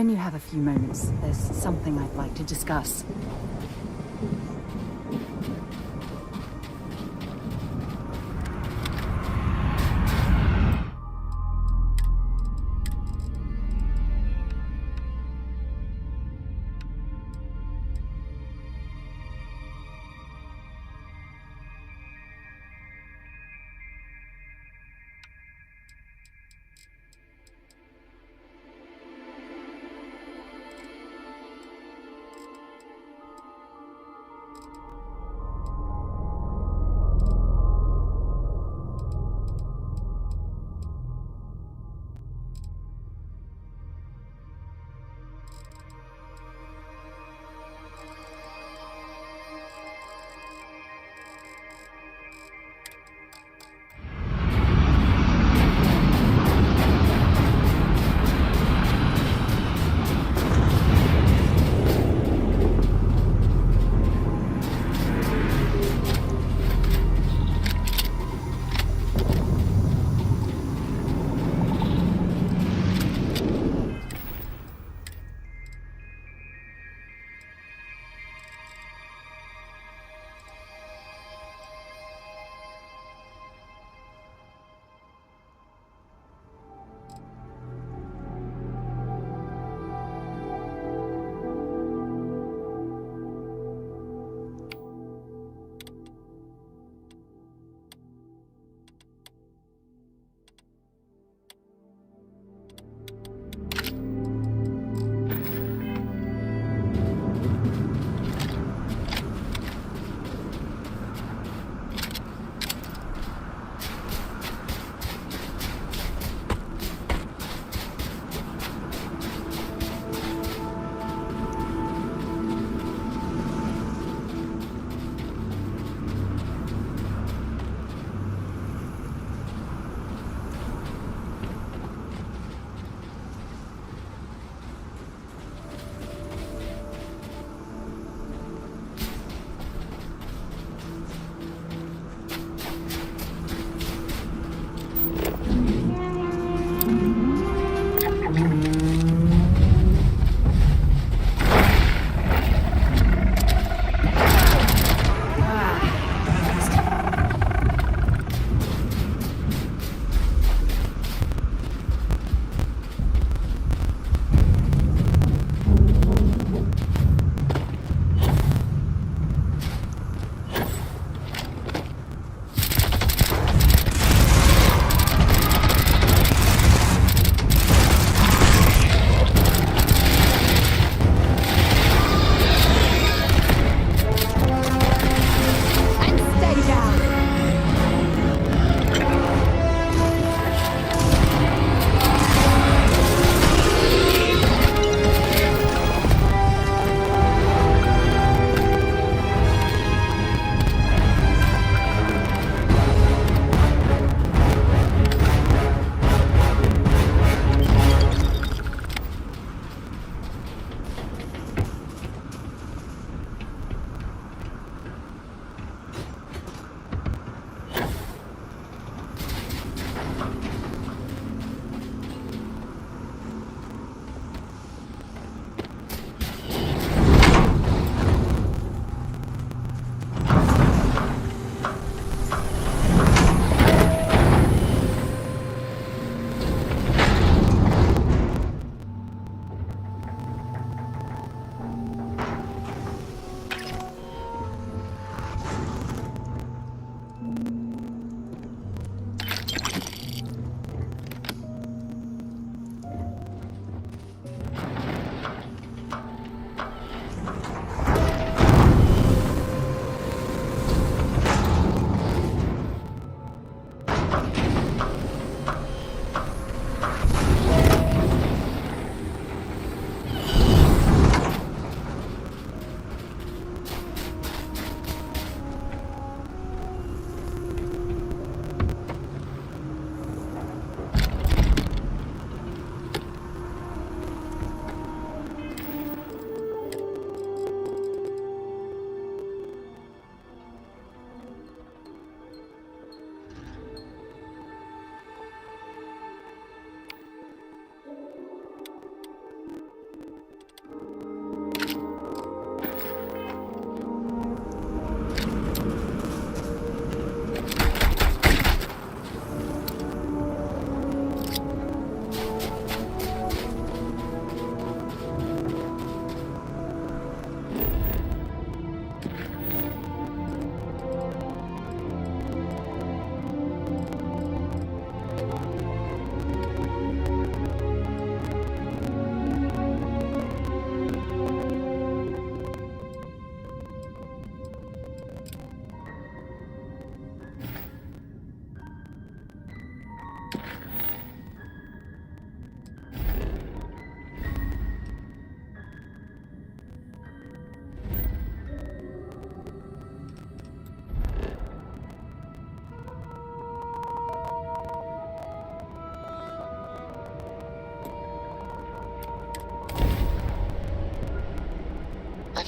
When you have a few moments, there's something I'd like to discuss.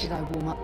Should I warm up?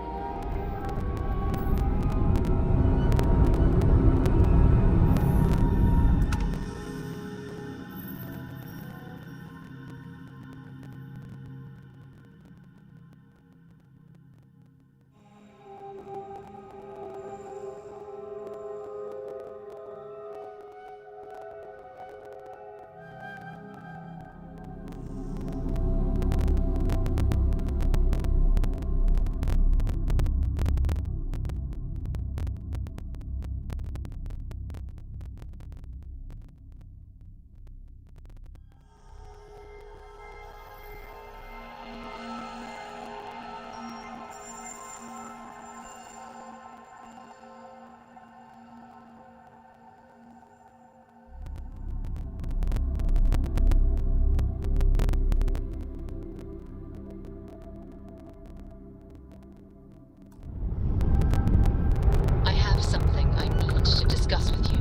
I have something I need to discuss with you.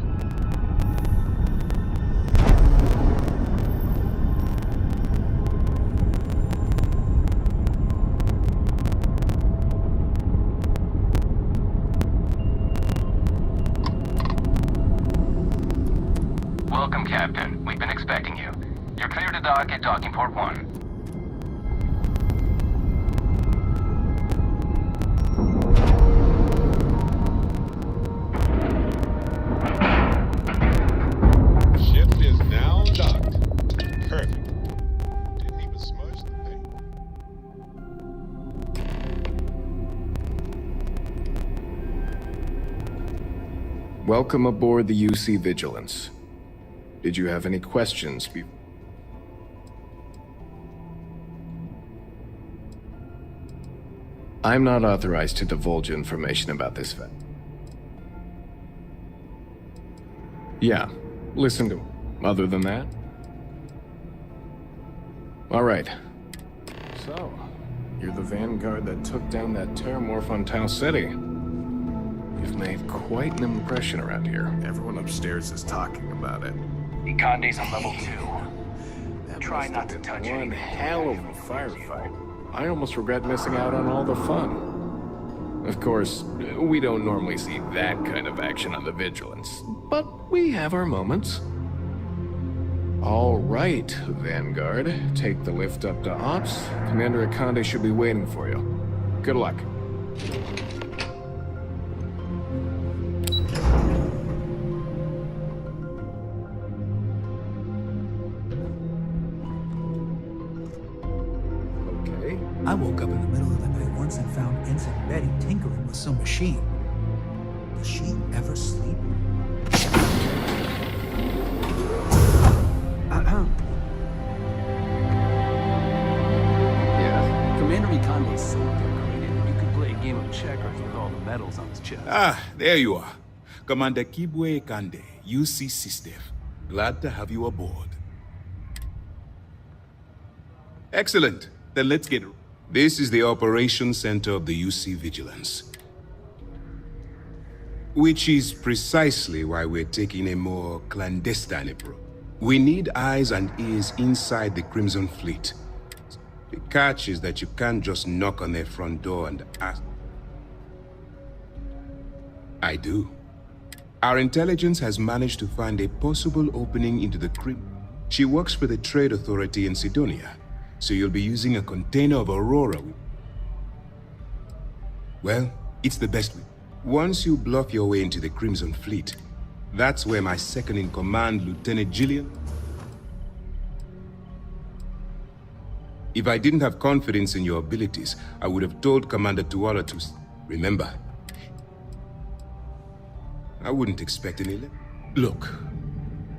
Welcome, Captain. We've been expecting you. You're clear to dock at docking port 1. Ship is now docked. Perfect. Didn't even smudge the paint. Welcome aboard the UC Vigilance. Did you have any questions I'm not authorized to divulge information about this vet. Yeah, listen to. Other than that? All right. So, you're the vanguard that took down that terramorph on Tau City. You've made quite an impression around here. Everyone upstairs is talking about it. Conde's on level 2. Try not to touch One anything. hell of a firefight. I almost regret missing out on all the fun. Of course, we don't normally see that kind of action on the Vigilance, but we have our moments. All right, Vanguard. Take the lift up to Ops. Commander Conde should be waiting for you. Good luck. Okay. I woke up in the middle of the night once and found Ensign Betty tinkering with some machine. Does she ever sleep? Yes. Commander Conde's so decorated, you could play a game of checkers with all the medals on his chest. Ah, there you are. Commander Kibwe Kande, UC SysDev. Glad to have you aboard. Excellent. Then let's get... This is the Operations Center of the UC Vigilance. Which is precisely why we're taking a more clandestine approach. We need eyes and ears inside the Crimson Fleet. The catch is that you can't just knock on their front door and ask... I do. Our intelligence has managed to find a possible opening into the Crim. She works for the Trade Authority in Sidonia, so you'll be using a container of Aurora. Well, it's the best way. Once you bluff your way into the Crimson Fleet, that's where my second-in-command, Lieutenant Gillian... If I didn't have confidence in your abilities, I would have told Commander Tuala to... Remember, I wouldn't expect any... Look,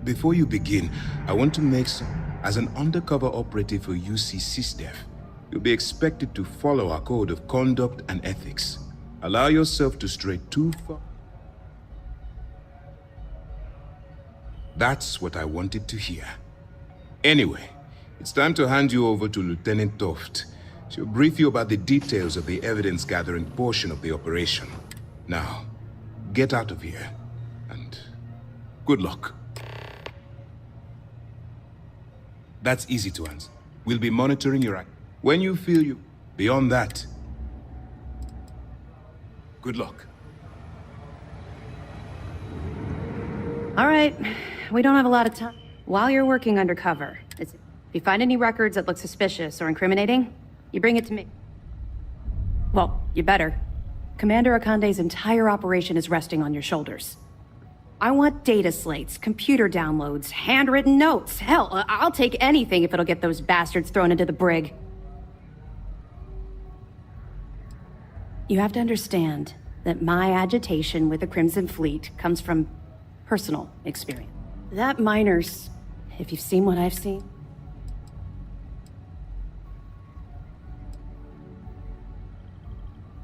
before you begin, I want to make some... As an undercover operative for UC SysDev, you'll be expected to follow our code of conduct and ethics. Allow yourself to stray too far. That's what I wanted to hear. Anyway, it's time to hand you over to Lieutenant Toft. She'll brief you about the details of the evidence-gathering portion of the operation. Now, get out of here, and good luck. That's easy to answer. We'll be monitoring your act. When you feel you... Beyond that, Good luck. All right, we don't have a lot of time. While you're working undercover, if you find any records that look suspicious or incriminating, you bring it to me. Well, you better. Commander Akande's entire operation is resting on your shoulders. I want data slates, computer downloads, handwritten notes. Hell, I'll take anything if it'll get those bastards thrown into the brig. You have to understand that my agitation with the Crimson Fleet comes from personal experience. That miners, if you've seen what I've seen,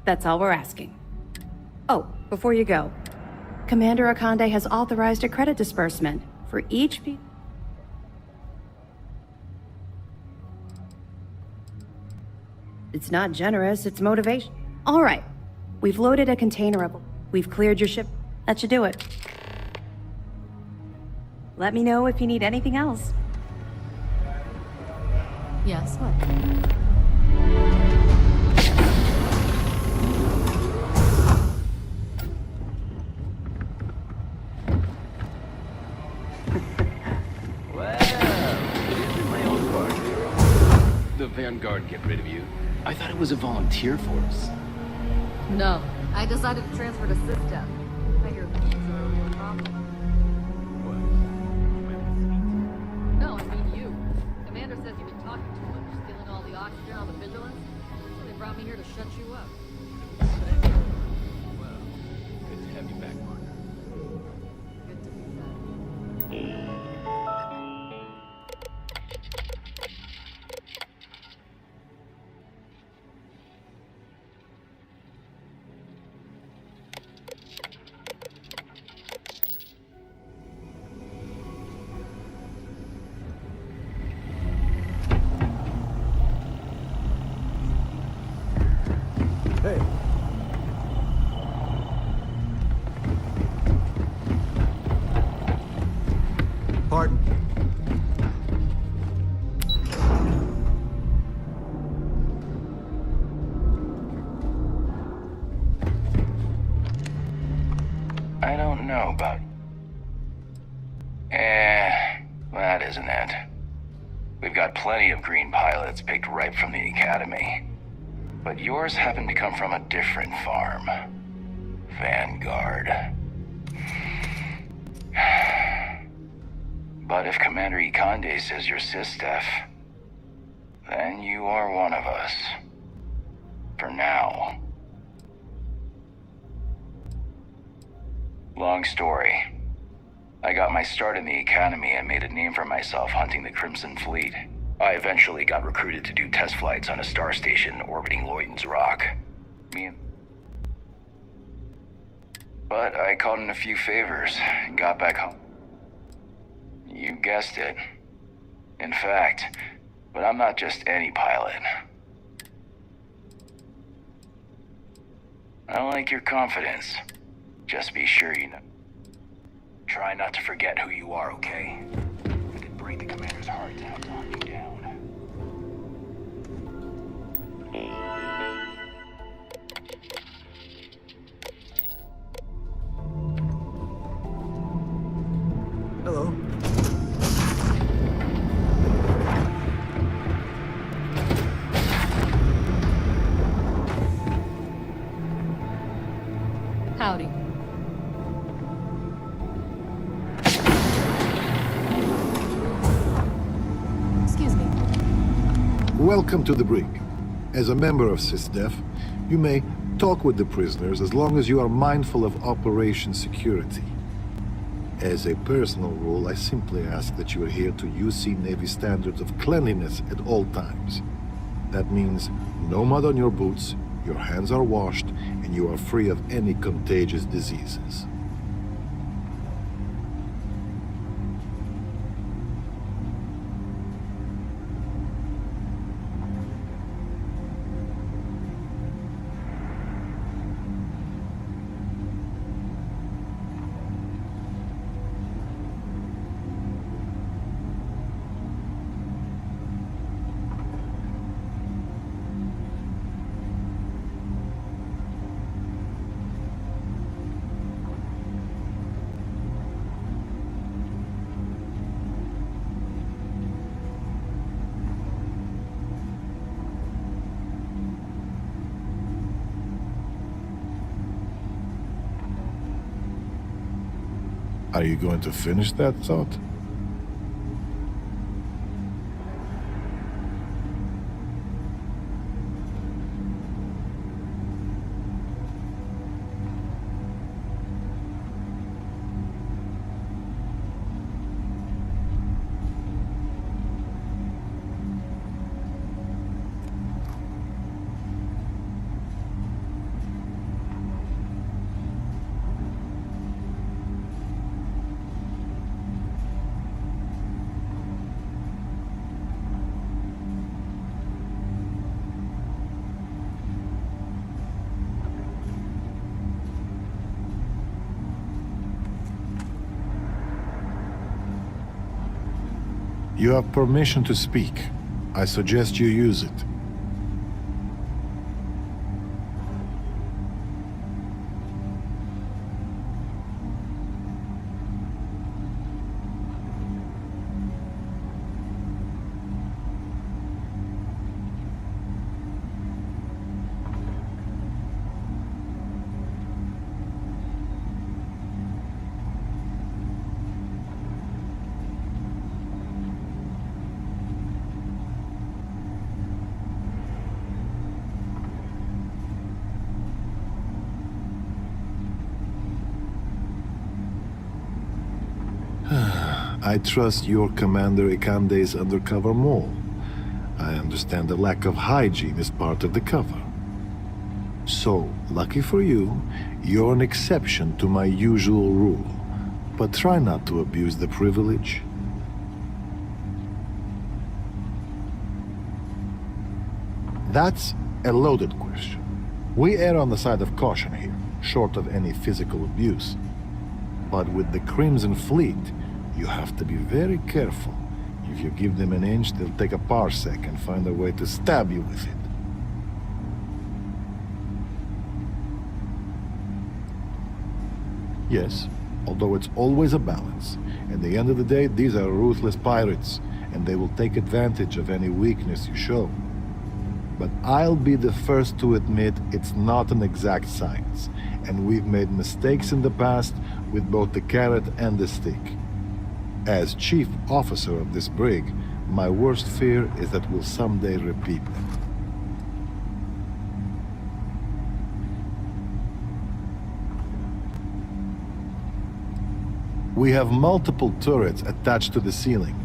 that's all we're asking. Oh, before you go, Commander Akande has authorized a credit disbursement for each It's not generous, it's motivation. All right, we've loaded a container up. We've cleared your ship. That should do it. Let me know if you need anything else. Yes, what? The Vanguard get rid of you? I thought it was a volunteer force. No, I decided to transfer to SysDef. I hear things are a real problem. No, I mean you. Commander says you've been talking too much, stealing all the oxygen on the vigilance. So they brought me here to shut you up. Well, good to have you back, partner. Good to be back. Hey. Pardon? I don't know about... that isn't it. We've got plenty of green pilots picked right from the academy. But yours happen to come from a different farm. Vanguard. But if Commander Ikande says you're SysDef, then you are one of us. For now. Long story. I got my start in the academy and made a name for myself hunting the Crimson Fleet. I eventually got recruited to do test flights on a star station orbiting Lloyden's Rock. But I caught in a few favors and got back home. You guessed it. In fact, but I'm not just any pilot. I like your confidence. Just be sure you know. Try not to forget who you are, okay? It'd break the commander's heart to have to hunt you down. Hello. Howdy. Excuse me. Welcome to the brig. As a member of SysDef, you may talk with the prisoners as long as you are mindful of operation security. As a personal rule, I simply ask that you adhere to UC Navy standards of cleanliness at all times. That means no mud on your boots, your hands are washed, and you are free of any contagious diseases. Are you going to finish that thought? You have permission to speak. I suggest you use it. I trust your Commander Ikande's undercover mole. I understand the lack of hygiene is part of the cover. So, lucky for you, you're an exception to my usual rule. But try not to abuse the privilege. That's a loaded question. We err on the side of caution here, short of any physical abuse. But with the Crimson Fleet, you have to be very careful. If you give them an inch, they'll take a parsec and find a way to stab you with it. Yes, although it's always a balance. At the end of the day, these are ruthless pirates, and they will take advantage of any weakness you show. But I'll be the first to admit it's not an exact science, and we've made mistakes in the past with both the carrot and the stick. As chief officer of this brig, my worst fear is that we'll someday repeat them. We have multiple turrets attached to the ceiling.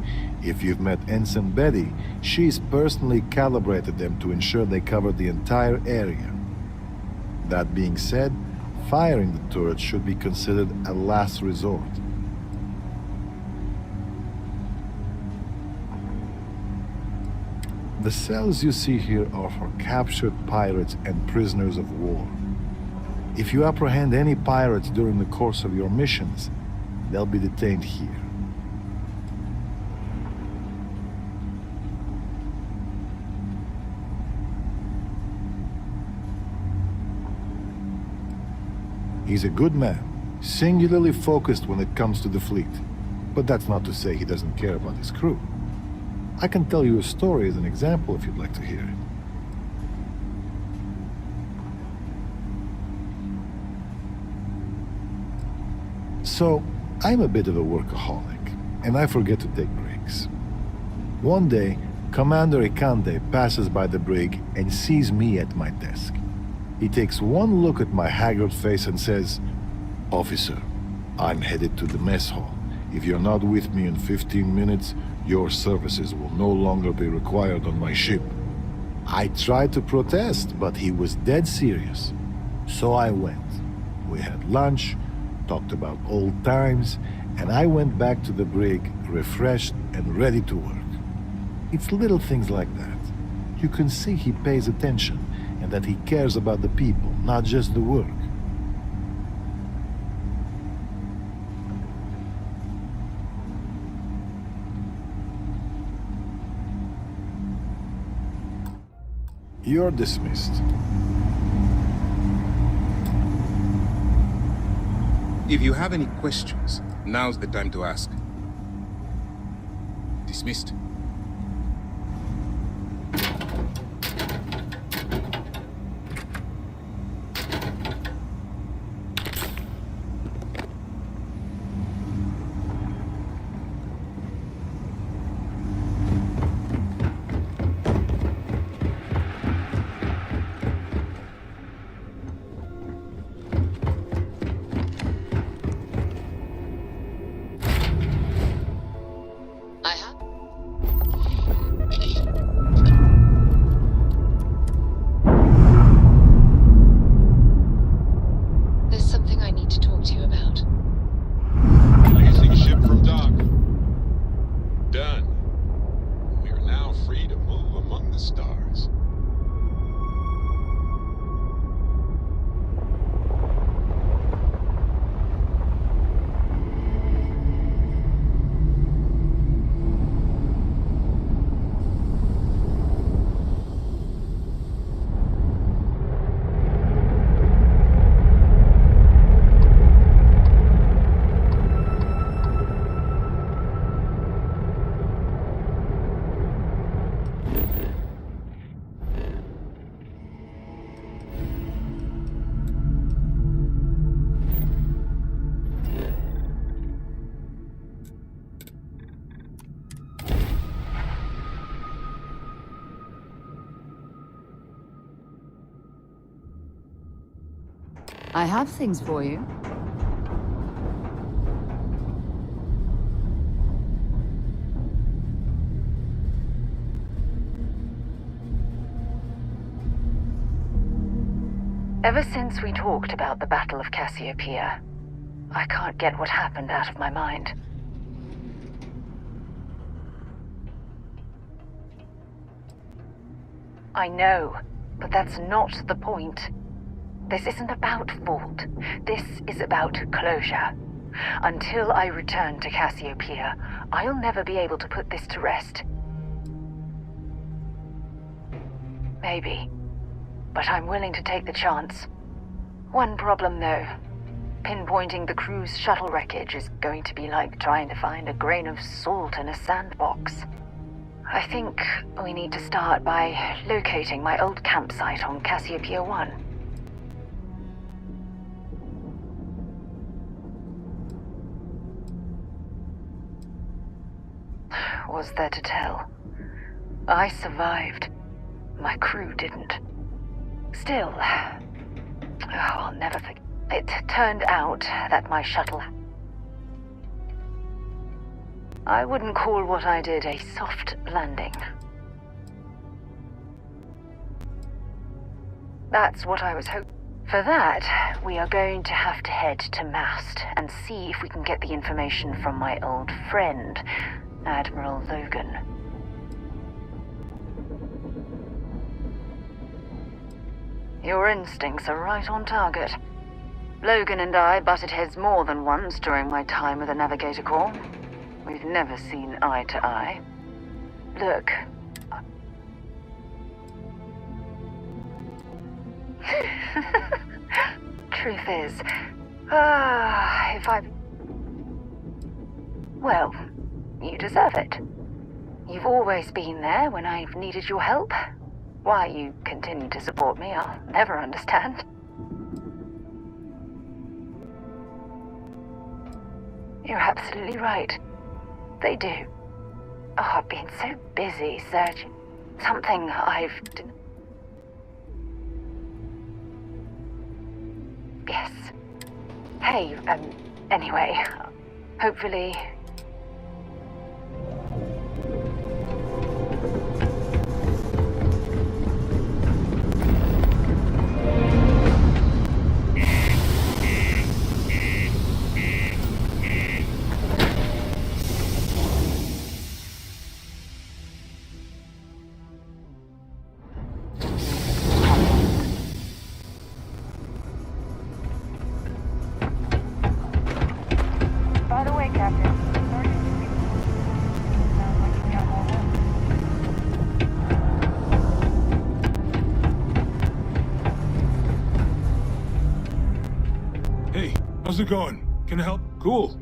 If you've met Ensign Betty, she's personally calibrated them to ensure they cover the entire area. That being said, firing the turrets should be considered a last resort. The cells you see here are for captured pirates and prisoners of war. If you apprehend any pirates during the course of your missions, they'll be detained here. He's a good man, singularly focused when it comes to the fleet. But that's not to say he doesn't care about his crew. I can tell you a story as an example if you'd like to hear it. So, I'm a bit of a workaholic, and I forget to take breaks. One day, Commander Ikande passes by the brig and sees me at my desk. He takes one look at my haggard face and says, "Officer, I'm headed to the mess hall. If you're not with me in 15 minutes, your services will no longer be required on my ship." I tried to protest, but he was dead serious. So I went. We had lunch, talked about old times, and I went back to the brig, refreshed and ready to work. It's little things like that. You can see he pays attention, and that he cares about the people, not just the work. You're dismissed. If you have any questions, now's the time to ask. Dismissed. I have things for you. Ever since we talked about the Battle of Cassiopeia, I can't get what happened out of my mind. I know, but that's not the point. This isn't about fault. This is about closure. Until I return to Cassiopeia, I'll never be able to put this to rest. Maybe. But I'm willing to take the chance. One problem, though. Pinpointing the crew's shuttle wreckage is going to be like trying to find a grain of salt in a sandbox. I think we need to start by locating my old campsite on Cassiopeia 1. Was there to tell? I survived. My crew didn't. Still, I'll never forget. It turned out that my shuttle... I wouldn't call what I did a soft landing. That's what I was hoping. For that, we are going to have to head to Mast and see if we can get the information from my old friend, Admiral Logan. Your instincts are right on target. Logan and I butted heads more than once during my time with the Navigator Corps. We've never seen eye to eye. Look. Truth is, if I... Well, you deserve it. You've always been there when I've needed your help. Why you continue to support me, I'll never understand. You're absolutely right. They do. Oh, I've been so busy searching. Something I've... Yes. Hey, anyway, hopefully... By the way, Captain, sorry to be... Sounds like you got more work. Hey, how's it going? Can I help? Cool.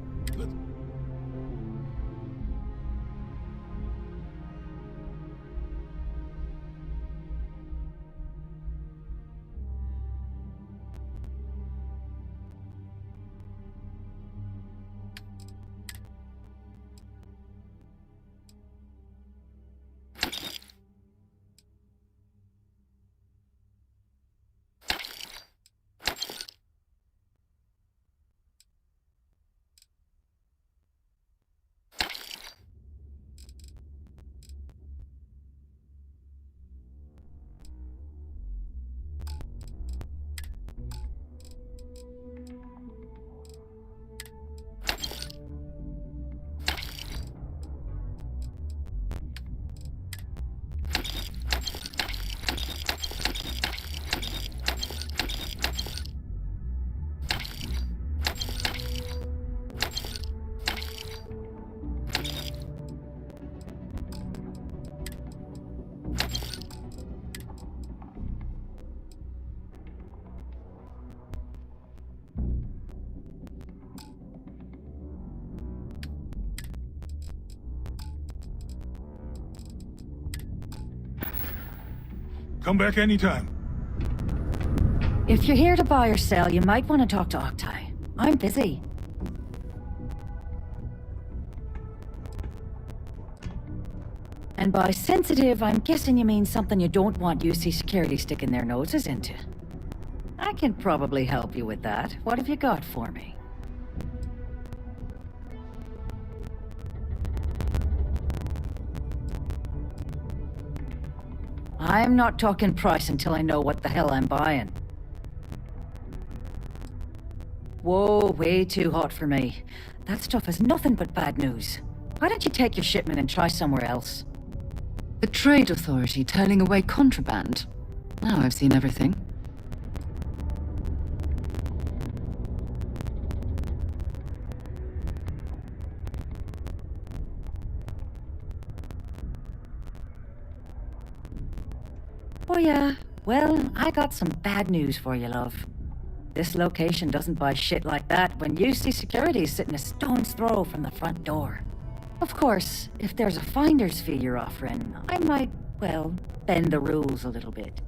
Come back anytime. If you're here to buy or sell, you might want to talk to Octai. I'm busy. And by sensitive, I'm guessing you mean something you don't want UC security sticking their noses into. I can probably help you with that. What have you got for me? I'm not talking price until I know what the hell I'm buying. Whoa, way too hot for me. That stuff is nothing but bad news. Why don't you take your shipment and try somewhere else? The Trade Authority turning away contraband. Now I've seen everything. Oh yeah, well, I got some bad news for you, love. This location doesn't buy shit like that when UC security is sitting a stone's throw from the front door. Of course, if there's a finder's fee you're offering, I might, well, bend the rules a little bit.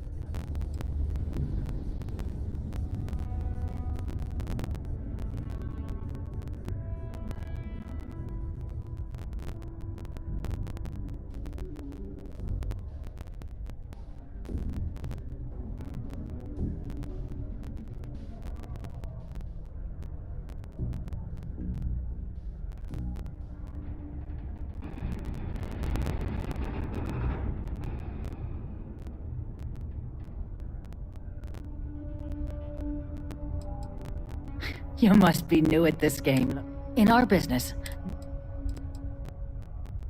You must be new at this game. In our business.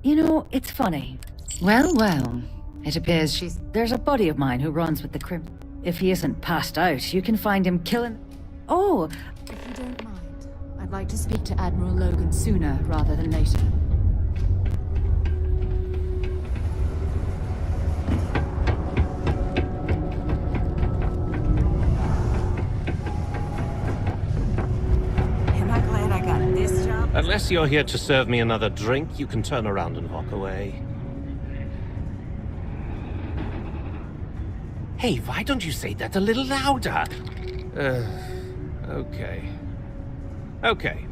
You know, it's funny. Well, well. It appears she's... There's a buddy of mine who runs with the Crim. If he isn't passed out, you can find him killing... Oh! If you don't mind, I'd like to speak to Admiral Logan sooner rather than later. Unless you're here to serve me another drink, you can turn around and walk away. Hey, why don't you say that a little louder? Okay. Okay.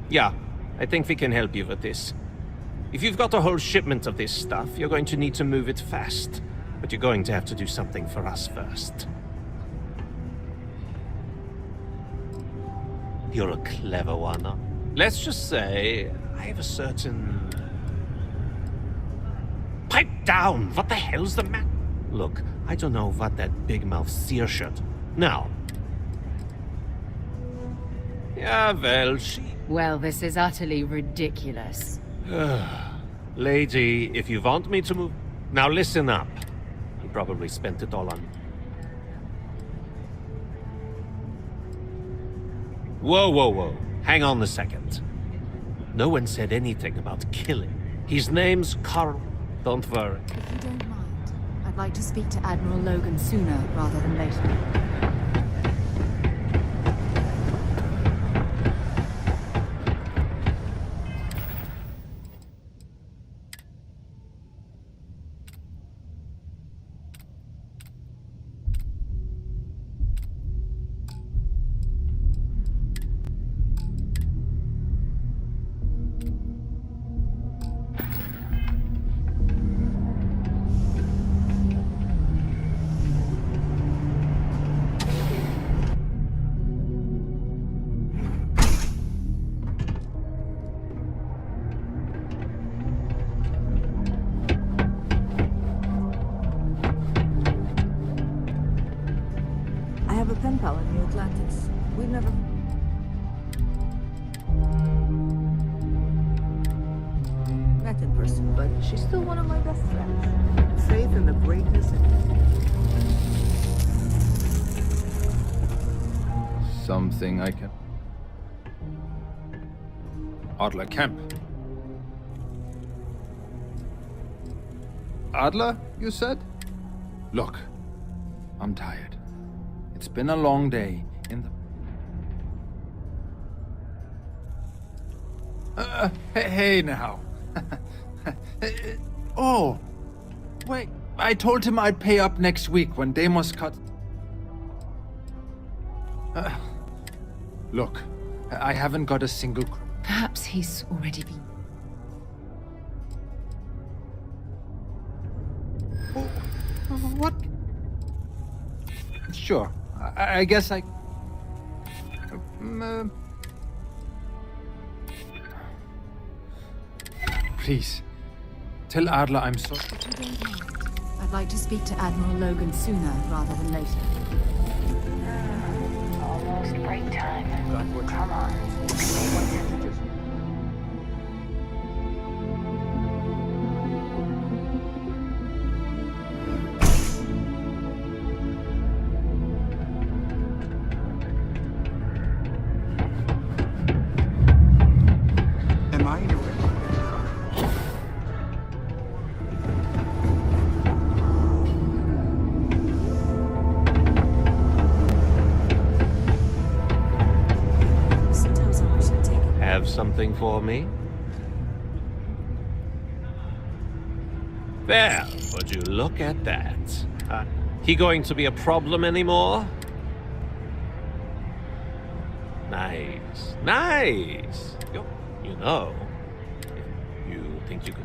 Yeah, I think we can help you with this. If you've got a whole shipment of this stuff, you're going to need to move it fast. But you're going to have to do something for us first. You're a clever one, huh? Let's just say, I have a certain... Pipe down! What the hell's the matter? Look, I don't know what that big mouth seer should. Now. Yeah, well, she... Well, this is utterly ridiculous. Lady, if you want me to move... Now listen up. He probably spent it all on... Whoa, whoa, whoa. Hang on a second. No one said anything about killing. His name's Carl. Don't worry. If you don't mind, I'd like to speak to Admiral Logan sooner rather than later. Pen pal in the Atlantis. We've never... met in person, but she's still one of my best friends. Faith in the greatness in... Something I can... Adler Camp. Adler, you said? Look, I'm tired. It's been a long day in the... hey now. Oh, wait. I told him I'd pay up next week when Deimos cut... Look, I haven't got a single... Perhaps he's already been... What? Sure. I guess I... Please, tell Adler I'm sorry. If you don't mind, I'd like to speak to Admiral Logan sooner rather than later. Almost break time. Come on. Am I in a Sometimes I wish I'd taken. Have something for me? There, would you look at that? He going to be a problem anymore? Nice, nice. You know, if you think you could.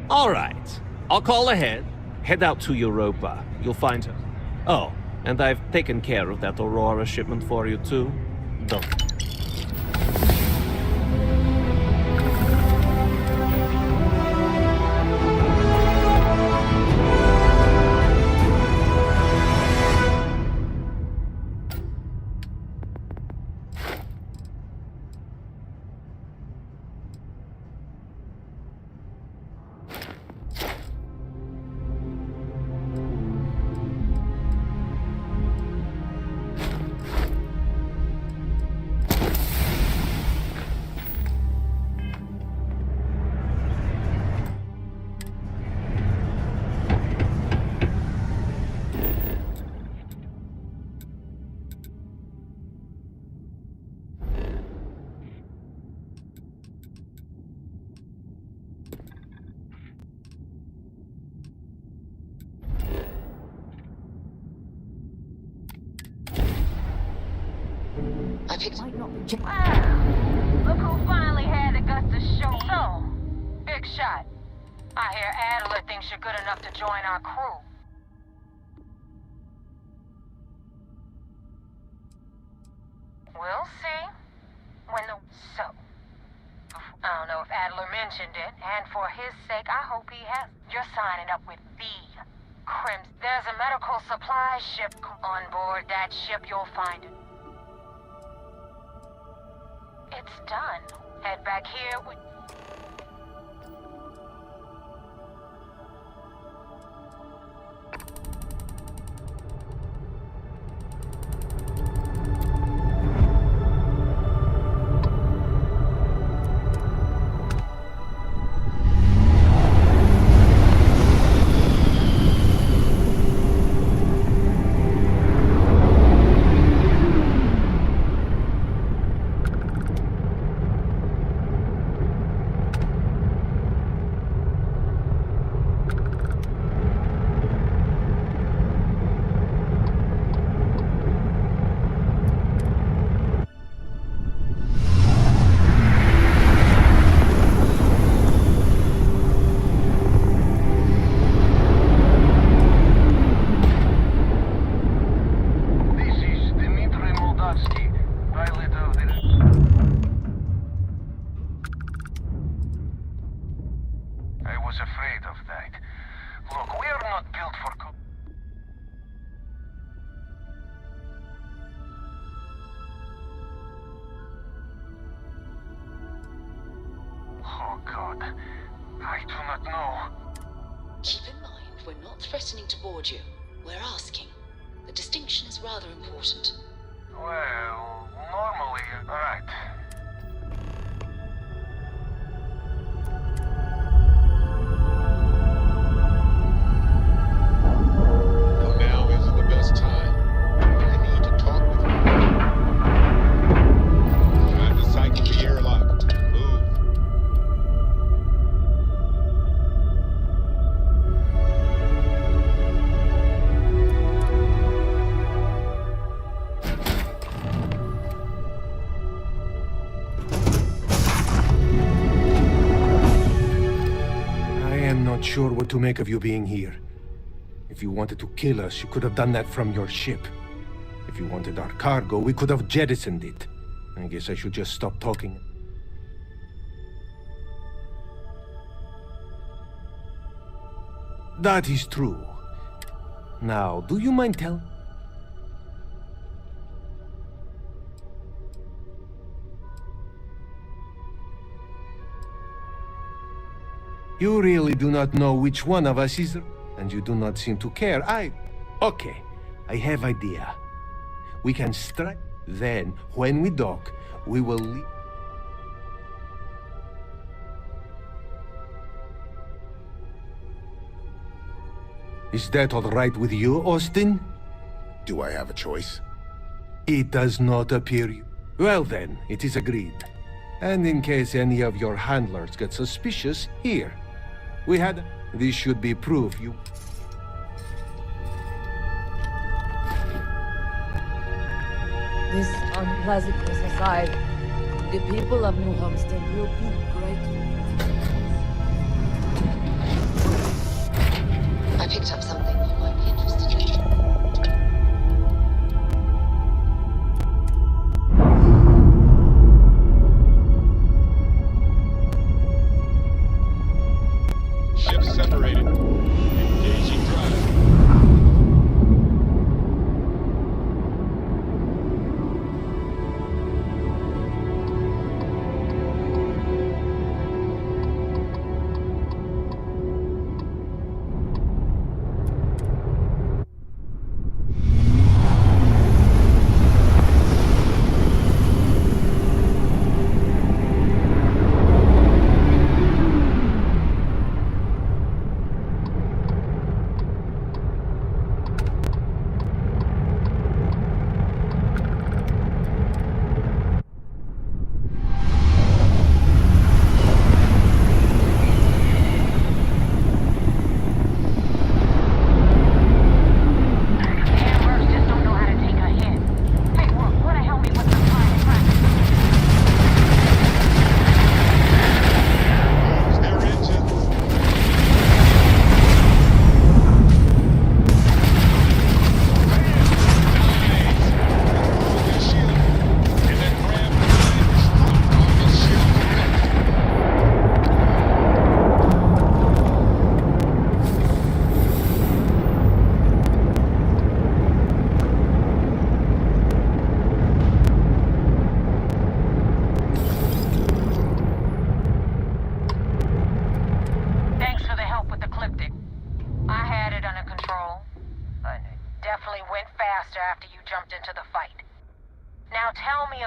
All right, I'll call ahead. Head out to Europa. You'll find her. Oh, and I've taken care of that Aurora shipment for you too. Don't. Might not be. Look who finally had the guts to show. So, big shot. I hear Adler thinks you're good enough to join our crew. We'll see. So, I don't know if Adler mentioned it, and for his sake, I hope he has. You're signing up with the Crimson. There's a medical supply ship on board that ship. You'll find it. It's done. Head back here with... Keep in mind, we're not threatening to board you. We're asking. The distinction is rather important. Well, normally, alright. Now isn't the best time. I need to talk with you. Time to cycle the airlock. Move. Not sure what to make of you being here. If you wanted to kill us, you could have done that from your ship. If you wanted our cargo, we could have jettisoned it. I guess I should just stop talking. That is true. Now, do you mind telling? You really do not know which one of us is, and you do not seem to care. Okay, I have idea. We can strike. Then, when we dock, we will leave. Is that all right with you, Austin? Do I have a choice? It does not appear you. Well then, it is agreed. And in case any of your handlers get suspicious, here. We had... This should be proof you... This unpleasantness aside, the people of New Homestead will be grateful. I picked up something you might be interested in. Ships separated. Engaging drive.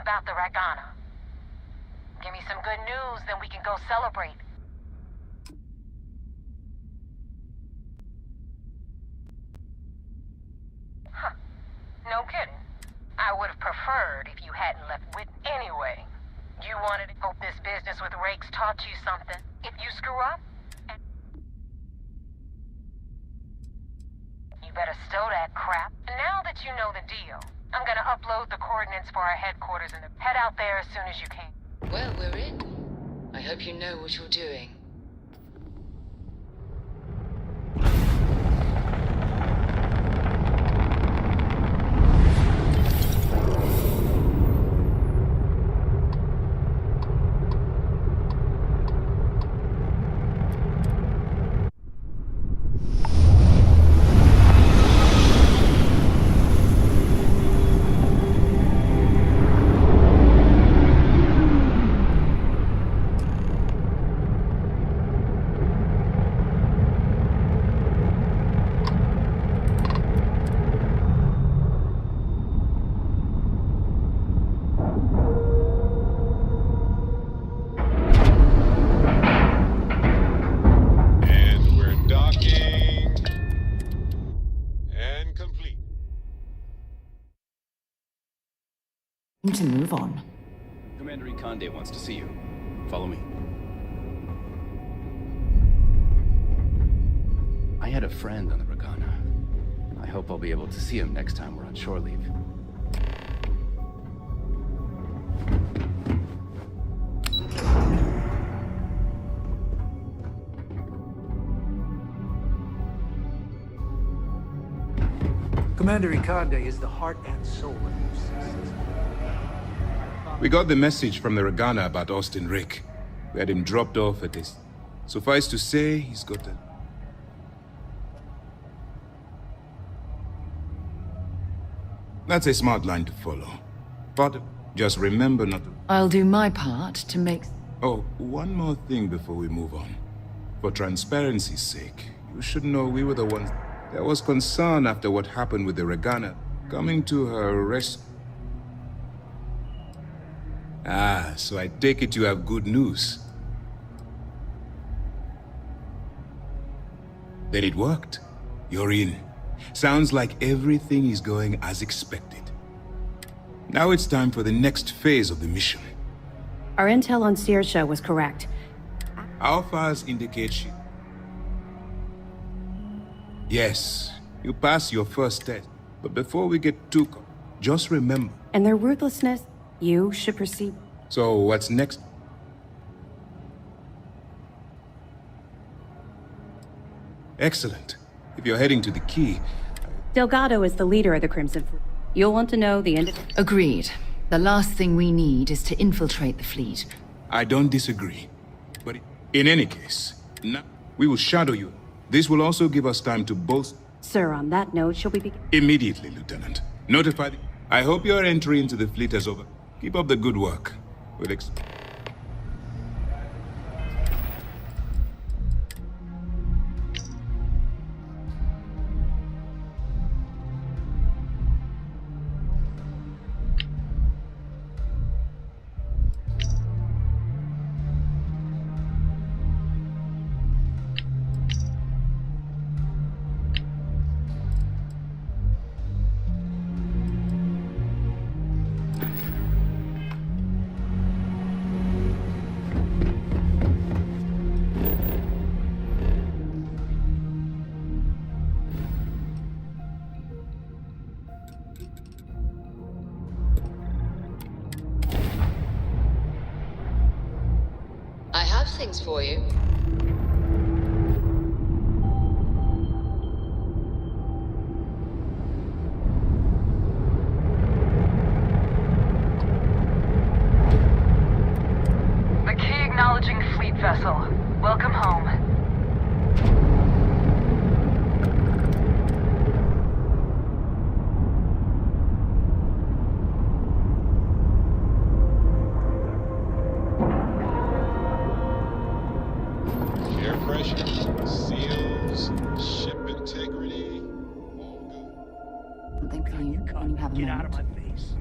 About the Ragana. Give me some good news, then we can go celebrate. Huh. No kidding. I would have preferred if you hadn't left with... Anyway, you wanted to hope this business with Rakes taught you something. If you screw up, you better stow that crap. Now that you know the deal, I'm gonna upload the coordinates for our headquarters and head out there as soon as you can. Well, we're in. I hope you know what you're doing. To move on. Commander Ikande wants to see you. Follow me. I had a friend on the Ragana. I hope I'll be able to see him next time we're on shore leave. Commander Ikande is the heart and soul of UC. We got the message from the Regana about Austin Rick. We had him dropped off at this. Suffice to say, he's got a... That's a smart line to follow. But just remember not to... I'll do my part to make... Oh, one more thing before we move on. For transparency's sake, you should know we were the ones... There was concern after what happened with the Regana coming to her rescue. Ah, so I take it you have good news. Then it worked. You're in. Sounds like everything is going as expected. Now it's time for the next phase of the mission. Our intel on Saoirse was correct. Our files indicate she... Yes, you passed your first test. But before we get too... just remember... And their ruthlessness, you should proceed. So what's next? Excellent. If you're heading to the key... Delgado is the leader of the Crimson Fleet. You'll want to know the end. Agreed. The last thing we need is to infiltrate the fleet. I don't disagree. But in any case, we will shadow you. This will also give us time to both... Sir, on that note, shall we begin? Immediately, Lieutenant. Notify the... I hope your entry into the fleet is over. Keep up the good work. We'll I have things for you. The key acknowledging fleet vessel. Welcome home. Air pressure, seals, ship integrity, all good. Something for you when you have a Get out of moment. my face.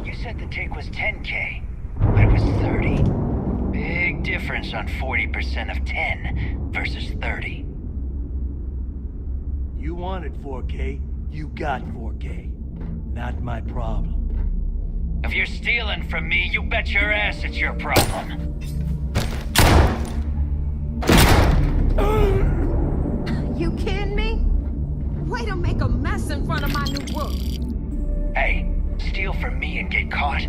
You said the take was 10K, but it was 30. Big difference on 40% of 10 versus 30. You wanted 4K, you got 4K. Not my problem. If you're stealing from me, you bet your ass it's your problem. You kidding me? Way to make a mess in front of my new book. Hey, steal from me and get caught?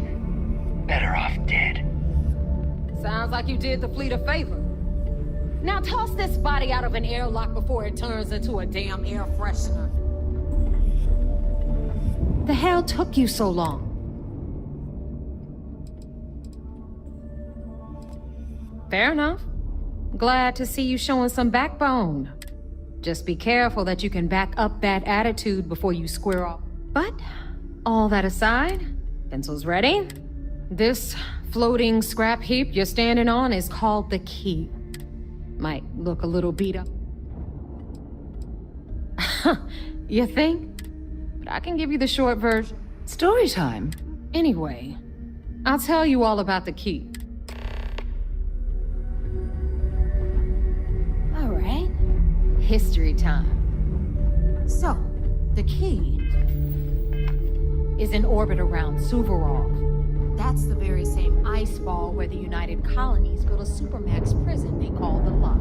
Better off dead. Sounds like you did the fleet a favor. Now toss this body out of an airlock before it turns into a damn air freshener. The hell took you so long? Fair enough. Glad to see you showing some backbone. Just be careful that you can back up that attitude before you square off. But, all that aside, pencils ready? This floating scrap heap you're standing on is called the key. Might look a little beat up. You think? But I can give you the short version. Story time. Anyway, I'll tell you all about the key. All right. History time. So, the key is in orbit around Suvorov. That's the very same ice ball where the United Colonies built a supermax prison they call the Lock.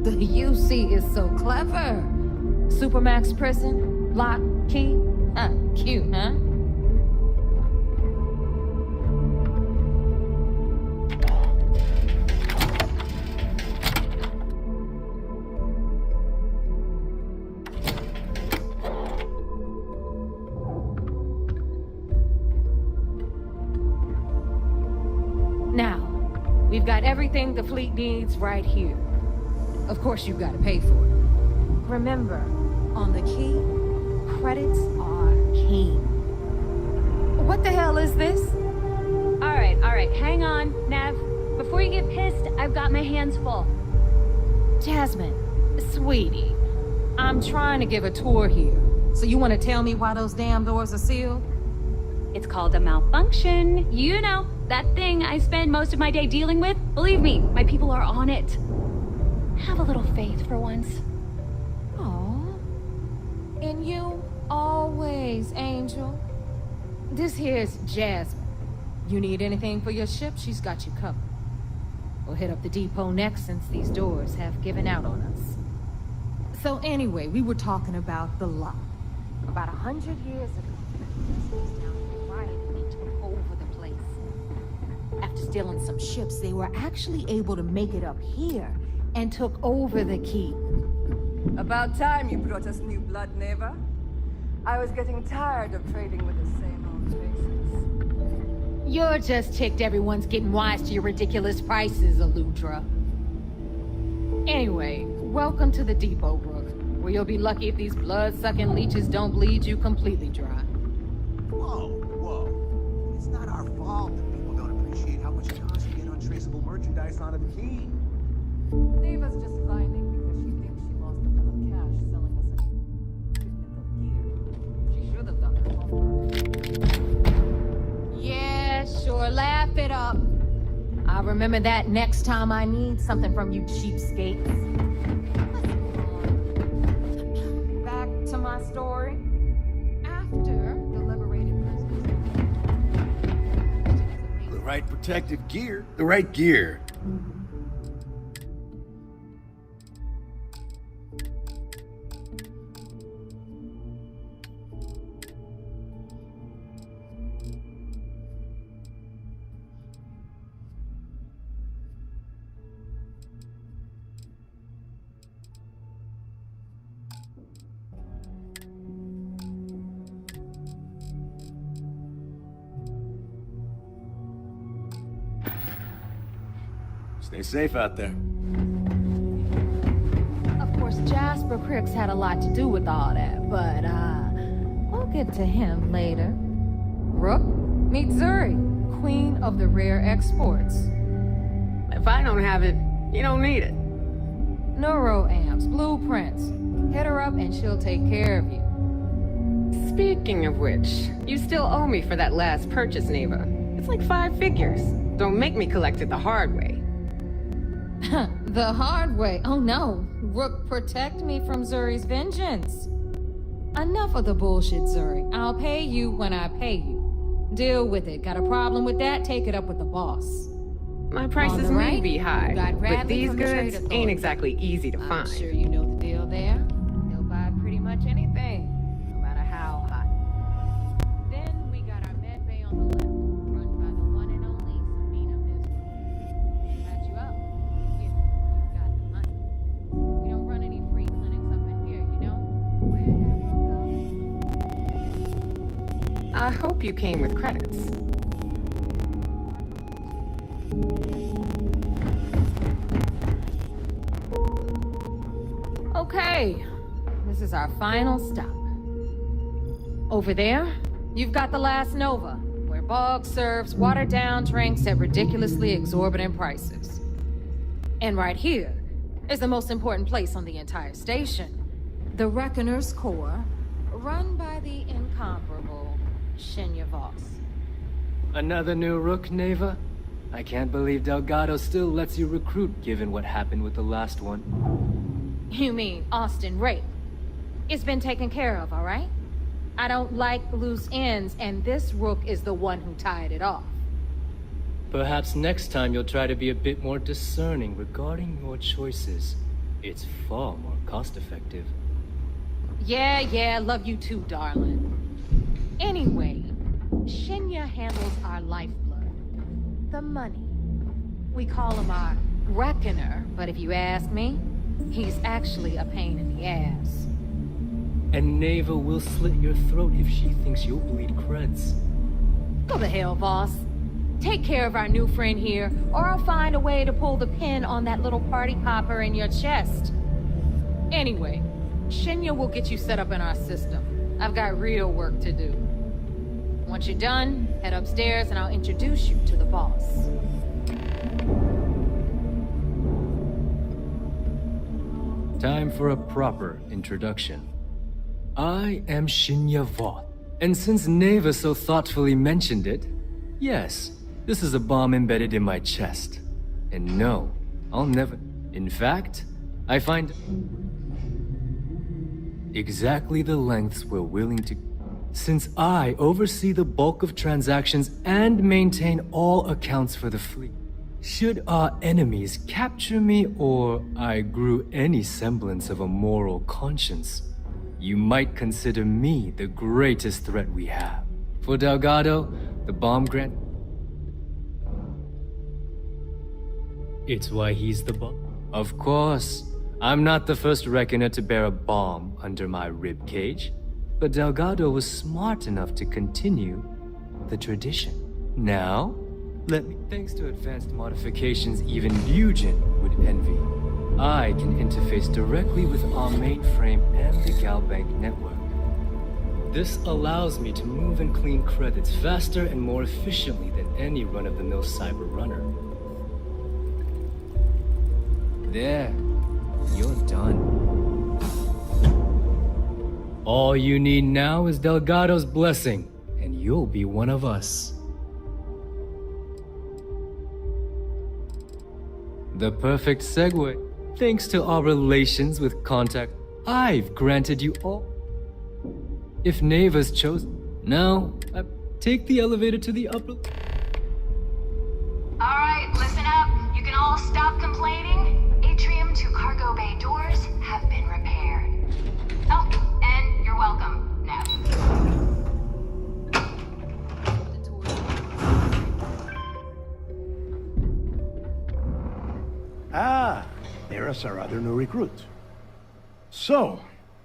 The UC is so clever. Supermax prison, lock, key. Cute, huh? We've got everything the fleet needs right here. Of course, you've got to pay for it. Remember, on the key, credits are king. What the hell is this? All right, hang on, Nev. Before you get pissed, I've got my hands full. Jasmine, sweetie, I'm trying to give a tour here. So you want to tell me why those damn doors are sealed? It's called a malfunction. You know, that thing I spend most of my day dealing with. Believe me, my people are on it. Have a little faith for once. Aww. And you always, Angel. This here's Jasmine. You need anything for your ship, she's got you covered. We'll hit up the depot next since these doors have given out on us. So anyway, we were talking about the lock. About 100 years ago, they took over the place. After stealing some ships, they were actually able to make it up here and took over the keep. About time you brought us new blood, Neva. I was getting tired of trading with the same old faces. You're just ticked everyone's getting wise to your ridiculous prices, Aludra. Anyway, welcome to the depot, Rook, where you'll be lucky if these blood-sucking leeches don't bleed you completely dry. Whoa. It's not our fault that people don't appreciate how much cost to get untraceable merchandise onto the key. Neva's just whining because she thinks she lost a ton of cash selling us a shipment of gear. She should have done her homework. Yeah, sure, laugh it up. I'll remember that next time I need something from you cheapskates. Back to my story. After the liberated prisoners... The right protective gear. The right gear. Stay safe out there. Of course, Jasper Cricks had a lot to do with all that, but, we'll get to him later. Rook, meet Zuri, queen of the rare exports. If I don't have it, you don't need it. Neuroamps, blueprints. Hit her up and she'll take care of you. Speaking of which, you still owe me for that last purchase, Neva. It's like 5 figures. Don't make me collect it the hard way. The hard way? Oh no. Rook, protect me from Zuri's vengeance. Enough of the bullshit, Zuri. I'll pay you when I pay you. Deal with it. Got a problem with that? Take it up with the boss. My prices may be high, but these goods ain't exactly easy to find. I'm sure you know the deal there. They'll buy pretty much anything, no matter how hot. Then we got our med bay on the left, run by the one and only Sabina Miss. Patch you up. You've got the money. We don't run any free clinics up in here, you know? Where'd that go? I hope you came with credits. Okay, this is our final stop. Over there, you've got the last Nova, where Bog serves watered-down drinks at ridiculously exorbitant prices. And right here is the most important place on the entire station, the Reckoner's Core, run by the incomparable Shinya Voss. Another new Rook, Neva? I can't believe Delgado still lets you recruit, given what happened with the last one. You mean Austin Rape? It's been taken care of, all right? I don't like loose ends, and this Rook is the one who tied it off. Perhaps next time you'll try to be a bit more discerning regarding your choices. It's far more cost-effective. Yeah, love you too, darling. Anyway, Shinya handles our lifeblood. The money. We call him our Reckoner, but if you ask me, he's actually a pain in the ass. And Neva will slit your throat if she thinks you'll bleed creds. Go to hell, boss. Take care of our new friend here, or I'll find a way to pull the pin on that little party popper in your chest. Anyway, Shinya will get you set up in our system. I've got real work to do. Once you're done, head upstairs and I'll introduce you to the boss. Time for a proper introduction. I am Shinya Voth, and since Neva so thoughtfully mentioned it, yes, this is a bomb embedded in my chest. And no, I'll never... In fact, I find exactly the lengths we're willing to... Since I oversee the bulk of transactions and maintain all accounts for the fleet. Should our enemies capture me or I grew any semblance of a moral conscience, you might consider me the greatest threat we have. For Delgado, the bomb grant... It's why he's the boss. Of course, I'm not the first reckoner to bear a bomb under my ribcage, but Delgado was smart enough to continue the tradition. Now, let me... Thanks to advanced modifications even Bugin would envy, I can interface directly with our mainframe and the Galbank network. This allows me to move and clean credits faster and more efficiently than any run-of-the-mill cyber runner. There, you're done. All you need now is Delgado's blessing, and you'll be one of us. The perfect segue. Thanks to our relations with Contact, I've granted you all. If Neva's chosen, now, take the elevator to the upper... Alright, listen up. You can all stop complaining. Atrium to cargo bay doors have been repaired. Oh, and you're welcome, Nev. Ah, there's our other new recruit. So,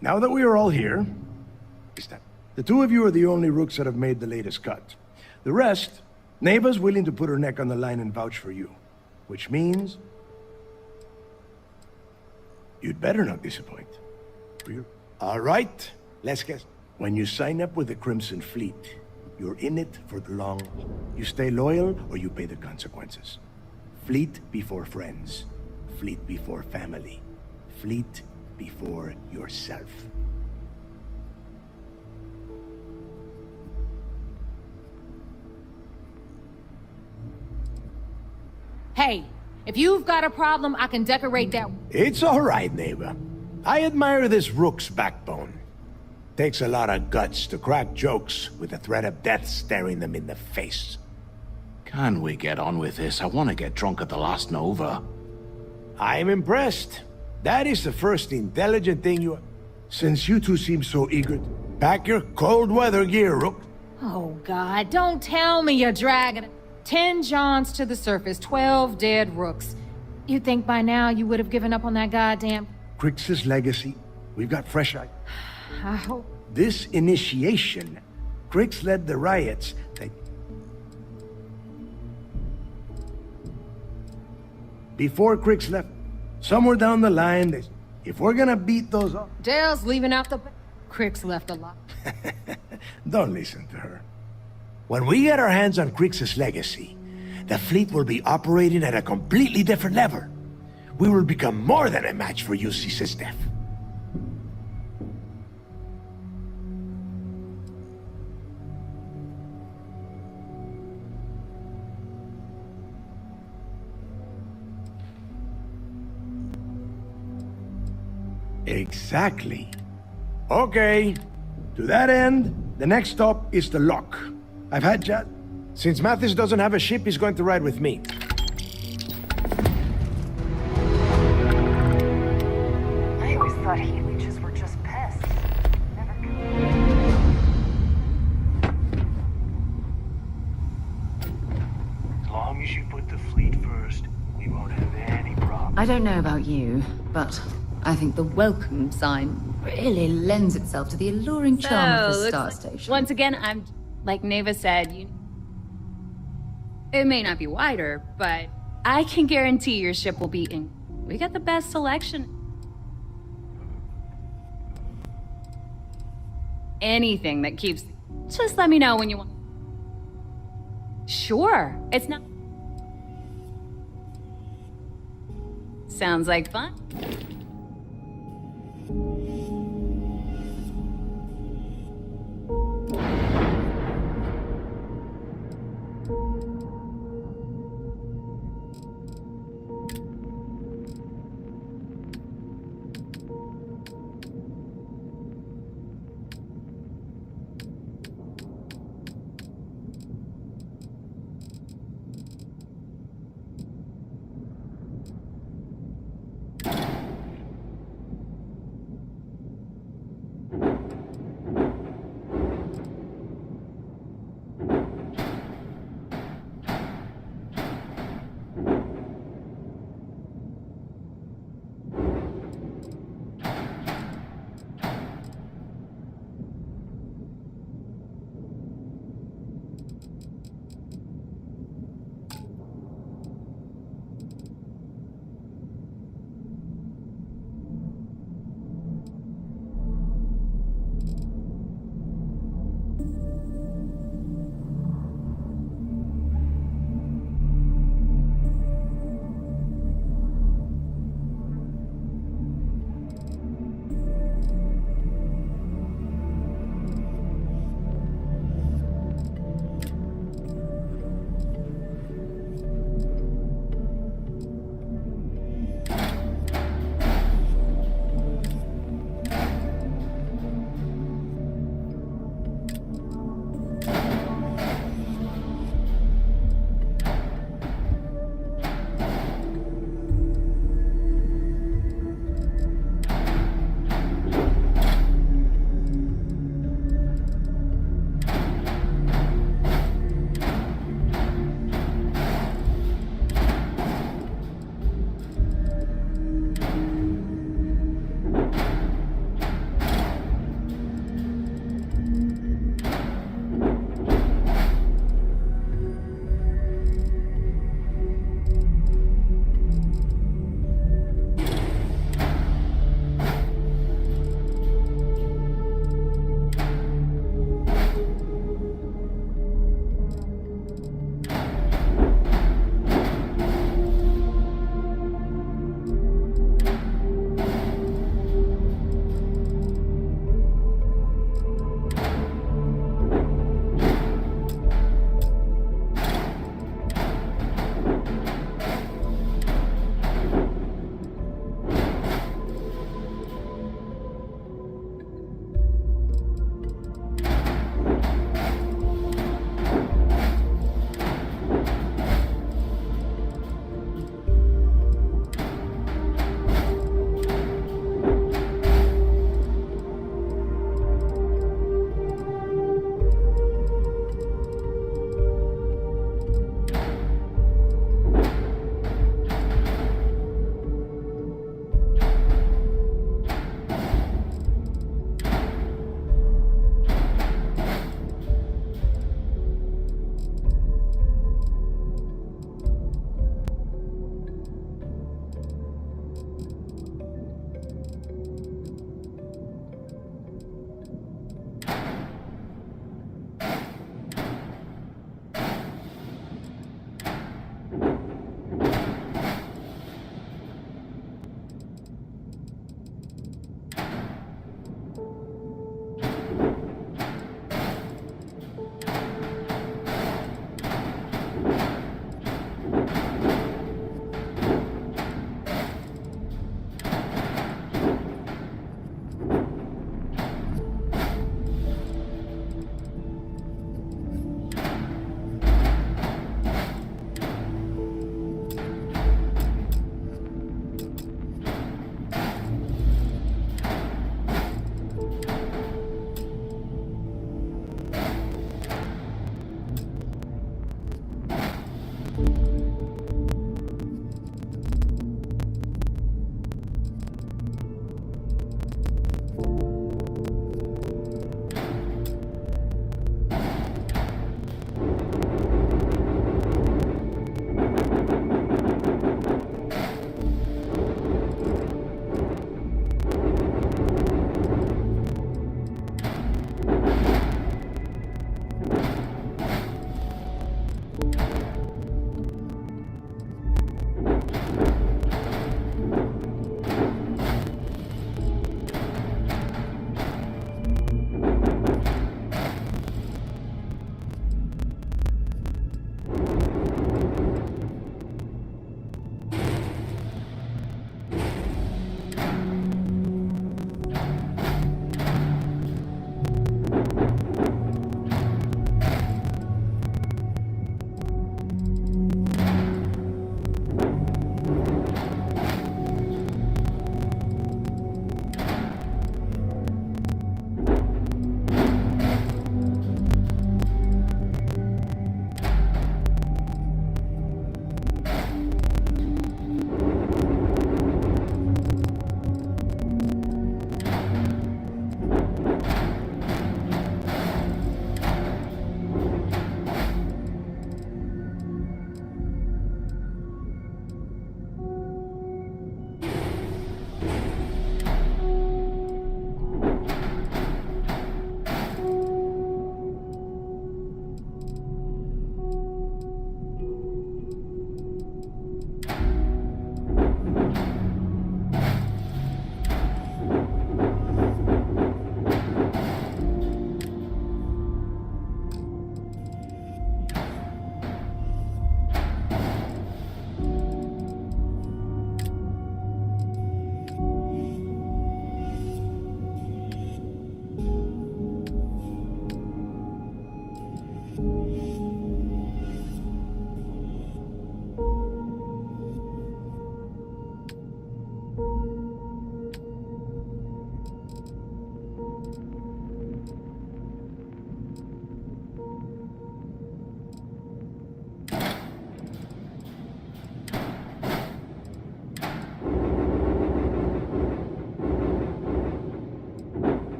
now that we are all here, the two of you are the only rooks that have made the latest cut. The rest, Neva's willing to put her neck on the line and vouch for you. Which means... you'd better not disappoint. All right, let's guess. When you sign up with the Crimson Fleet, you're in it for the long haul. You stay loyal or you pay the consequences. Fleet before friends. Fleet before family. Fleet before yourself. Hey, if you've got a problem, I can decorate that... It's all right, Neva. I admire this rook's backbone. Takes a lot of guts to crack jokes with the threat of death staring them in the face. Can we get on with this? I want to get drunk at the last Nova. I'm impressed. That is the first intelligent thing you... Since you two seem so eager, pack your cold weather gear, Rook. Oh, God, don't tell me you're dragging... 10 Johns to the surface, 12 dead rooks. You'd think by now you would have given up on that goddamn... Crix's legacy. We've got fresh eyes. I hope... This initiation, Crix led the riots that... Before Crix left, somewhere down the line, they... If we're gonna beat those up... Dale's leaving out the... Crix left a lot. Don't listen to her. When we get our hands on Crix's legacy, the fleet will be operating at a completely different level. We will become more than a match for UC SysDef. Exactly. Okay. To that end, the next stop is the lock. I've had chat. Since Mathis doesn't have a ship, he's going to ride with me. I always thought heat leeches were just pests. Never As long as you put the fleet first, we won't have any problems. I don't know about you, but I think the welcome sign really lends itself to the alluring charm of the star station. Once again, I'm... Like Neva said, It may not be wider, but I can guarantee your ship will be in. We got the best selection. Anything that keeps. Just let me know when you want. Sure, it's not. Sounds like fun.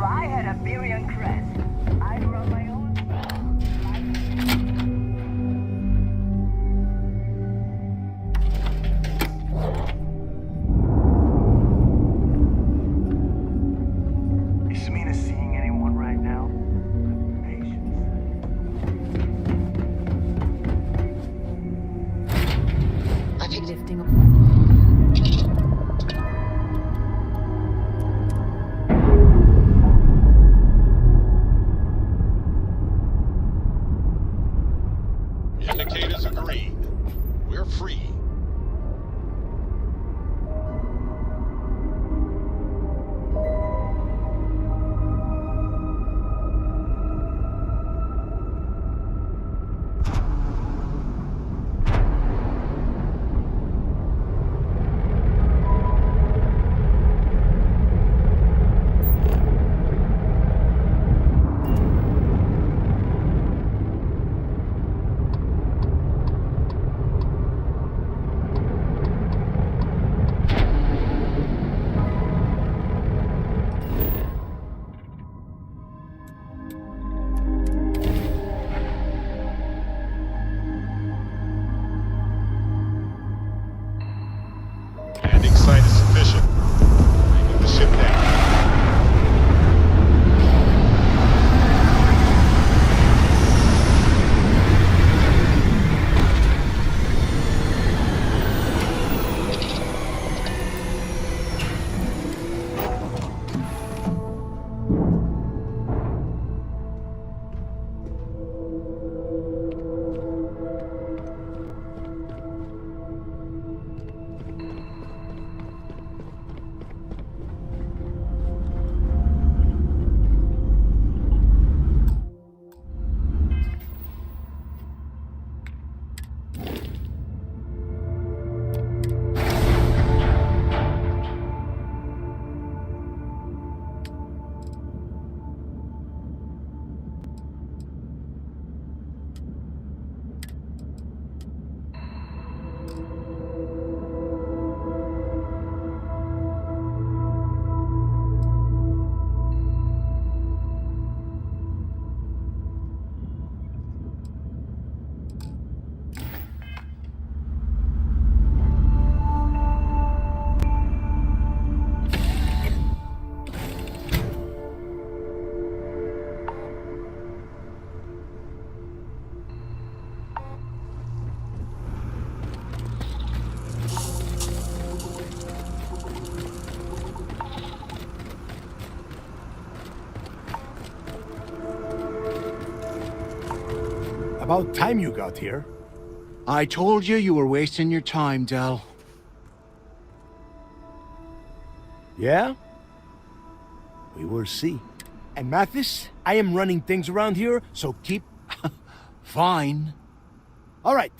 I had a Birion crest, I'd run my own. Is Samina seeing anyone right now? Patience. Lifting Indicators are green. We're free. Landing site is sufficient. Bringing the ship down. About time you got here. I told you you were wasting your time, Del. Yeah? We will see. And Mathis, I am running things around here, so keep... Fine. All right,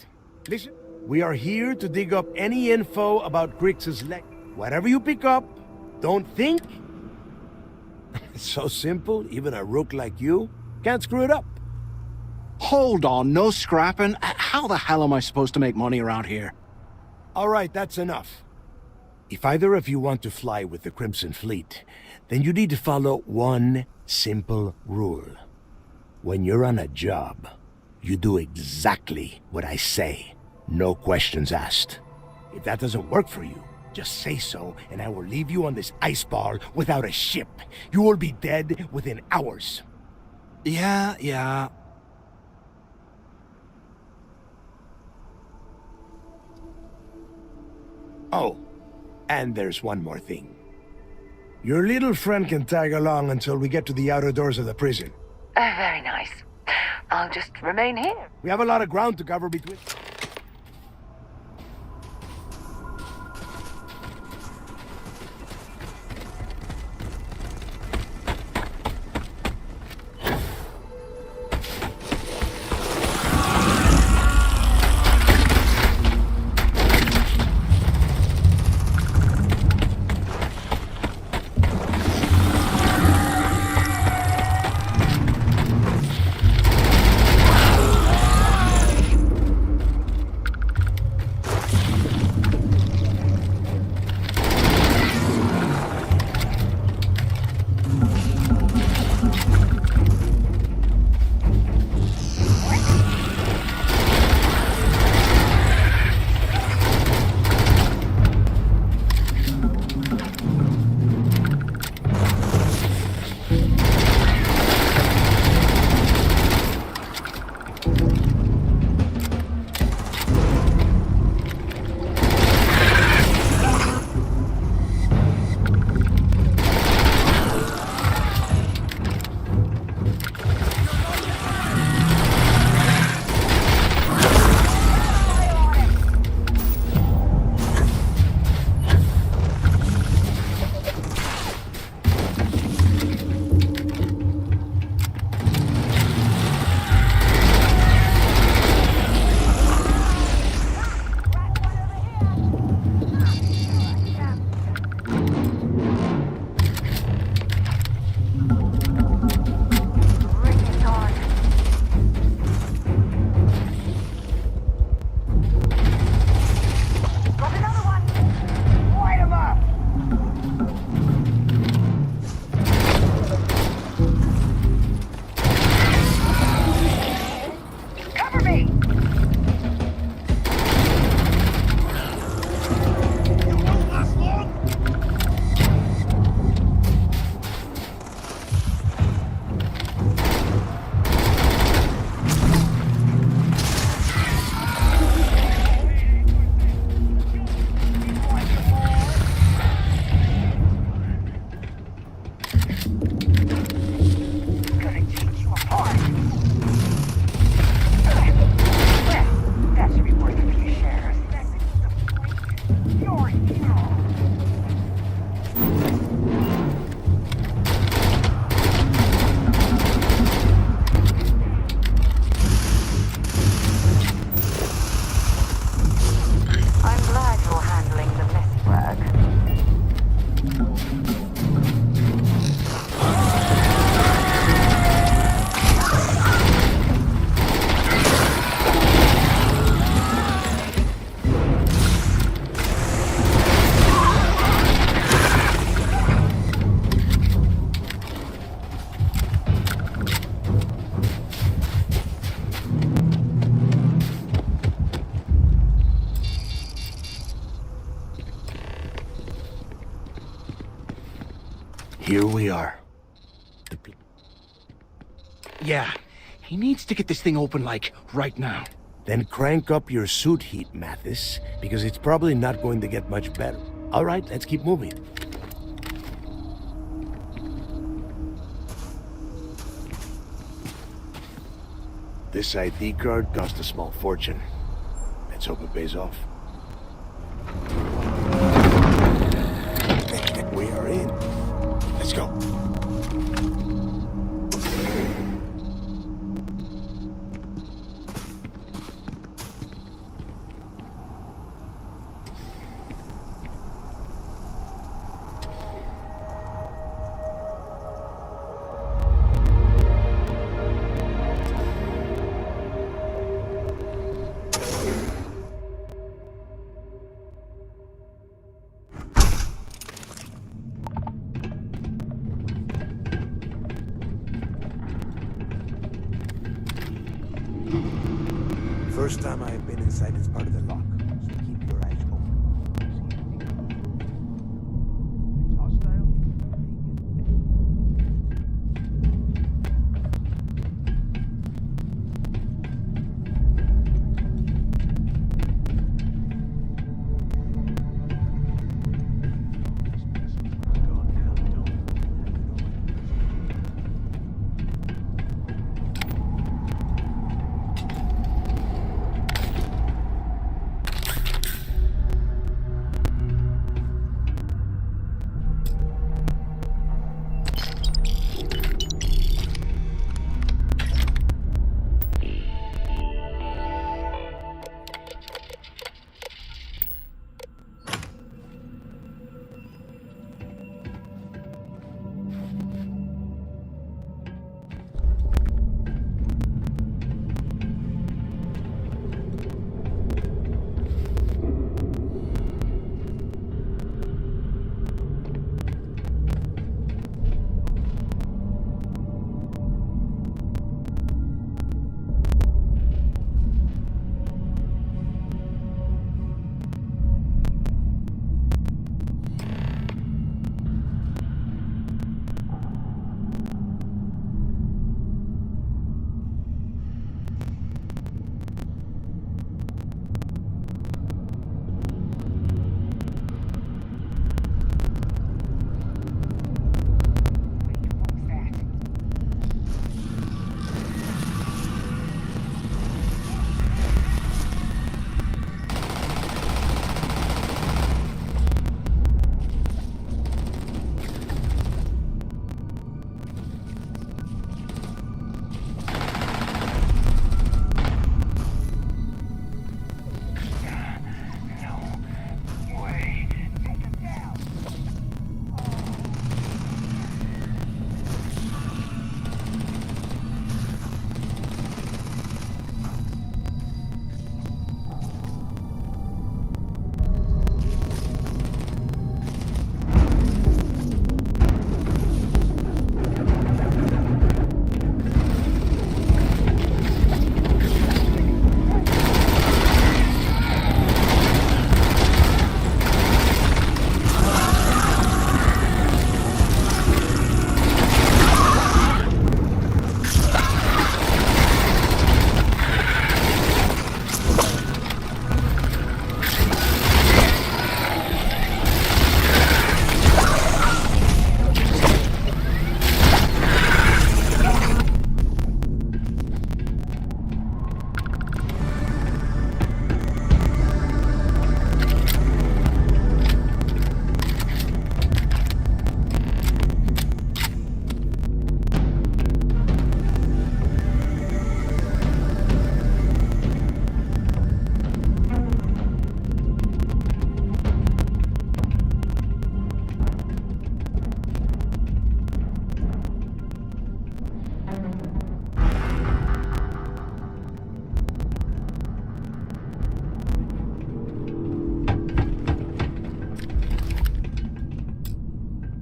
listen. We are here to dig up any info about Grix's leg. Whatever you pick up, don't think. It's so simple, even a rook like you can't screw it up. Hold on, no scrapping. How the hell am I supposed to make money around here? All right, that's enough. If either of you want to fly with the Crimson Fleet, then you need to follow one simple rule. When you're on a job, you do exactly what I say. No questions asked. If that doesn't work for you, just say so, and I will leave you on this ice ball without a ship. You will be dead within hours. Yeah. Oh, and there's one more thing. Your little friend can tag along until we get to the outer doors of the prison. Very nice. I'll just remain here. We have a lot of ground to cover between... Here we are. Yeah, he needs to get this thing open, like, right now. Then crank up your suit heat, Mathis, because it's probably not going to get much better. All right, let's keep moving. This ID card cost a small fortune. Let's hope it pays off. We are in. Let's go. First time I've been inside this part of the lock, so keep your eyes open. It's hostile.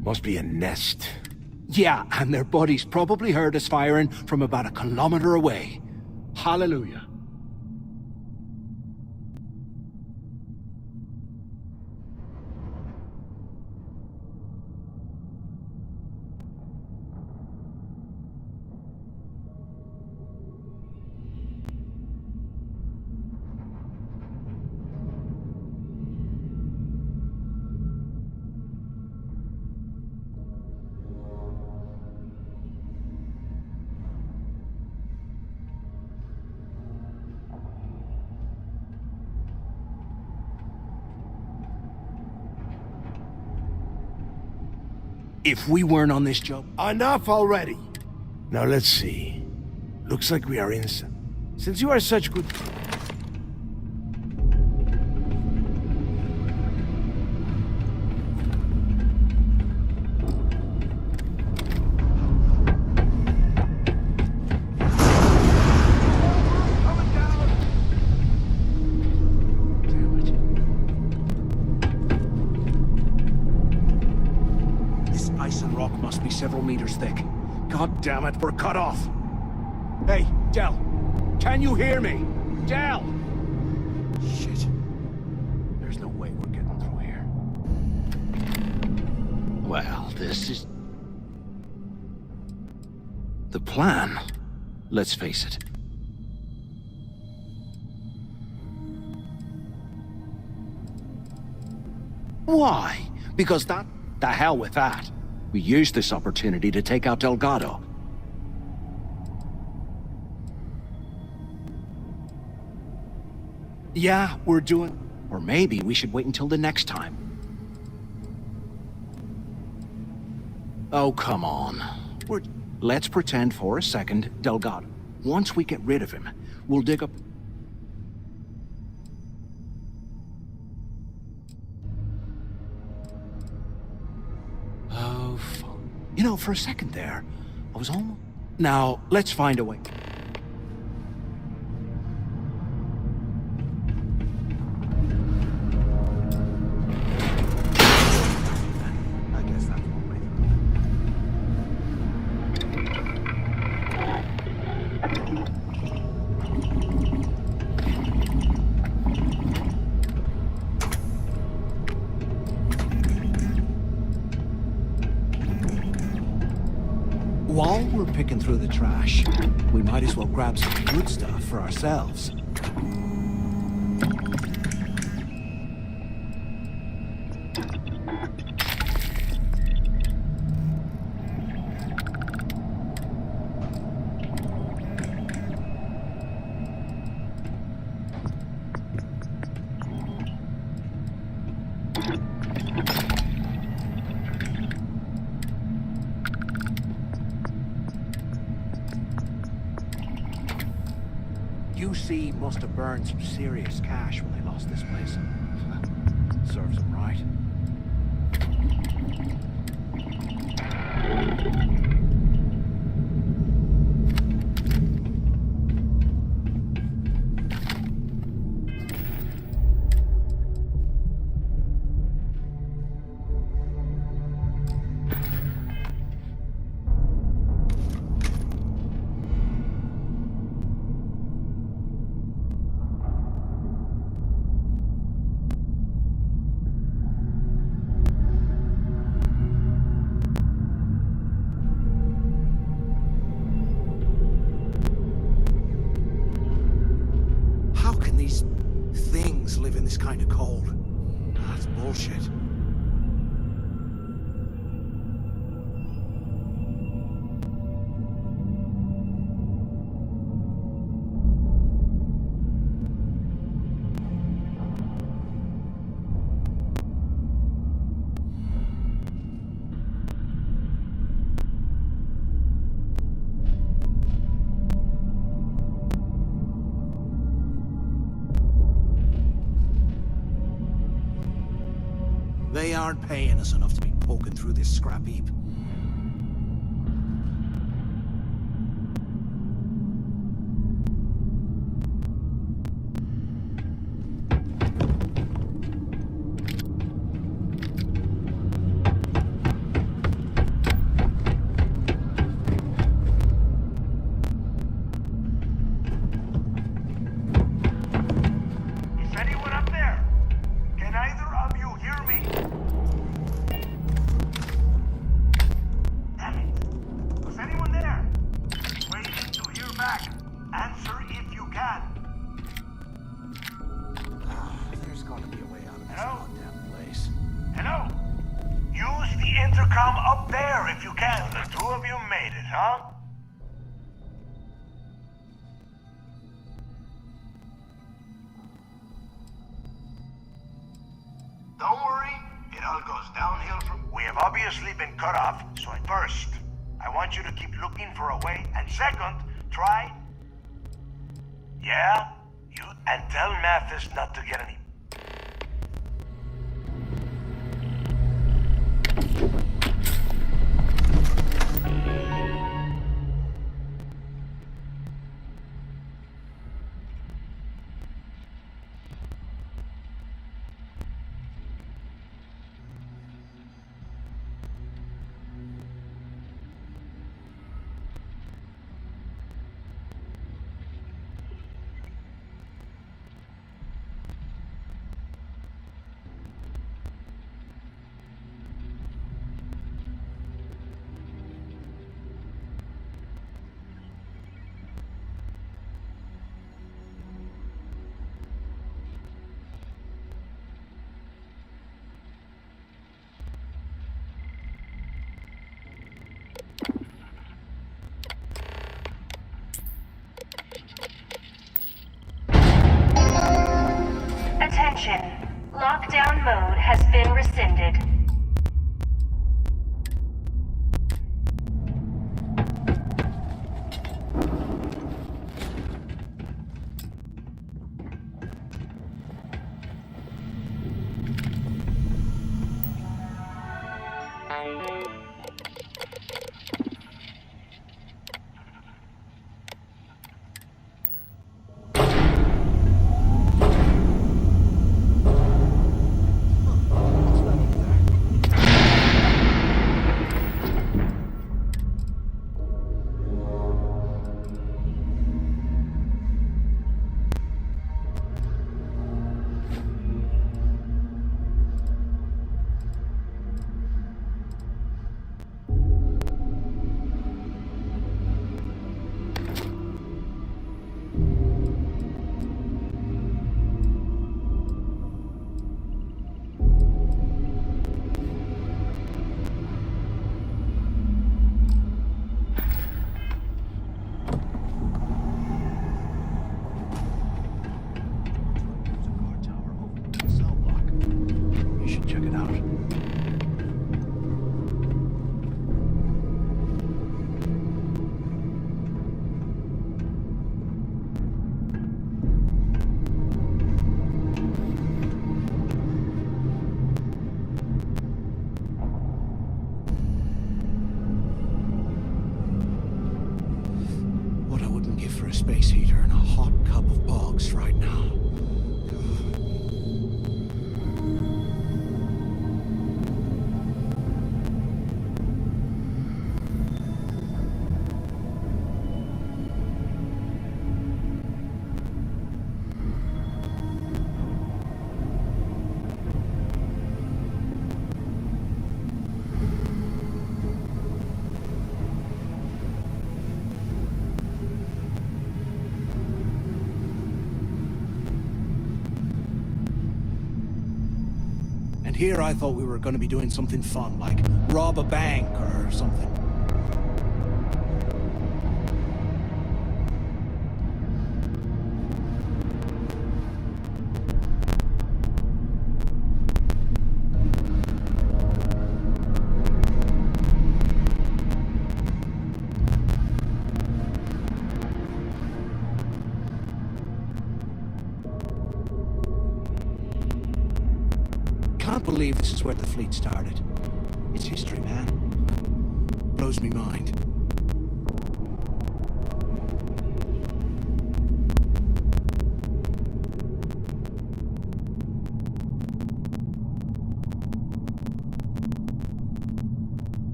Must be a nest. Yeah, and their buddies probably heard us firing from about a kilometer away. Hallelujah. If we weren't on this job... Enough already! Now let's see. Looks like we are inside. Since you are such good... This ice and rock must be several meters thick. God damn it, we're cut off. Hey, Del. Can you hear me? Del! Shit. There's no way we're getting through here. Well, this is... the plan. Let's face it. Why? Because that... the hell with that. We used this opportunity to take out Delgado. Yeah, we're doing... or maybe we should wait until the next time. Oh, come on. Let's pretend for a second Delgado. Once we get rid of him, we'll dig up... Oh, fuck. You know, for a second there, I was almost... Now, let's find a way. While we're picking through the trash, we might as well grab some good stuff for ourselves. UC must have burned some serious cash when they lost this place. Serves them right. This kind of cold. That's bullshit. They aren't paying us enough to be poking through this scrap heap. Intercom up there if you can. The two of you made it, huh? Don't worry, it all goes downhill from... We have obviously been cut off, so first, I want you to keep looking for a way, and second, try... Yeah? You... And tell Mathis not to get any... Attention. Lockdown mode has been rescinded. Space heater and a hot cup of bogs right now. Here I thought we were going to be doing something fun, like rob a bank or something. I can't believe this is where the fleet started. It's history, man. Blows me mind.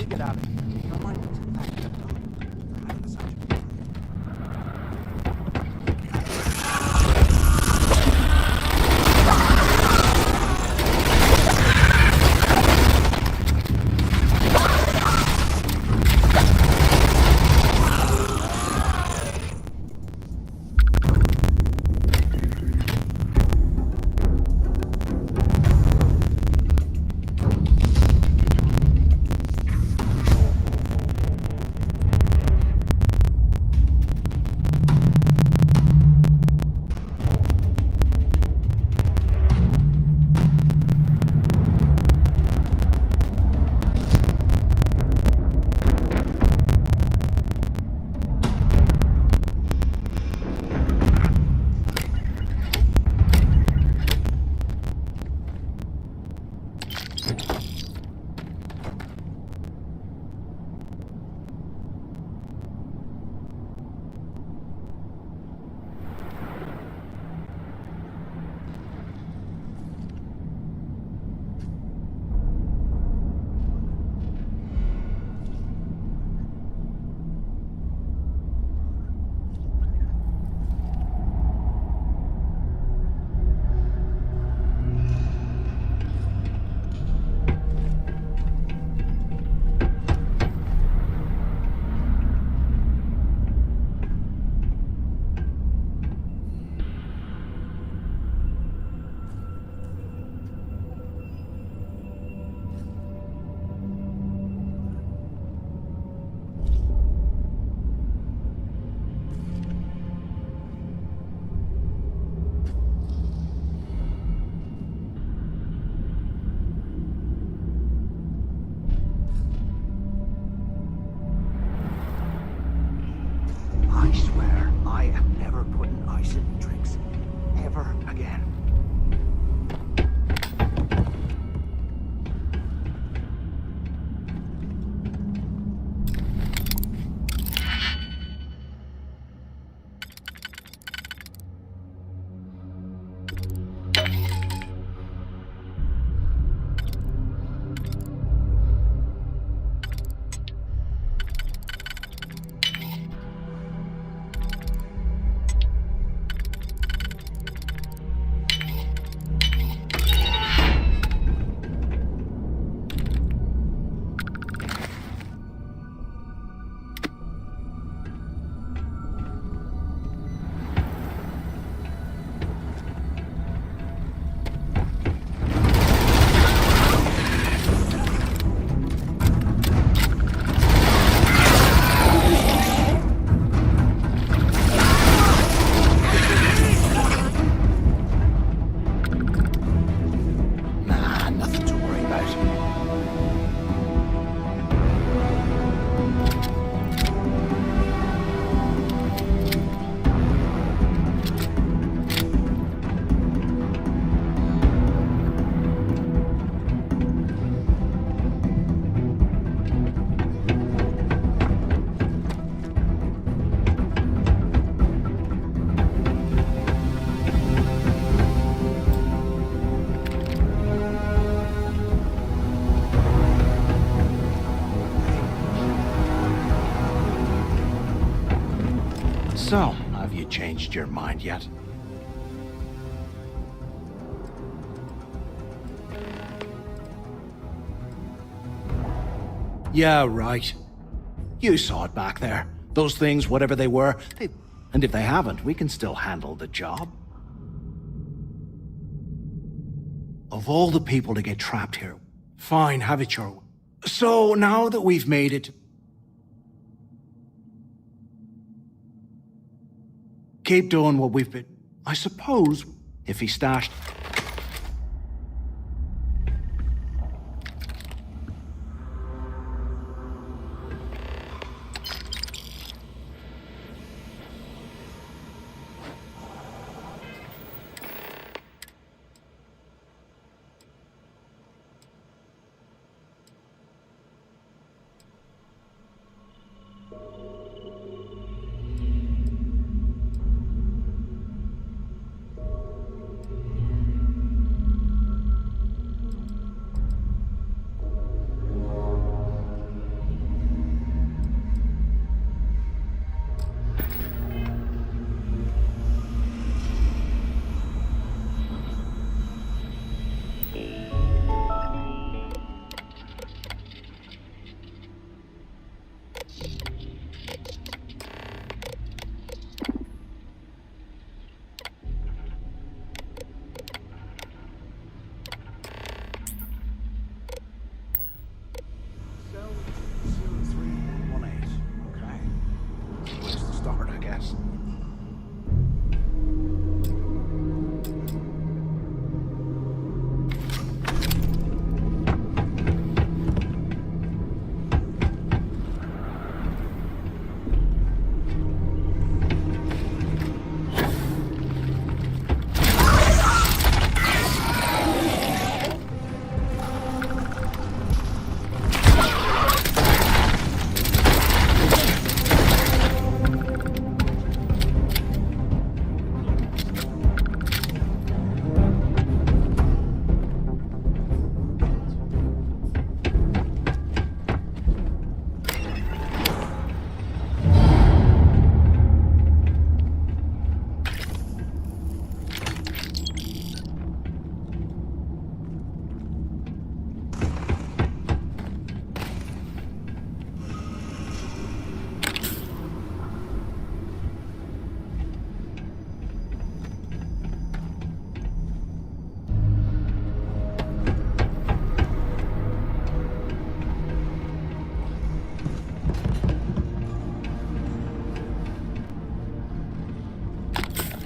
Get out of here. Don't mind the silly tricks ever again. So, have you changed your mind yet? Yeah, right. You saw it back there. Those things, whatever they were, and if they haven't, we can still handle the job. Of all the people to get trapped here, fine, have it your way. So, now that we've made it, keep doing what we've been. I suppose if he stashed.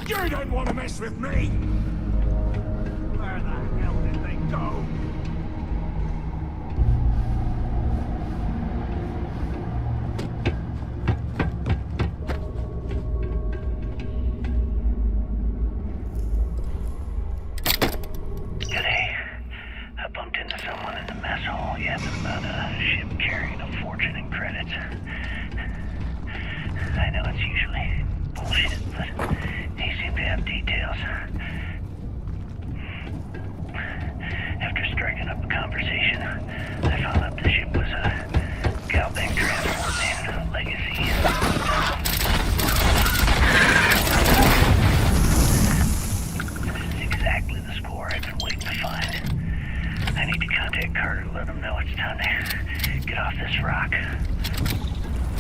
You don't want to mess with me! Where the hell did they go? asshole yapping about a ship carrying a fortune in credits. I know it's usually bullshit, but he seemed to have details. After striking up a conversation, I found out the ship was a Galbank transport named Legacy. This is exactly the score I've been waiting to find. I need to contact Carter to let him know it's time to get off this rock.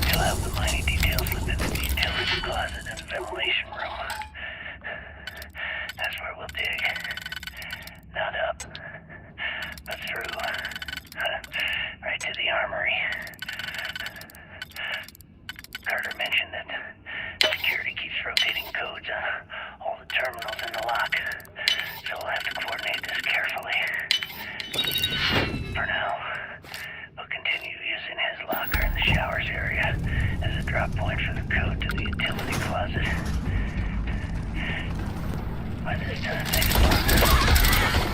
He'll have the mining details slip into the utility closet and the ventilation room. That's where we'll dig. Not up, but through. Right to the armory. Carter mentioned that security keeps rotating codes on all the terminals in the lock, so we'll have to coordinate this carefully. For now, we'll continue using his locker in the showers area as a drop point for the code to the utility closet. By this time next month,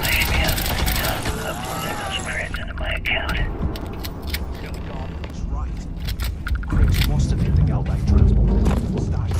I should be having this done, uploading those creds into my account. He's right. Crits must have hit the Galbank transport. Start.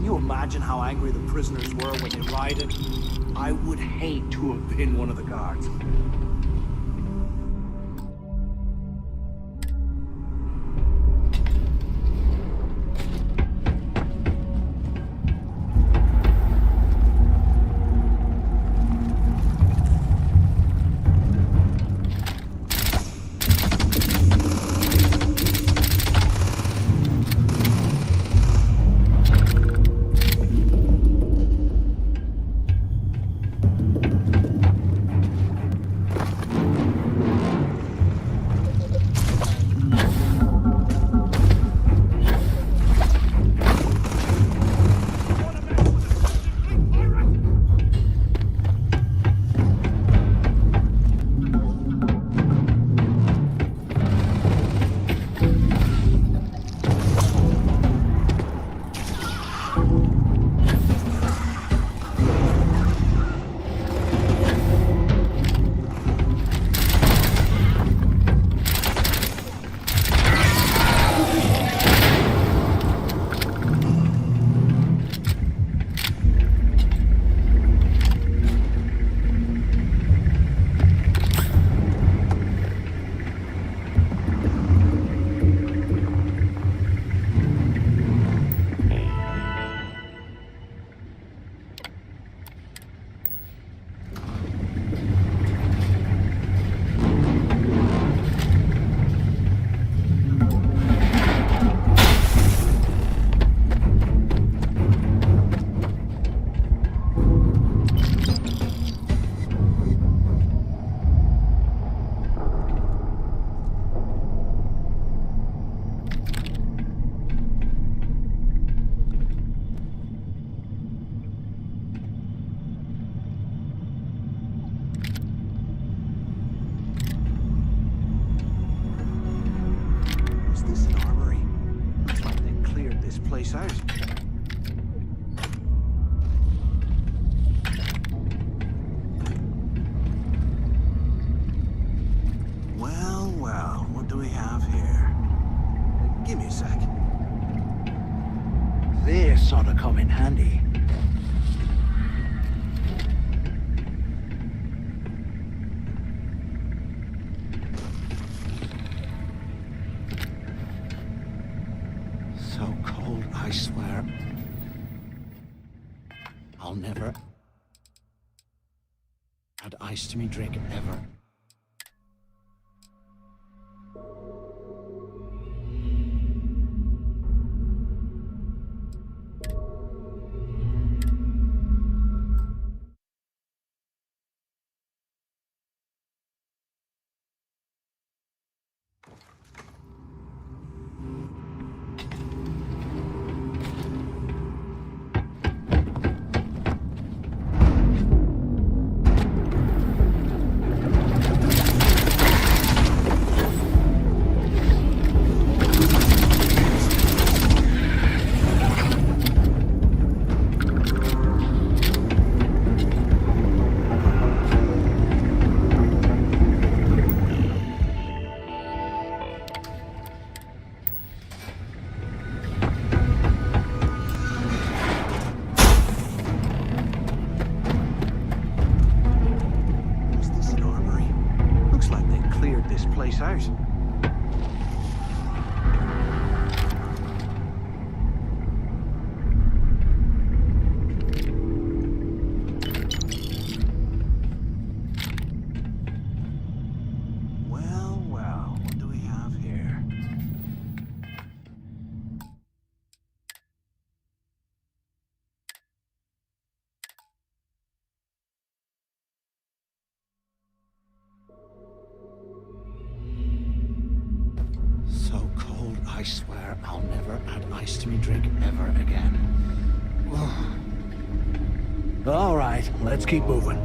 Imagine how angry the prisoners were when they rioted. I would hate to have been one of the guards. place out. Well, well, what do we have here? Give me a sec. This ought to come in handy. So cold, I swear. I'll never add ice to me drink ever. Out. Well, well, what do we have here? So cold, I swear I'll never add ice to me drink ever again. All right, let's keep moving.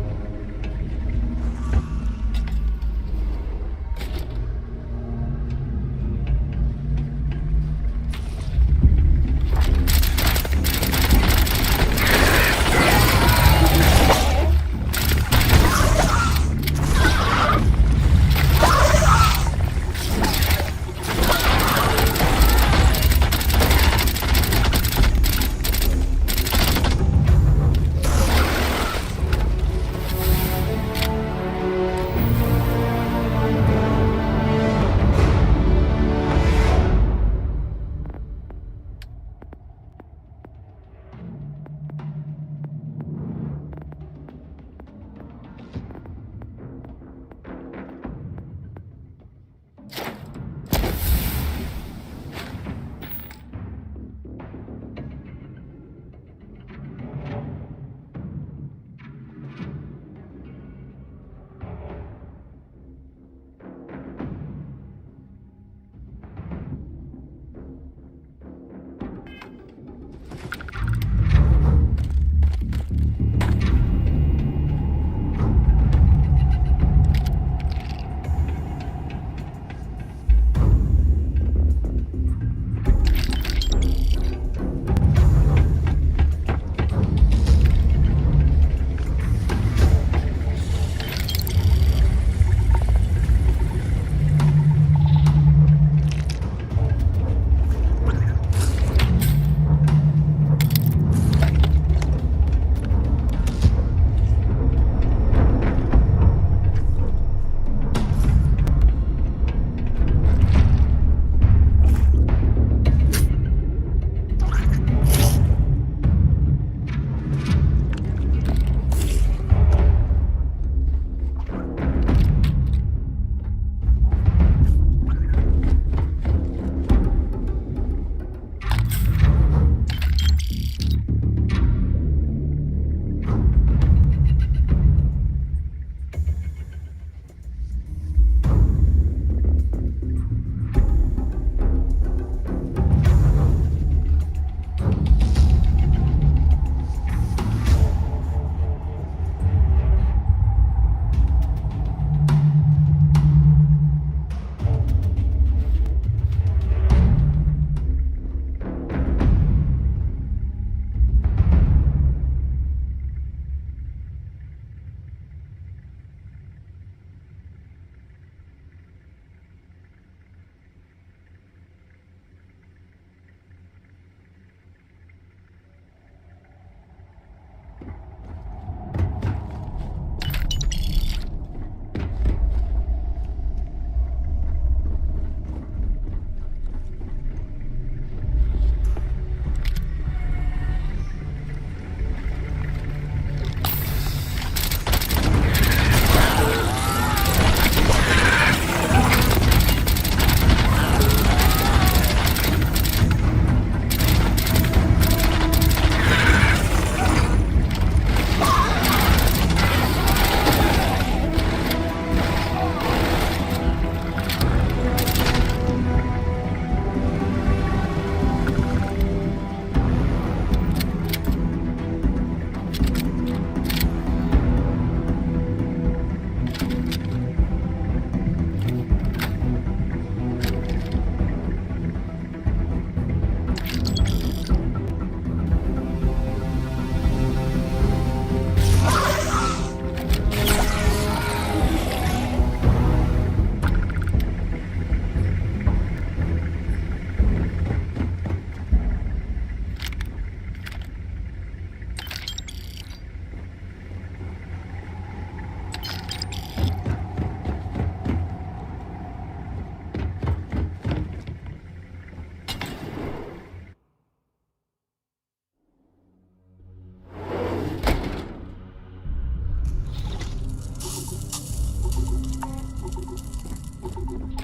Looks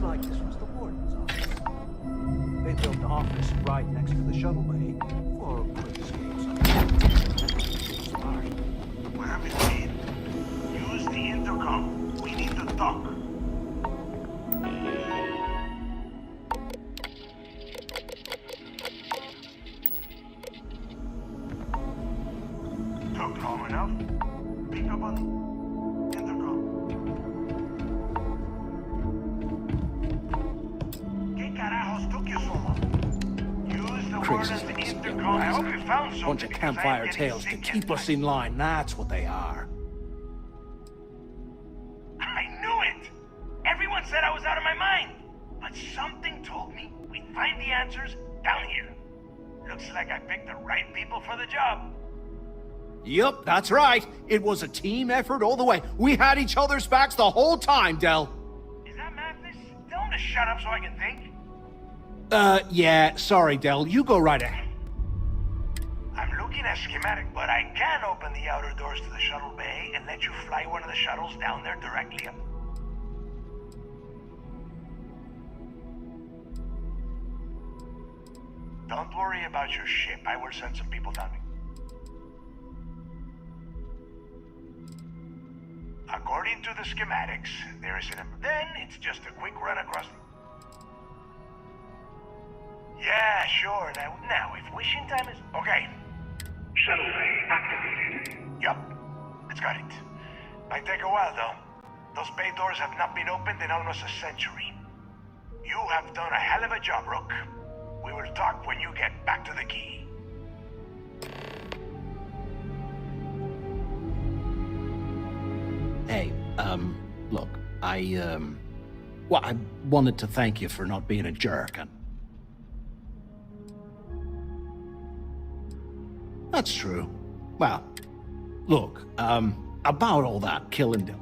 like this was the warden's office. They built the office right next to the shuttle bay for quick escapes. Smart. Where is it? Use the intercom. We need to talk. Took long enough. Pick up on intercom. ¿Qué carajos took you so long? Use the Crazy warden's intercom. I hope you found something. Bunch of campfire tales to keep us in line. That's what they are. I knew it! Everyone said I was out of my mind. But something told me we'd find the answers down here. Looks like I picked the right people for the job. Yup, that's right. It was a team effort all the way. We had each other's backs the whole time, Del. Is that madness? Tell him to shut up so I can think. Yeah, sorry, Del. You go right ahead. I'm looking at schematic, but I can open the outer doors to the shuttle bay and let you fly one of the shuttles down there directly up. Don't worry about your ship. I will send some people down there. According to the schematics, there is an... Then it's just a quick run across the... Yeah, sure. Now, if wishing time is... Okay. Shuttle bay activated. Yup. It's got it. Might take a while, though. Those bay doors have not been opened in almost a century. You have done a hell of a job, Rook. We will talk when you get back to the key. Hey, look, well, I wanted to thank you for not being a jerk, and... That's true. Well, look, about all that killing them.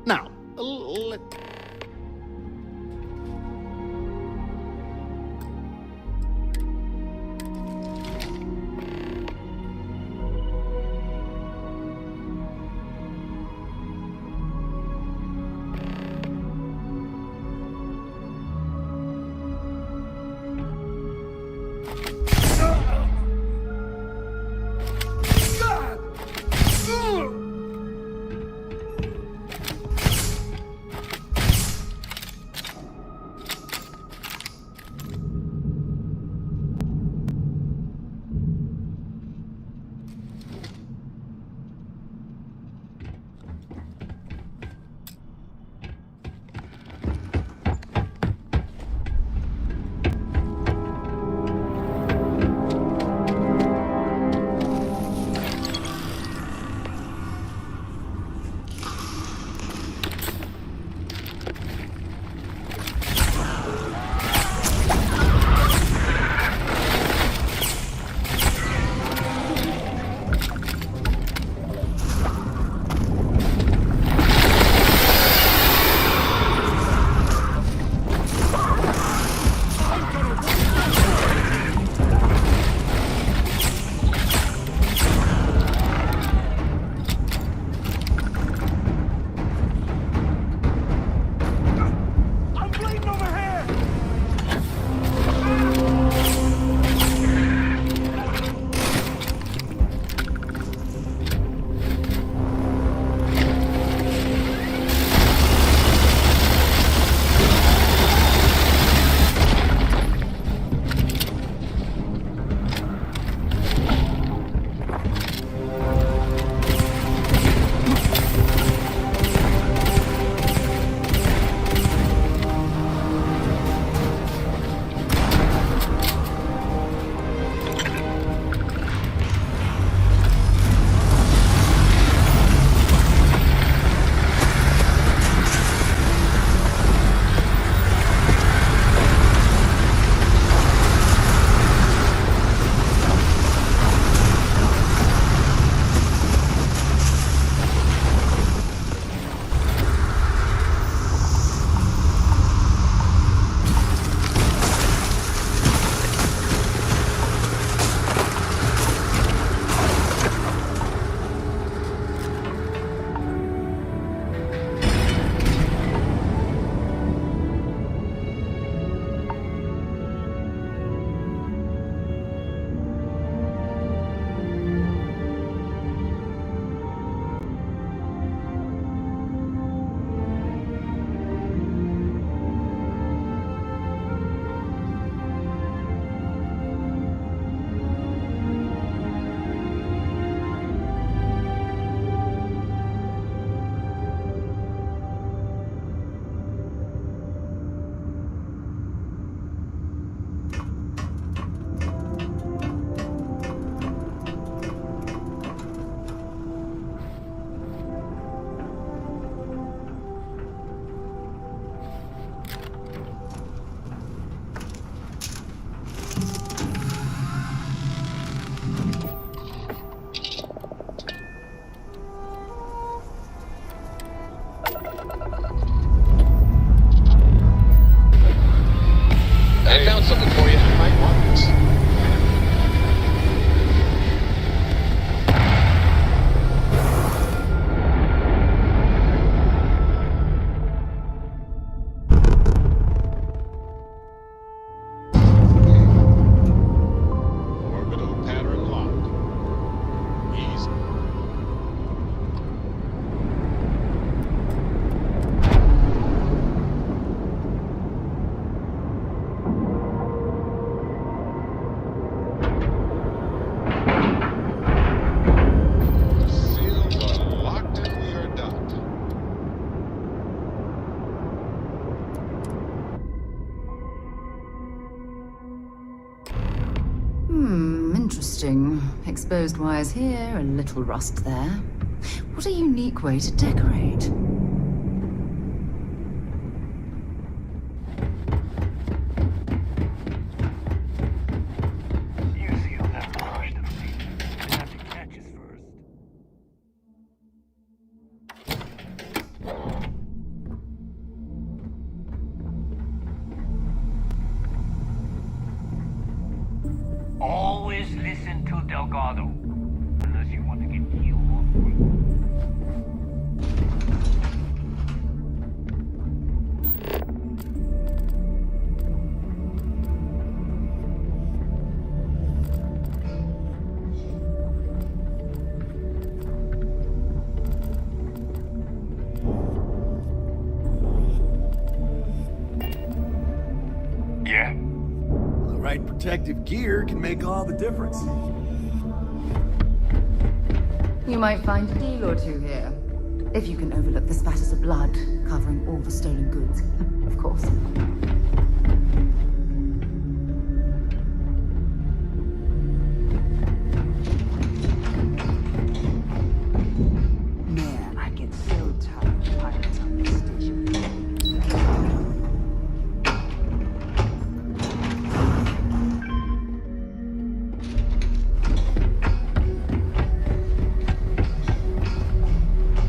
Now, let... easy. Seals are locked and we are docked. Interesting. Exposed wires here, a little rust there. What a unique way to decorate. You seal that garage to me. You have to catch us first. Always listen to Delgado. Unless you want to get killed. Yeah? The right protective gear can make all the difference. You might find a deal or two here. If you can overlook the spatters of blood covering all the stolen goods, of course. Man, I get so tired of pirates on this station.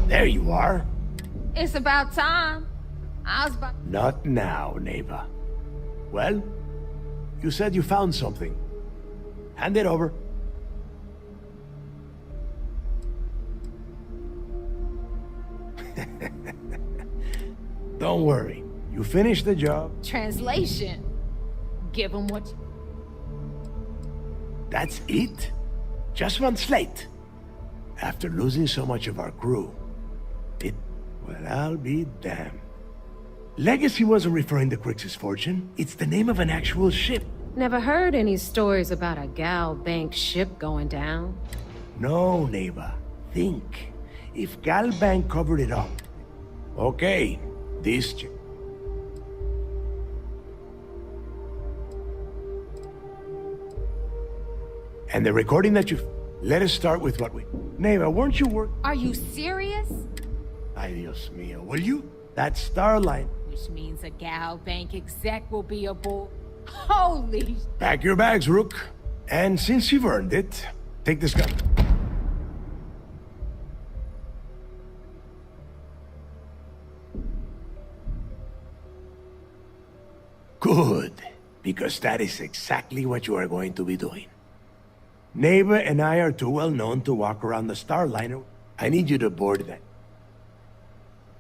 There you are. It's about time. I was about... Not now, neighbor. Well, you said you found something. Hand it over. Don't worry. You finished the job. Translation. Give them what... That's it? Just one slate? After losing so much of our crew. Well, I'll be damned. Legacy wasn't referring to Crix's fortune. It's the name of an actual ship. Never heard any stories about a Gal Bank ship going down. No, neighbor. Think. If Gal Bank covered it up. Okay, this ship. And the recording that you... Let us start with what we... Neighbor, weren't you work... Are you serious? Ay, Dios mío, will you? That's Starline. Which means a Gal Bank exec will be aboard. Holy... Pack your bags, Rook. And since you've earned it, take this gun. Good, because that is exactly what you are going to be doing. Neighbor and I are too well known to walk around the Starliner. I need you to board that.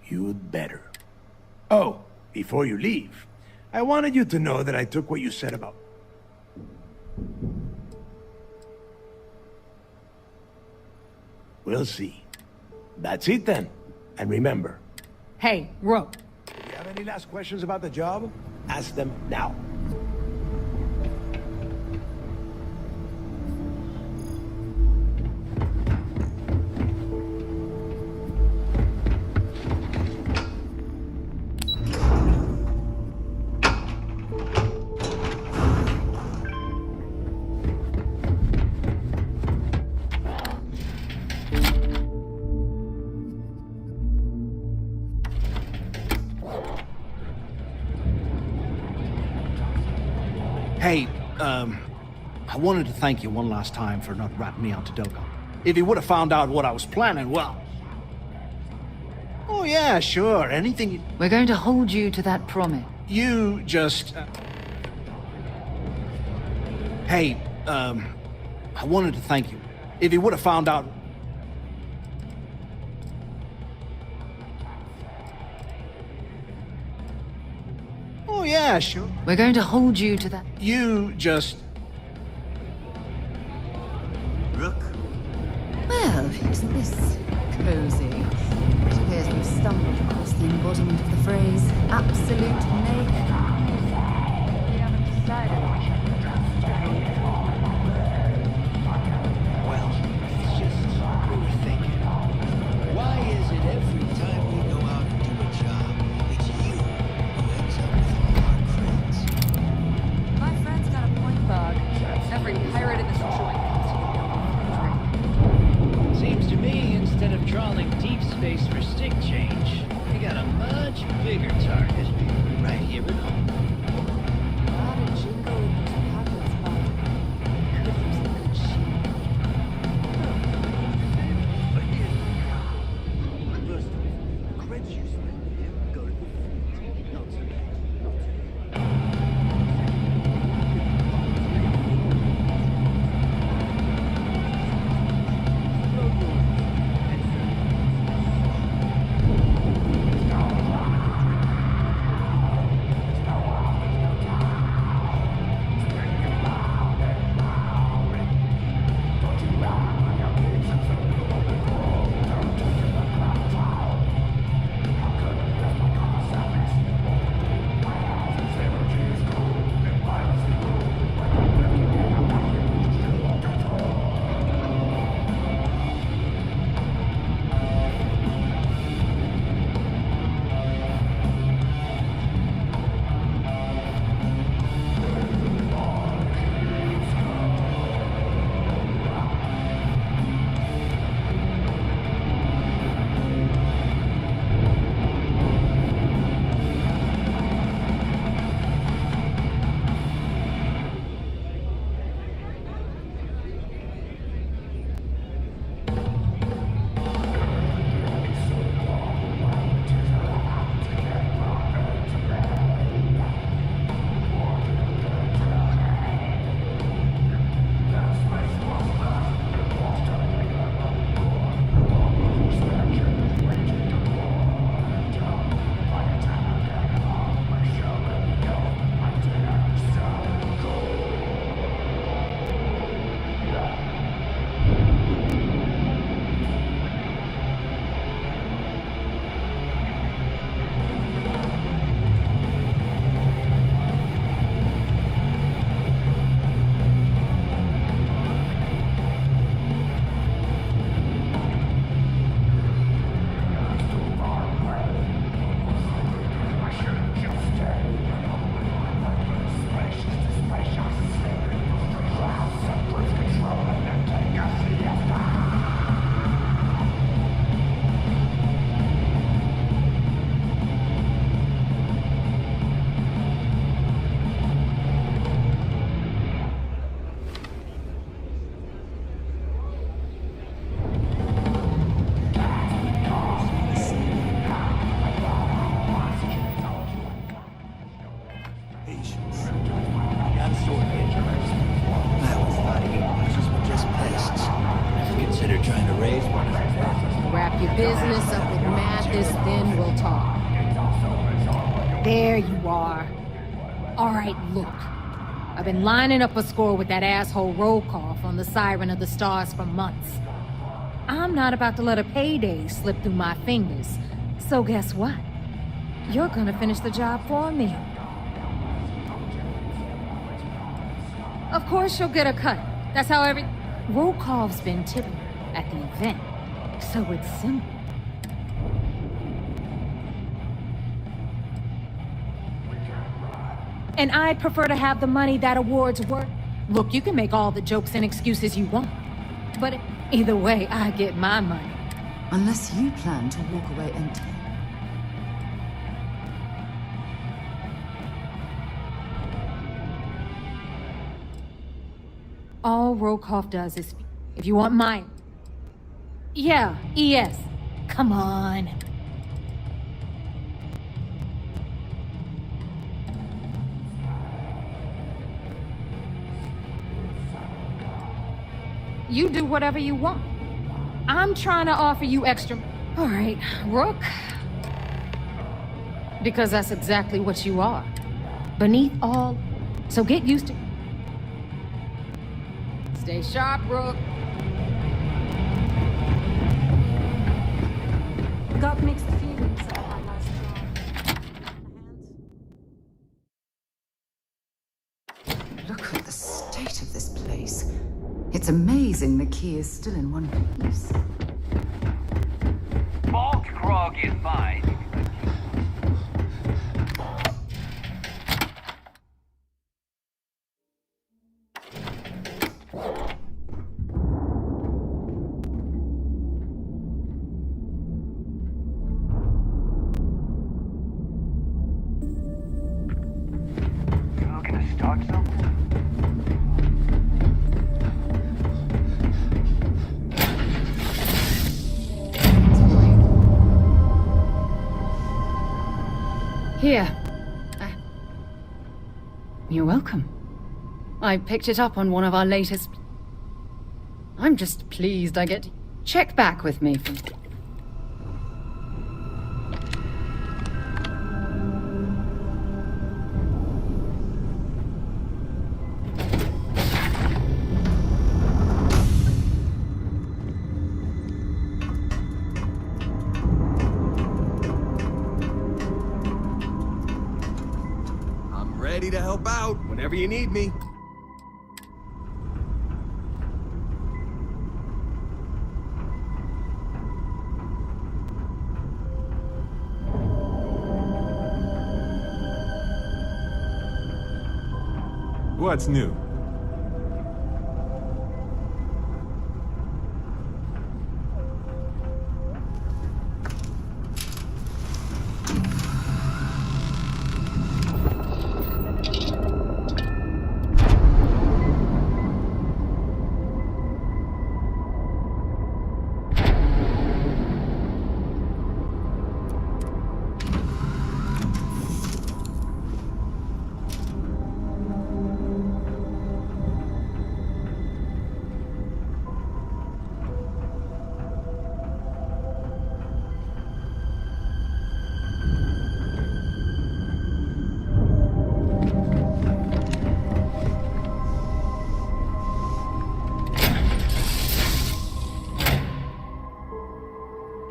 You'd better. Oh, before you leave, I wanted you to know that I took what you said about... We'll see. That's it then. And remember... Hey, Rook. If you have any last questions about the job, ask them now. Hey, I wanted to thank you one last time for not ratting me out to Delgado. If he would have found out what I was planning, well... Oh yeah, sure, anything you... We're going to hold you to that promise. You just... Hey, I wanted to thank you. If he would have found out... Oh yeah, sure. We're going to hold you to that. You just... Well, Well, isn't this cozy? It appears we've stumbled across the embodiment of the phrase absolute mayhem. We haven't decided what Well, it's just, we were thinking, why is it every time we go out and do a job, it's you who ends up with all our creds? My friend's got a point, Bug. Every pirate in this joint comes to the building. Seems to me, instead of trawling deep space for stick change, we got a much bigger target right here at home. Business up with Mathis, then we'll talk. There you are. All right, look. I've been lining up a score with that asshole Rokoff on the Siren of the Stars for months. I'm not about to let a payday slip through my fingers. So guess what? You're gonna finish the job for me. Of course you'll get a cut. That's how Rokoff's been tipping at the event. So it's simple. And I'd prefer to have the money that award's worth. Look, you can make all the jokes and excuses you want. But either way, I get my money. Unless you plan to walk away empty. All Rokoff does is... If you want mine... Yeah, ES. Come on. You do whatever you want. I'm trying to offer you extra... All right, Rook. Because that's exactly what you are. Beneath all... So get used to... Stay sharp, Rook. It's amazing the key is still in one piece. Bulk grog is fine. You looking to start something? Here. You're welcome. I picked it up on one of our latest... I'm just pleased I get to check back with me from... Ready to help out whenever you need me. What's new?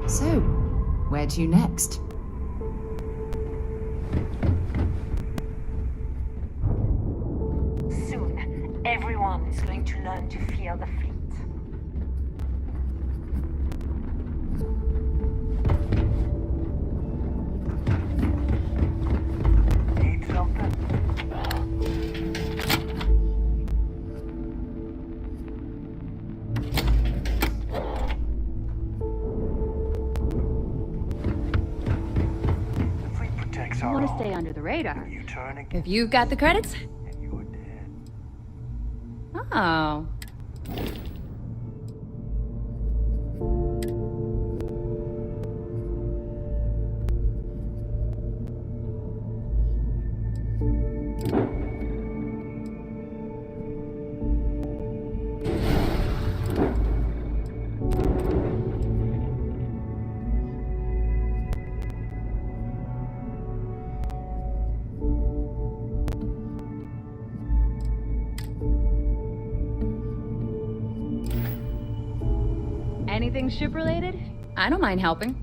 So, where to next? Soon, everyone is going to learn to fear the fleet. Need something? I want to stay under the radar. If you've got the credits. Oh. Anything ship-related? I don't mind helping.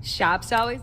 Shop's always...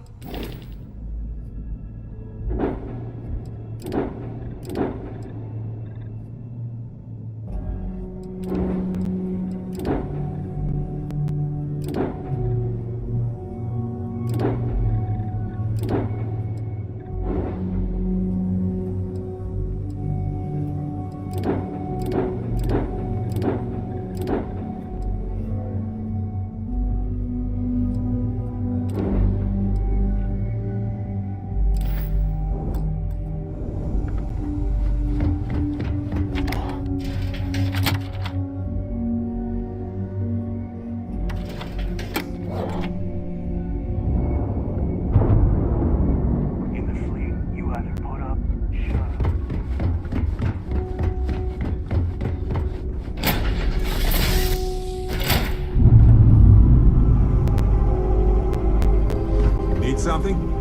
Something?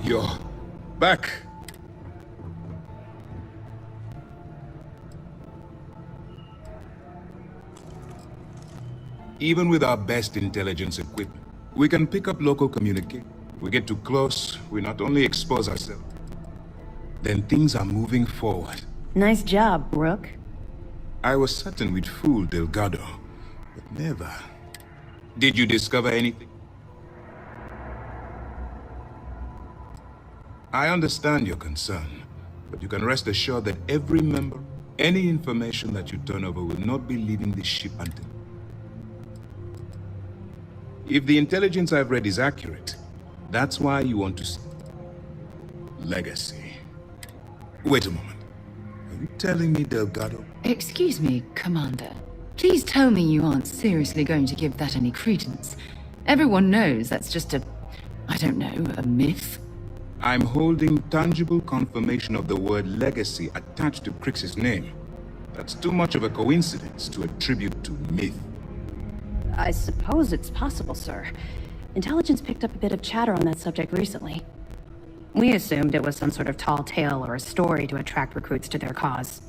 You're back. Even with our best intelligence equipment, we can pick up local communication. We get too close, we not only expose ourselves, then things are moving forward. Nice job, Brooke. I was certain we'd fool Delgado, but never. Did you discover anything? I understand your concern, but you can rest assured that every member, any information that you turn over will not be leaving this ship until... If the intelligence I've read is accurate, that's why you want to see Legacy. Wait a moment. Are you telling me Delgado? Excuse me, Commander. Please tell me you aren't seriously going to give that any credence. Everyone knows that's just I don't know, a myth. I'm holding tangible confirmation of the word legacy attached to Crix's name. That's too much of a coincidence to attribute to myth. I suppose it's possible, sir. Intelligence picked up a bit of chatter on that subject recently. We assumed it was some sort of tall tale or a story to attract recruits to their cause.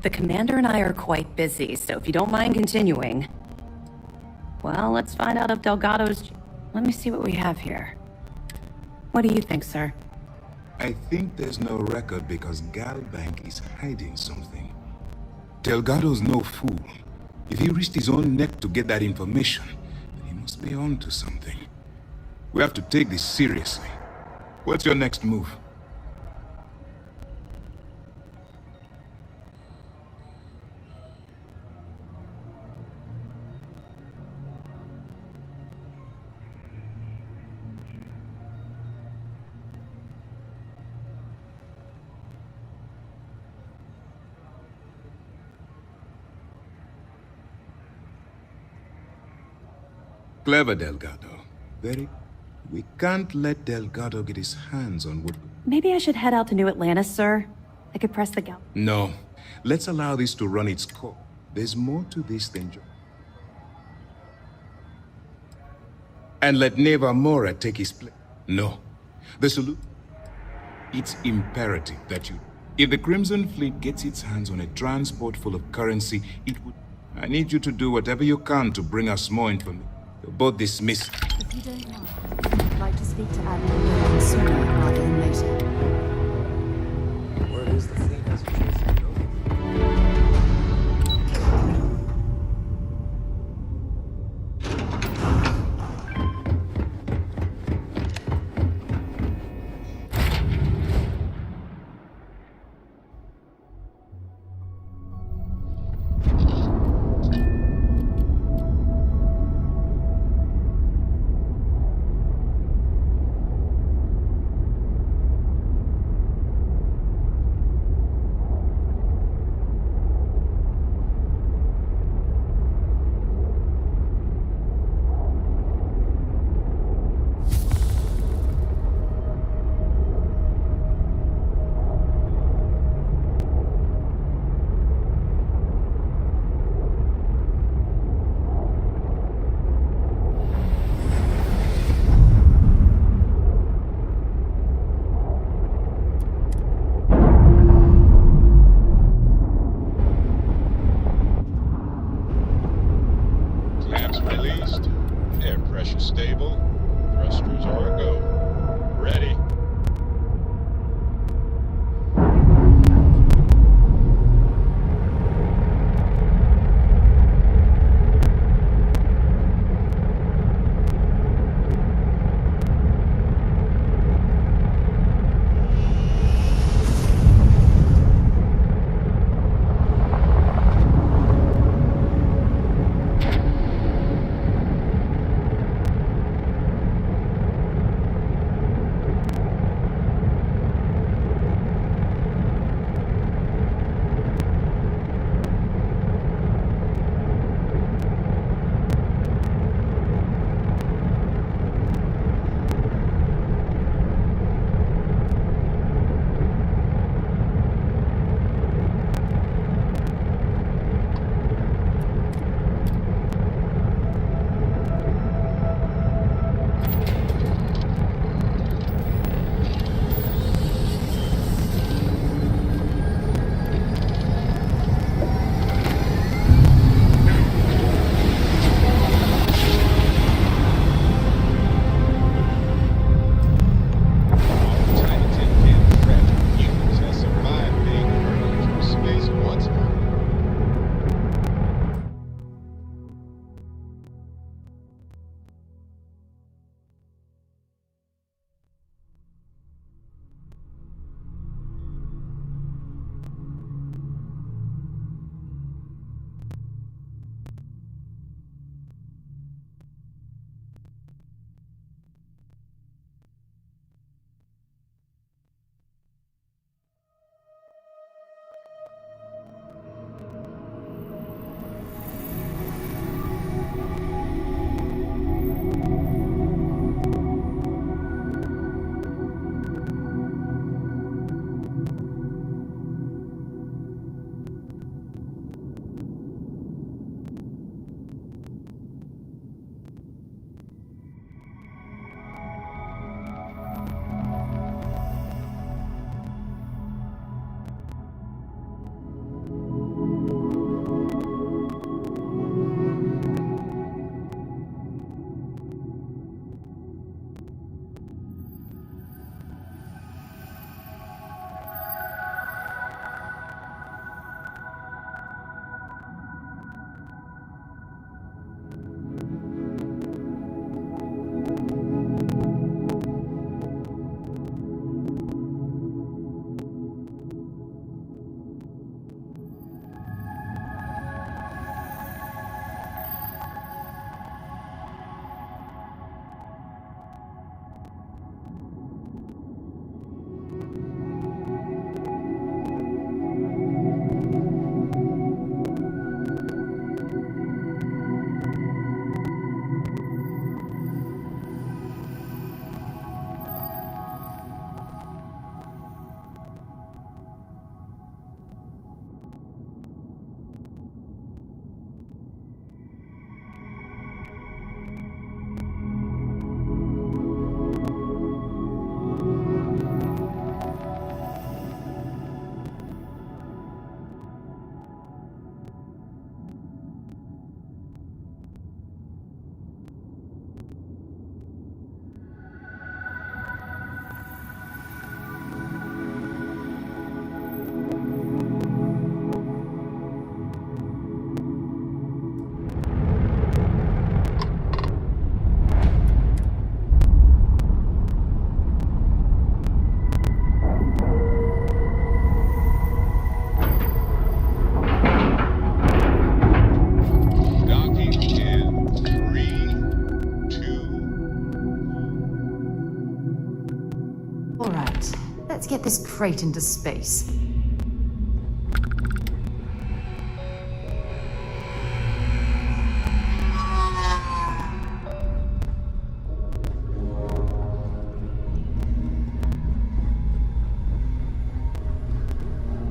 The Commander and I are quite busy, so if you don't mind continuing... Well, let's find out if Delgado's... Let me see what we have here. What do you think, sir? I think there's no record because Galbank is hiding something. Delgado's no fool. If he risked his own neck to get that information, then he must be on to something. We have to take this seriously. What's your next move? Clever, Delgado. Very. We can't let Delgado get his hands on what... Maybe I should head out to New Atlantis, sir. I could press the gal... No. Let's allow this to run its course. There's more to this than just... And let Neva Mora take his place. No. The solution... It's imperative that you... If the Crimson Fleet gets its hands on a transport full of currency, it would... I need you to do whatever you can to bring us more information. You're both dismissed. If you don't mind, I'd like to speak to Admiral sooner rather than later. Where is the fleet as it is? Let's get this crate into space.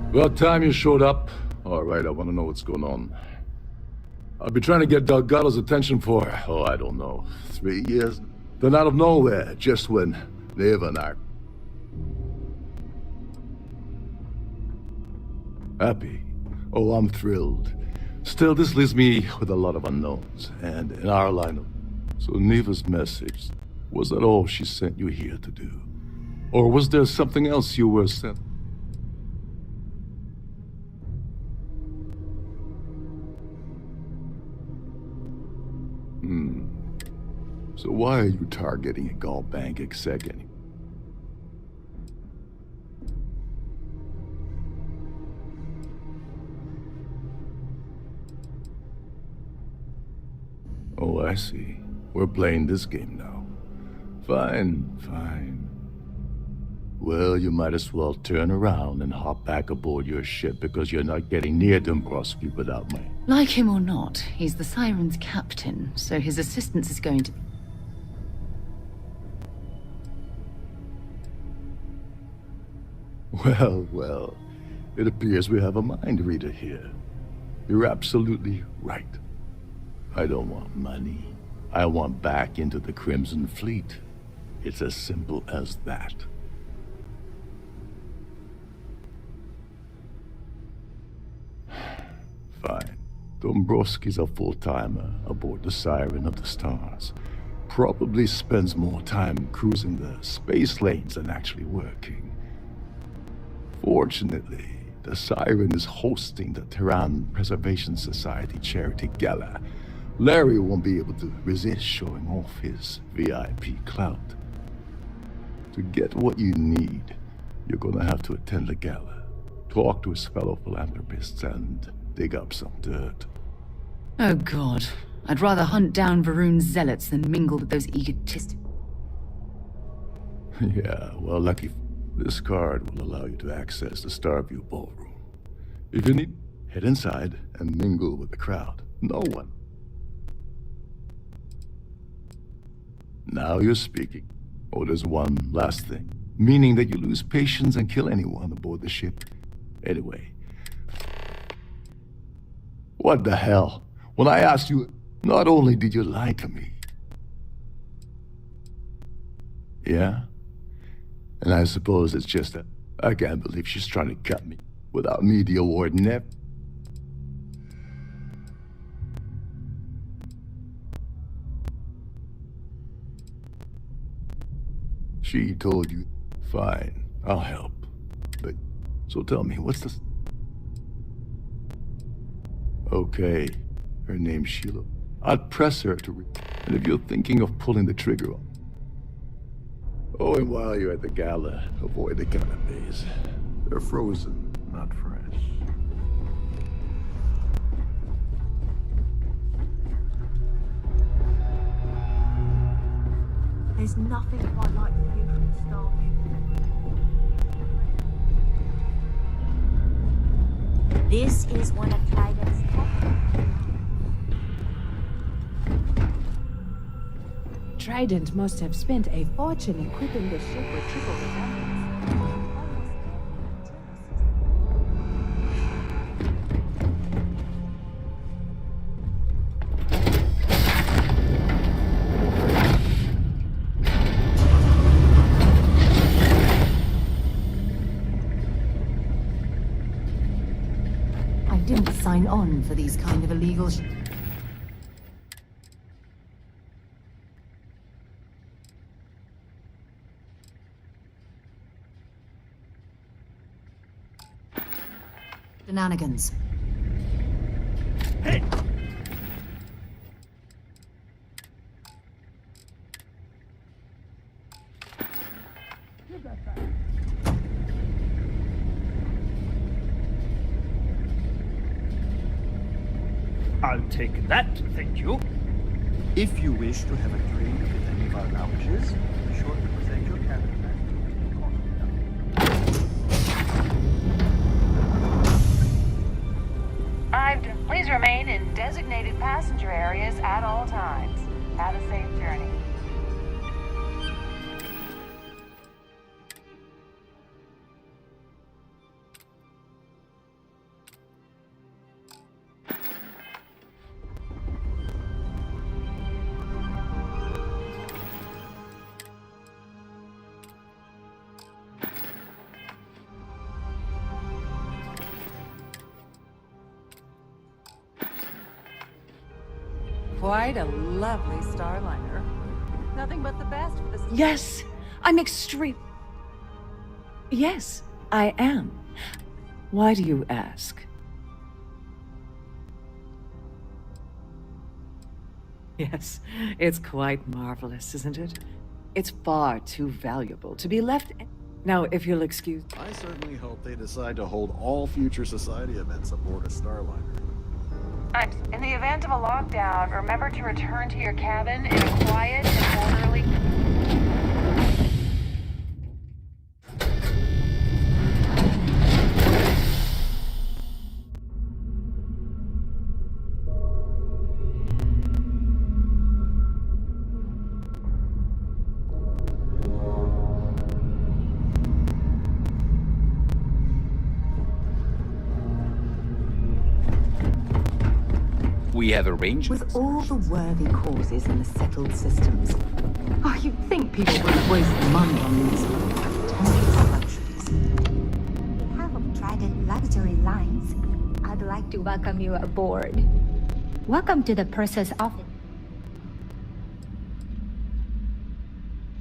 About time you showed up. All right, I want to know what's going on. I've been trying to get Delgado's attention for, I don't know, 3 years. Then out of nowhere, just when Neva and I... Happy? Oh, I'm thrilled. Still, this leaves me with a lot of unknowns, and in our lineup. So Neva's message, was that all she sent you here to do? Or was there something else you were sent? So why are you targeting a Gall Bank exec anyway? Oh, I see. We're playing this game now. Fine, fine. Well, you might as well turn around and hop back aboard your ship because you're not getting near Dombrowski without me. Like him or not, he's the Siren's captain, so his assistance is going to... Well, it appears we have a mind reader here. You're absolutely right. I don't want money. I want back into the Crimson Fleet. It's as simple as that. Fine. Dombrowski's a full-timer aboard the Siren of the Stars. Probably spends more time cruising the space lanes than actually working. Fortunately, the Siren is hosting the Tehran Preservation Society charity gala. Larry won't be able to resist showing off his VIP clout. To get what you need, you're gonna have to attend the gala, talk to his fellow philanthropists, and dig up some dirt. Oh God, I'd rather hunt down Varun's zealots than mingle with those egotistics. Yeah, well, lucky. This card will allow you to access the Starfield ballroom. If you need, head inside and mingle with the crowd. No one. Now you're speaking. Oh, there's one last thing. Meaning that you lose patience and kill anyone aboard the ship. Anyway. What the hell? When I asked you, not only did you lie to me. Yeah? And I suppose it's just that I can't believe she's trying to cut me without me the award never. She told you, fine, I'll help. But, so tell me, what's this? Okay, her name's Sheila. I'd press her to and if you're thinking of pulling the trigger on. Oh, and while you're at the gala, avoid the canapes. They're frozen, not fresh. There's nothing quite like the view from Starfield. This is one of Trident's Trident must have spent a fortune equipping the ship with triple redundancy. I didn't sign on for these kind of illegal shenanigans. Hey! I'll take that, thank you. If you wish to have a drink at any of our lounges, be sure to present your cabinet back to me. Quite a lovely starliner. Nothing but the best for the... Yes, I'm extreme. Yes, I am. Why do you ask? Yes, it's quite marvelous, isn't it? It's far too valuable to be left... Now, if you'll excuse... I certainly hope they decide to hold all future society events aboard a starliner. In the event of a lockdown, remember to return to your cabin in a quiet and orderly... We have arranged with all the worthy causes in the settled systems. Oh, you'd think people wouldn't waste money on these pretentious luxuries. On behalf of Trident Luxury Lines, I'd like to welcome you aboard. Welcome to the purser's office.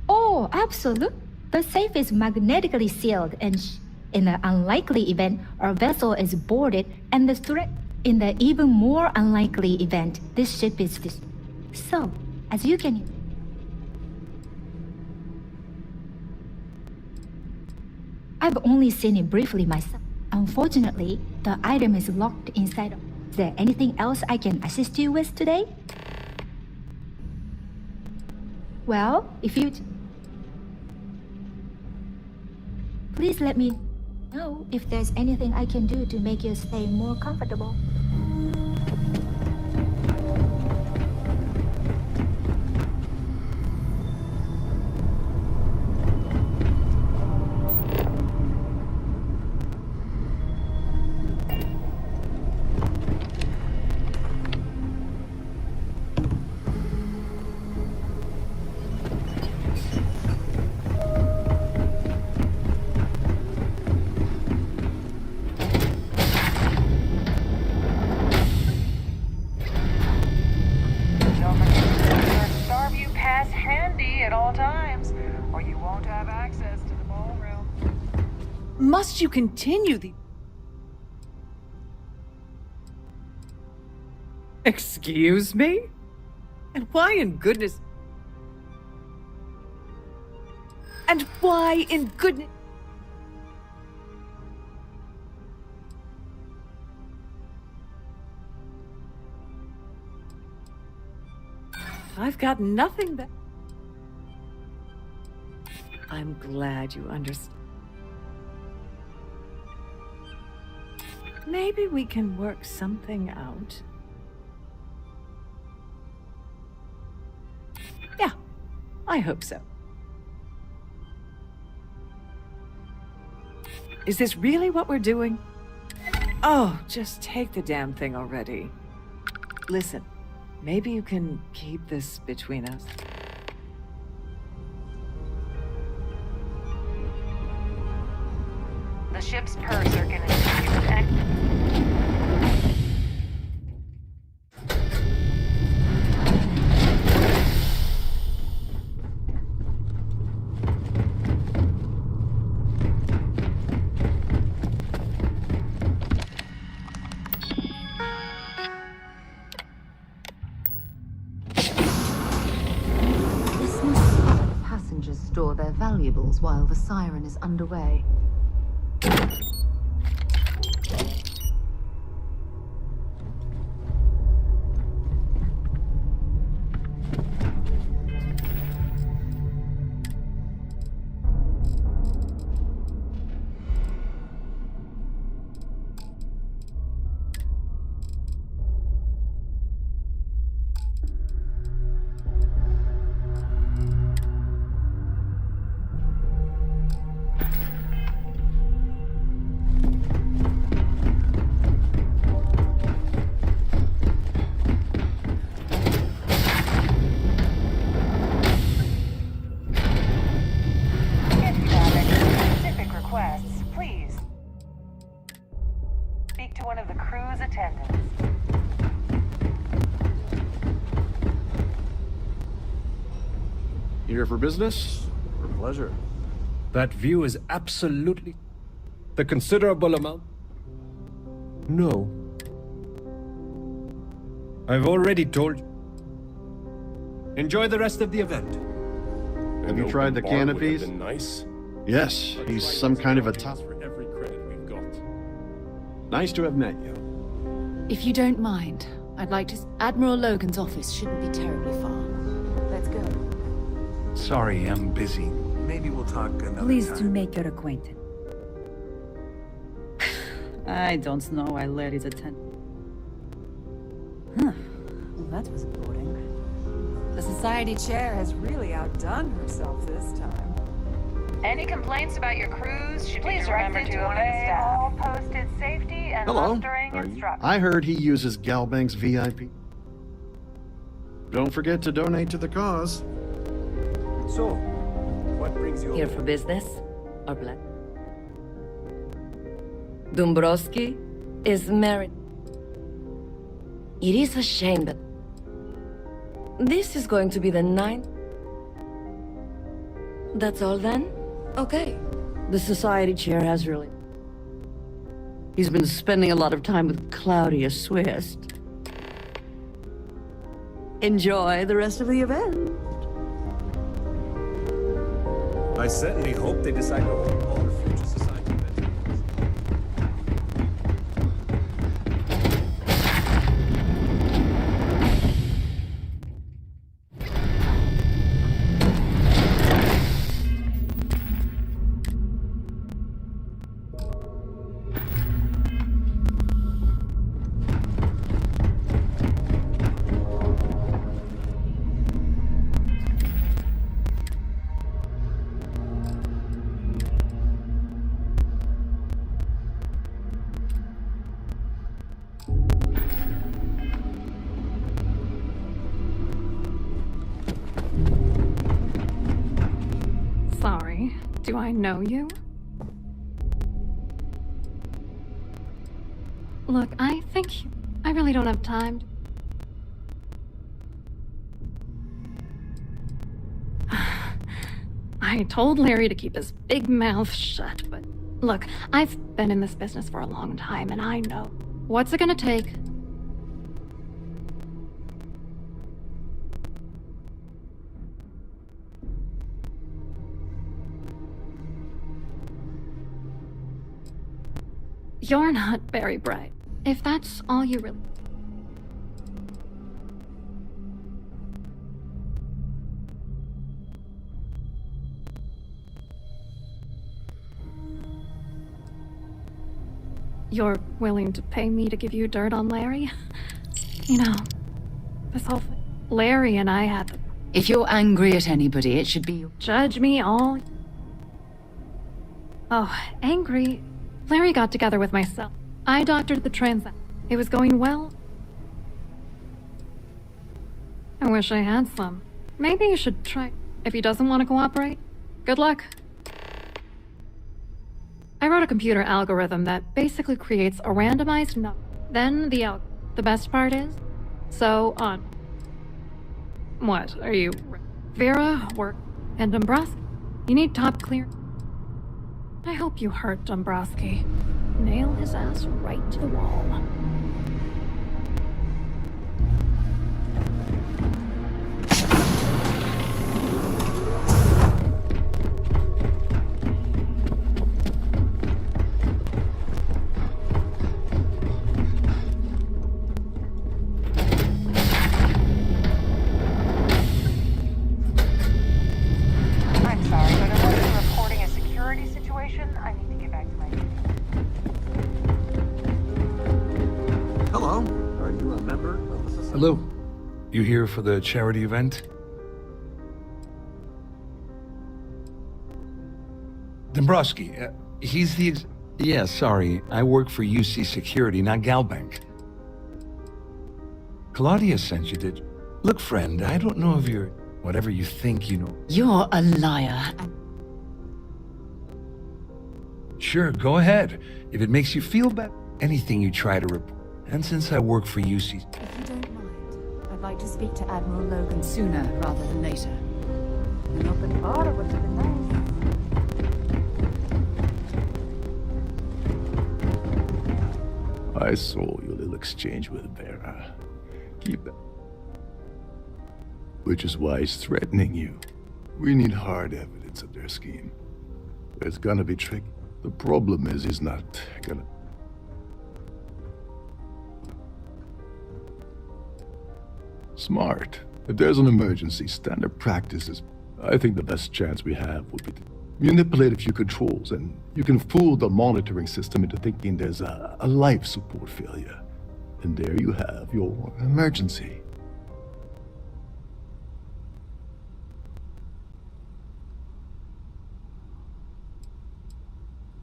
Oh, absolutely. The safe is magnetically sealed, and in the unlikely event our vessel is boarded and the threat... In the even more unlikely event this ship is destroyed. So, as you can... I've only seen it briefly myself. Unfortunately, the item is locked inside. Is there anything else I can assist you with today? Well, if you... Please let me know if there's anything I can do to make your stay more comfortable. Must you continue the... Excuse me? And why in goodness... And why in goodness... I've got nothing that... I'm glad you understand. Maybe we can work something out. Yeah, I hope so. Is this really what we're doing? Oh, just take the damn thing already. Listen, maybe you can keep this between us. The ship's purser can assist you with any... This must be how the passengers store their valuables while the siren is underway. Here for business or pleasure? That view is absolutely... The considerable amount... No. I've already told you. Enjoy the rest of the event. Have you tried the canopies? Been nice. Yes, he's some kind of a top. For every credit we've got. Nice to have met you. If you don't mind, I'd like to... Admiral Logan's office shouldn't be terribly far. Let's go. Sorry, I'm busy. Maybe we'll talk another Pleased time. to make your acquaintance. I don't know why Larry's attend. Huh. Well, that was boring. The society chair has really outdone herself this time. Any complaints about your cruise should Please be directed to one of the staff. All posted safety and Hello. mustering instructions. I heard he uses Galbank's VIP. Don't forget to donate to the cause. So, what brings you Here over? for business or black? Dombrowski is married. It is a shame, but this is going to be the 9th. That's all then? Okay. The society chair has really... He's been spending a lot of time with Claudia Swift. Enjoy the rest of the event. I certainly hope they decide to hold all the future society events. Sorry, do I know you? Look, I think I really don't have time. I told Larry to keep his big mouth shut, but look, I've been in this business for a long time and I know. What's it gonna take? You're not very bright. If that's all you really... You're willing to pay me to give you dirt on Larry? You know, this whole thing... Larry and I had... If you're angry at anybody, it should be you. Judge me all... Oh, angry... Larry got together with myself. I doctored the transaction. It was going well. I wish I had some. Maybe you should try. If he doesn't want to cooperate, good luck. I wrote a computer algorithm that basically creates a randomized number. Then the best part is, so on. What, are you... Vera, Work, and Dombrowski? You need top clear... I hope you hurt Dombrowski. Nail his ass right to the wall. I'm sorry, but unless you're reporting a security situation, I need to get back to my duty. Hello. Are you a member of the society? Hello. You here for the charity event? Dombrowski, he's the Yeah, sorry. I work for UC Security, not Galbank. Claudia sent you, did you? Look, friend, I don't know if you're... Whatever you think you know. You're a liar. Sure, go ahead. If it makes you feel better, anything you try to report. And since I work for UC... If you don't mind, I'd like to speak to Admiral Logan sooner rather than later. An open bar would have been nice. I saw your little exchange with Vera. Keep that. Which is why he's threatening you. We need hard evidence of their scheme. It's gonna be tricky. The problem is he's not gonna... Smart. If there's an emergency, standard practice is... I think the best chance we have would be to manipulate a few controls, and you can fool the monitoring system into thinking there's a life support failure. And there you have your emergency.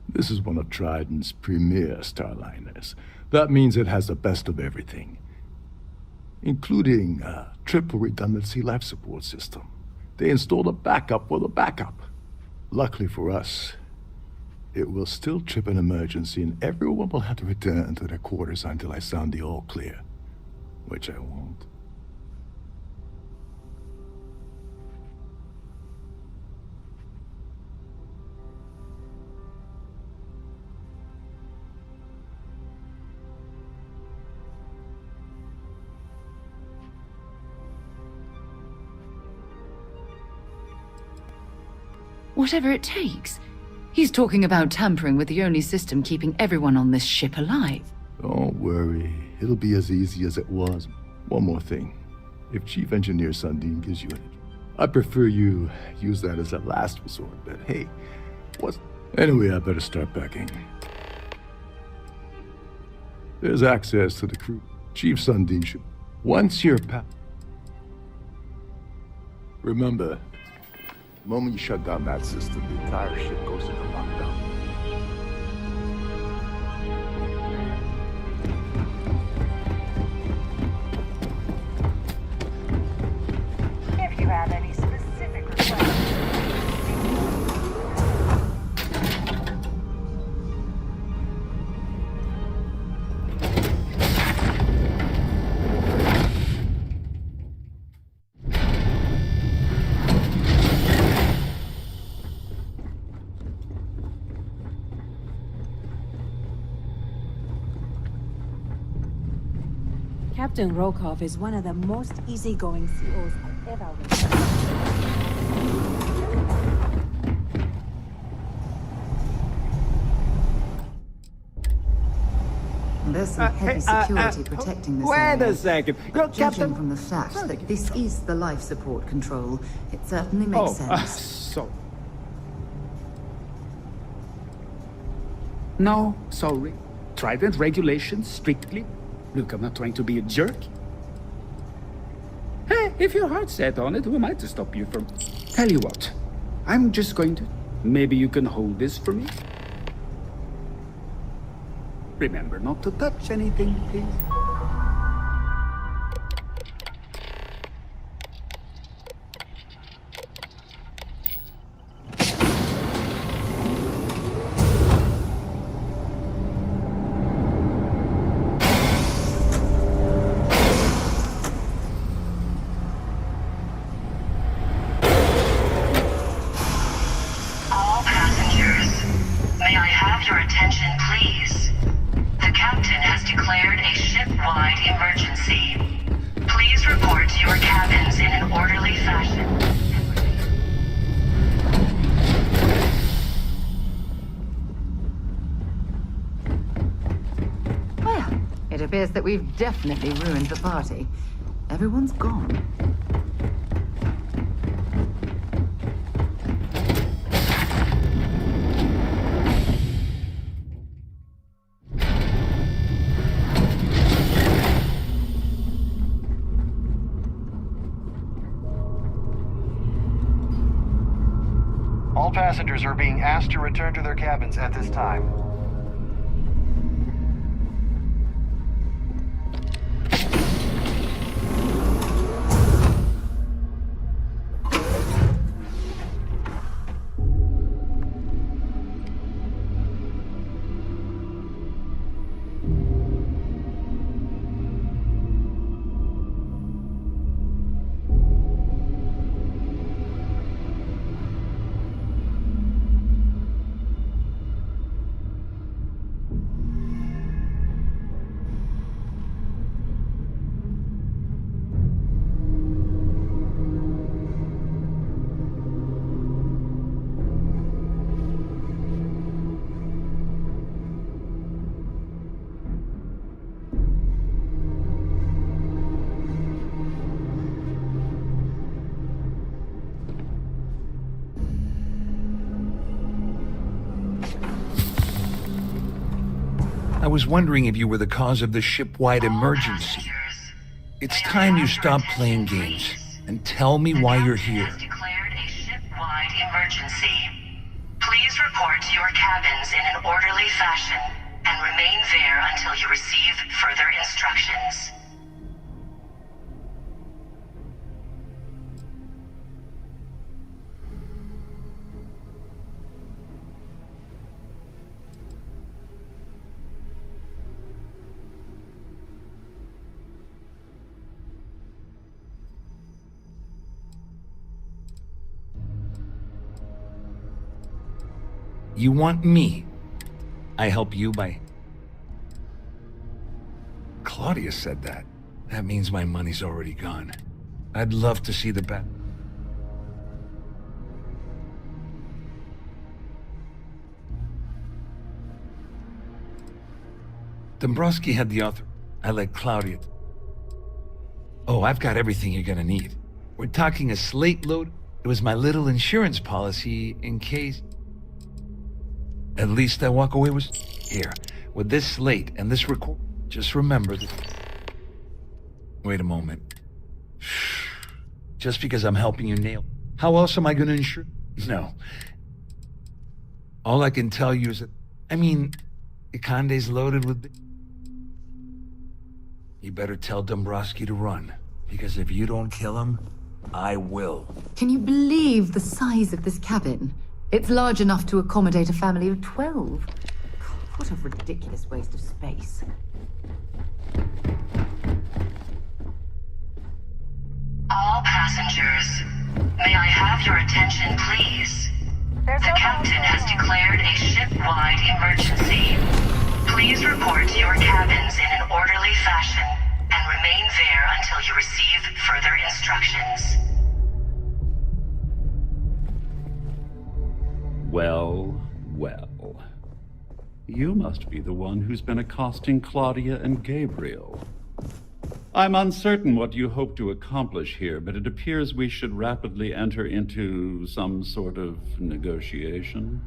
This is one of Trident's premier Starliners. That means it has the best of everything, including a triple redundancy life support system. They installed a backup for the backup. Luckily for us, it will still trip an emergency and everyone will have to return to their quarters until I sound the all clear, which I won't. Whatever it takes. He's talking about tampering with the only system keeping everyone on this ship alive. Don't worry. It'll be as easy as it was. One more thing. If Chief Engineer Sundin gives you an... I prefer you use that as a last resort, but hey, what's... Anyway, I better start packing. There's access to the crew. Chief Sundin should... Once you're packed... Remember, the moment you shut down that system, the entire ship goes into lockdown. If you have any specific requests. Captain Rokov is one of the most easygoing COs I've ever worked with. There's some heavy security protecting this area. Wait a second. But judging from the fact that this is the life support control, it certainly makes sense. No, sorry. Trident regulations strictly. Look, I'm not trying to be a jerk. Hey, if your heart's set on it, who am I to stop you from... Tell you what, I'm just going to... Maybe you can hold this for me? Remember not to touch anything, please. All passengers, may I have your attention, please? The captain has declared a ship-wide emergency. Please report to your cabins in an orderly fashion. Well, it appears that we've definitely ruined the party. Everyone's gone. All passengers are being asked to return to their cabins at this time. I was wondering if you were the cause of the ship-wide emergency. It's time you stop playing games and tell me why you're here. Declared a ship-wide emergency. Please report to your cabins in an orderly fashion and remain there until you receive further instructions. You want me? I help you by... Claudia said that. That means my money's already gone. I'd love to see the bat. Dombrowski had the author. I let Claudia... Oh, I've got everything you're gonna need. We're talking a slate load. It was my little insurance policy in case... At least I walk away with... Here, with this slate and this record... Just remember that... Wait a moment. Just because I'm helping you nail... How else am I gonna insure... No. All I can tell you is that... I mean, Ikande's loaded with... You better tell Dombrowski to run. Because if you don't kill him, I will. Can you believe the size of this cabin? It's large enough to accommodate a family of 12. What a ridiculous waste of space. All passengers, may I have your attention, please? The captain has declared a ship-wide emergency. Please report to your cabins in an orderly fashion and remain there until you receive further instructions. Well, well. You must be the one who's been accosting Claudia and Gabriel. I'm uncertain what you hope to accomplish here, but it appears we should rapidly enter into some sort of negotiation.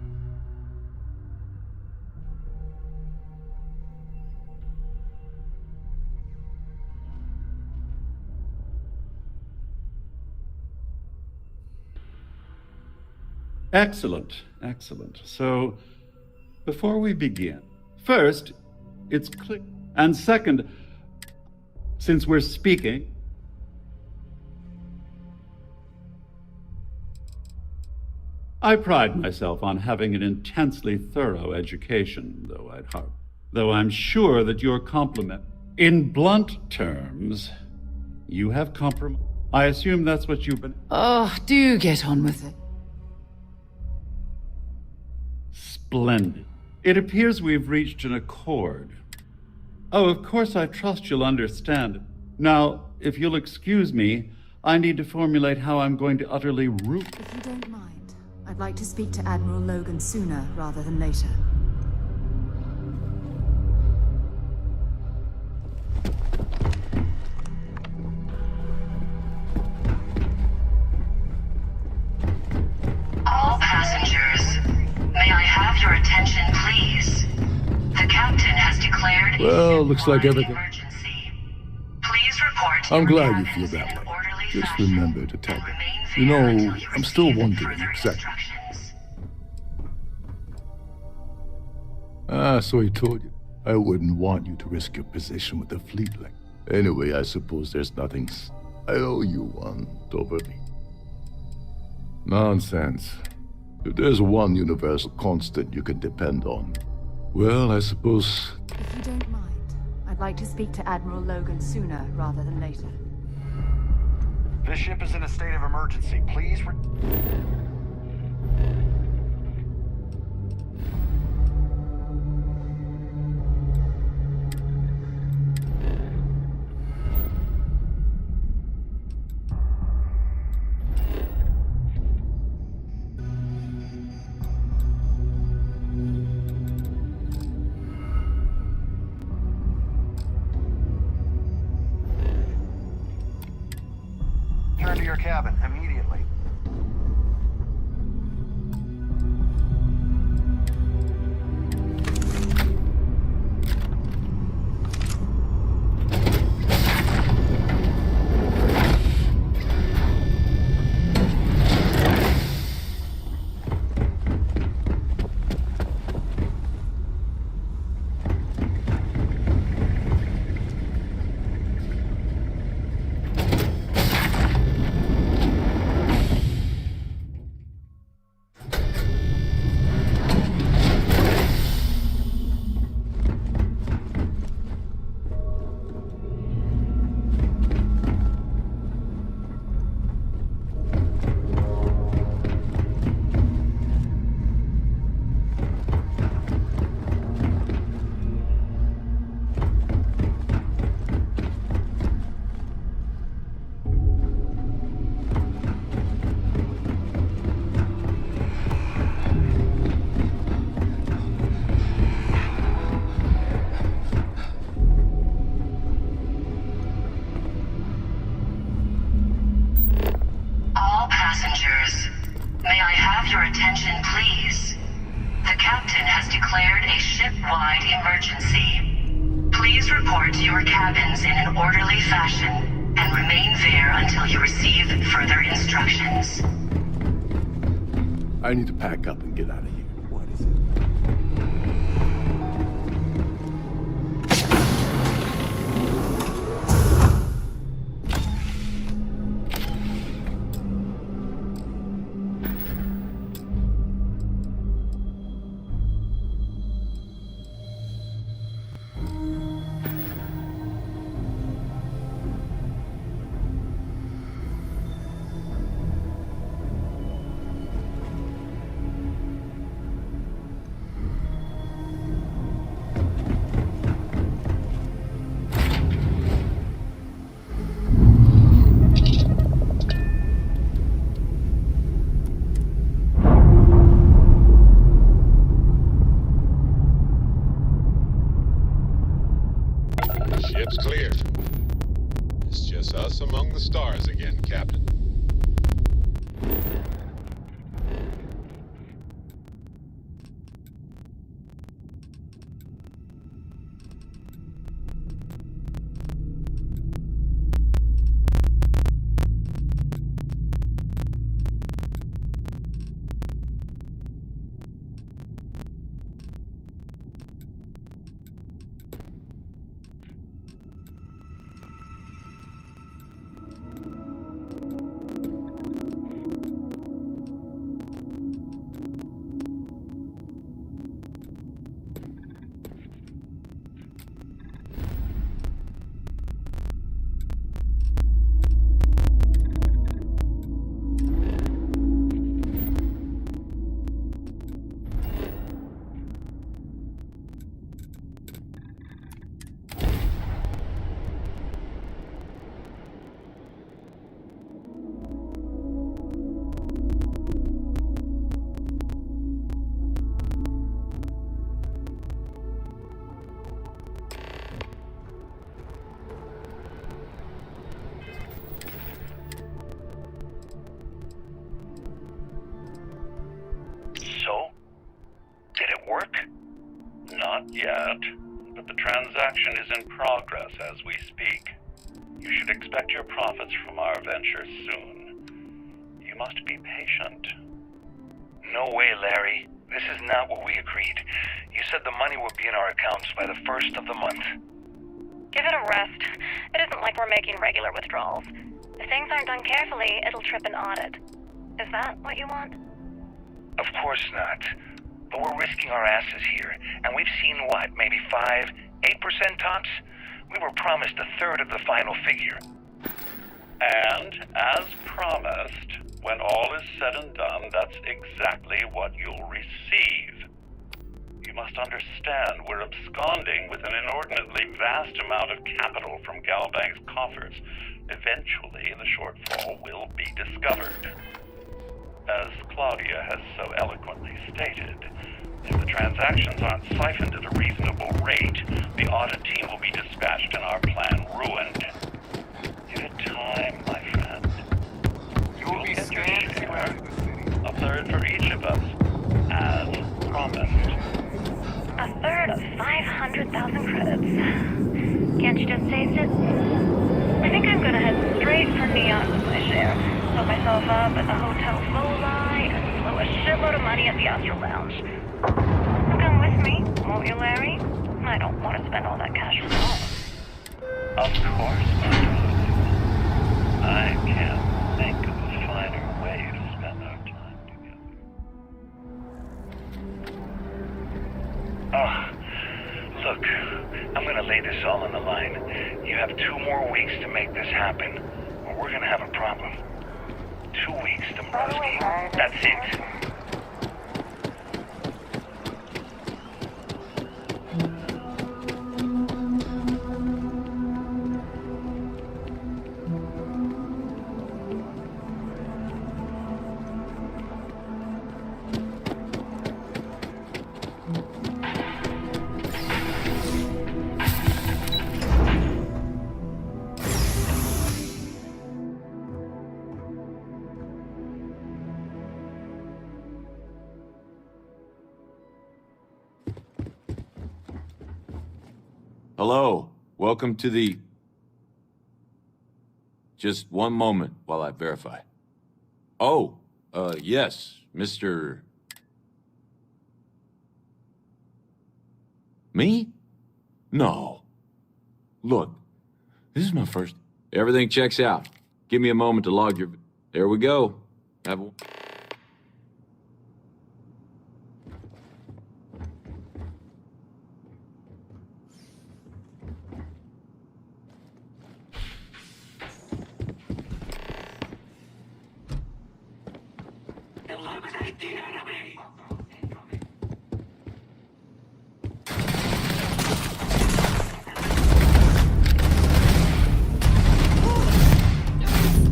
Excellent, excellent. So, before we begin, first, it's click, and second, since we're speaking, I pride myself on having an intensely thorough education, though I'm sure that your compliment, in blunt terms, you have compromised. I assume that's what you've been... Oh, do get on with it. Splendid. It appears we've reached an accord. Oh, of course, I trust you'll understand. Now, if you'll excuse me, I need to formulate how I'm going to utterly root... If you don't mind, I'd like to speak to Admiral Logan sooner rather than later. All passengers, may I have your attention, please? The captain has declared Well, looks like everything... emergency. Please report to I'm your glad you cabins feel in that an way. orderly Just fashion remember to tell and them. remain You there know, until you I'm still receive wondering further exactly. instructions. So he told you. I wouldn't want you to risk your position with the fleet like... Anyway, I suppose there's nothing... I owe you one, Doverby. Nonsense. If there's one universal constant you can depend on, well, I suppose... If you don't mind, I'd like to speak to Admiral Logan sooner rather than later. This ship is in a state of emergency. Please return to your cabin immediately. report to your cabins in an orderly fashion and remain there until you receive further instructions. I need to pack up and get out of here. What is it? Ship's clear. It's just us among the stars again, Captain. So? Did it work? Not yet, but the transaction is in progress as we speak. You should expect your profits from our venture soon. You must be patient. No way, Larry. This is not what we agreed. You said the money would be in our accounts by the 1st of the month. Give it a rest. It isn't like we're making regular withdrawals. If things aren't done carefully, it'll trip an audit. Is that what you want? Of course not. But we're risking our asses here, and we've seen what, maybe 5, 8% tops? We were promised a third of the final figure. And, as promised, when all is said and done, that's exactly what you'll receive. You must understand we're absconding with an inordinately vast amount of capital from Galbank's coffers. Eventually, the shortfall will be discovered. As Claudia has so eloquently stated, if the transactions aren't siphoned at a reasonable rate, the audit team will be dispatched and our plan ruined. Give it time, my friend. You'll get your share. A third for each of us, as promised. A third of 500,000 credits. Can't you just taste it? I think I'm gonna head straight for Neon with my share. Put myself up at the Hotel Foley and blow a shitload of money at the Astral Lounge. Come with me, won't you, Larry? I don't want to spend all that cash alone. Of course, my darling. I can't think of a finer way to spend our time together. Oh, look, I'm gonna lay this all on the line. You have 2 more weeks to make this happen, or we're gonna have a problem. 2 weeks, Dombrowski. That's it. Hello. Welcome to the... Just one moment while I verify. Oh, yes, Mr... Me? No. Look, this is my first... Everything checks out. Give me a moment to log your... There we go. Have a...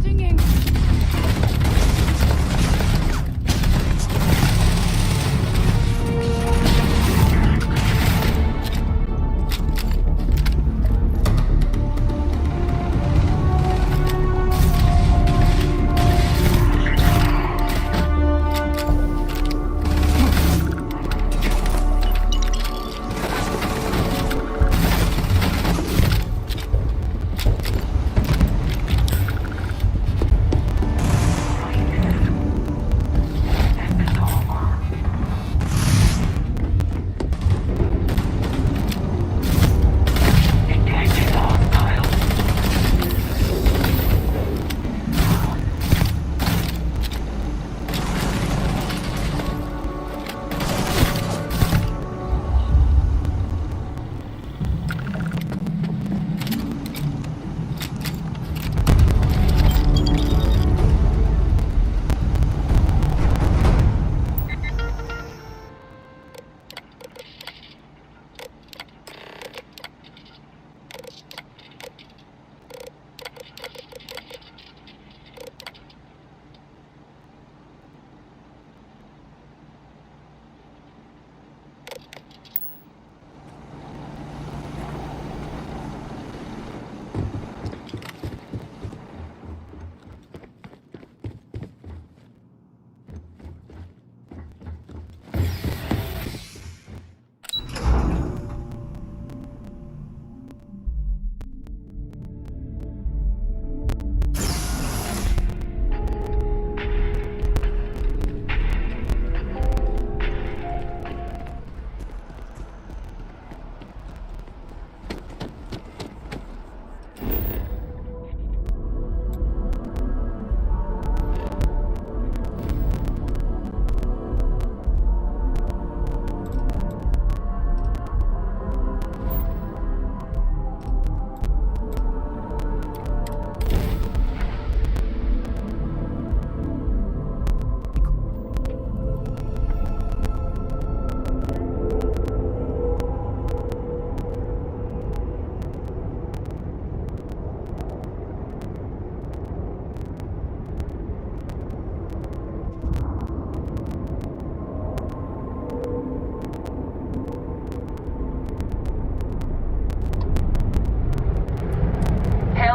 Stinging.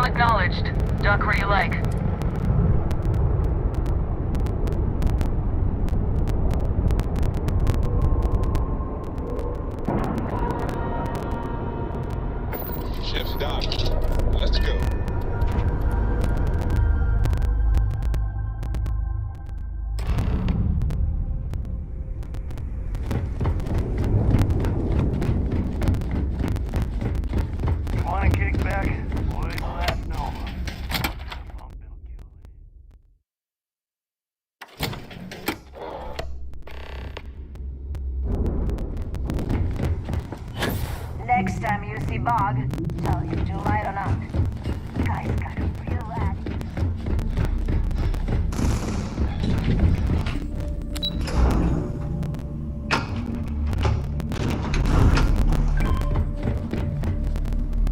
Acknowledged. Duck where you like. Ship's docked. Let's go. Want to kick back? Boys, let know. Next time you see Bog, tell him to light on out. Guy's got a real attitude.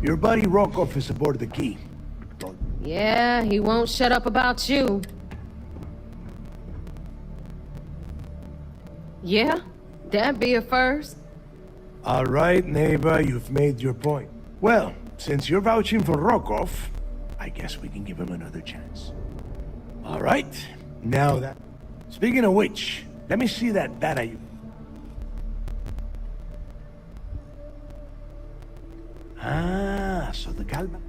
Your buddy Rokov is aboard the key. Yeah, he won't shut up about you. Yeah? That'd be a first. All right, neighbor, you've made your point. Well, since you're vouching for Rokov, I guess we can give him another chance. All right, now that... Speaking of which, let me see that data you... Ah, so the Galban.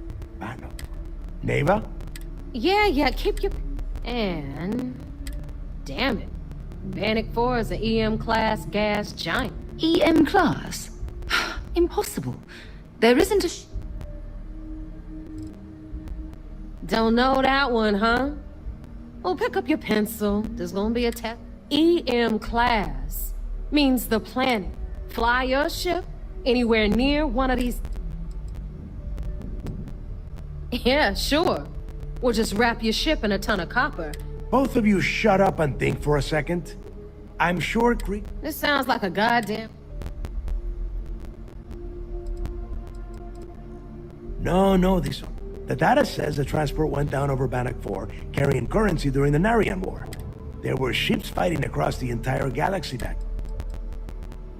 Neva? Yeah, keep your... And... Damn it. Bannock 4 is an EM-class gas giant. EM class? Impossible. There isn't a Don't know that one, huh? Well, pick up your pencil. There's gonna be a test. EM class means the planet. Fly your ship anywhere near one of these... Yeah, sure. Or just wrap your ship in a ton of copper. Both of you shut up and think for a second. I'm sure This sounds like a goddamn... No, the data says the transport went down over Bannock 4, carrying currency during the Narian War. There were ships fighting across the entire galaxy back.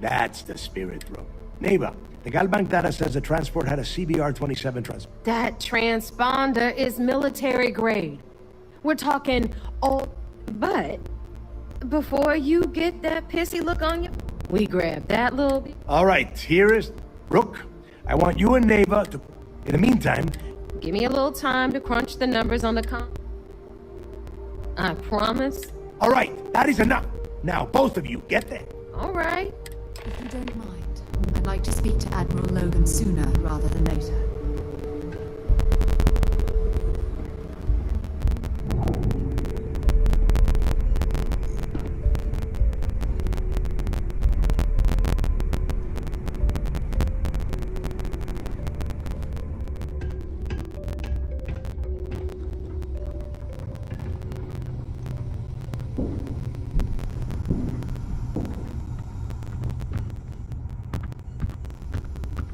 That's the spirit, bro. Neva, the Galbank data says the transport had a CBR-27 transport. That transponder is military grade. We're talking old... But... Before you get that pissy look on you, we grab that little... All right, here is... Rook, I want you and Neva to... In the meantime... Give me a little time to crunch the numbers on the I promise. All right, that is enough. Now, both of you, get there. All right. If you don't mind, I'd like to speak to Admiral Logan sooner rather than later.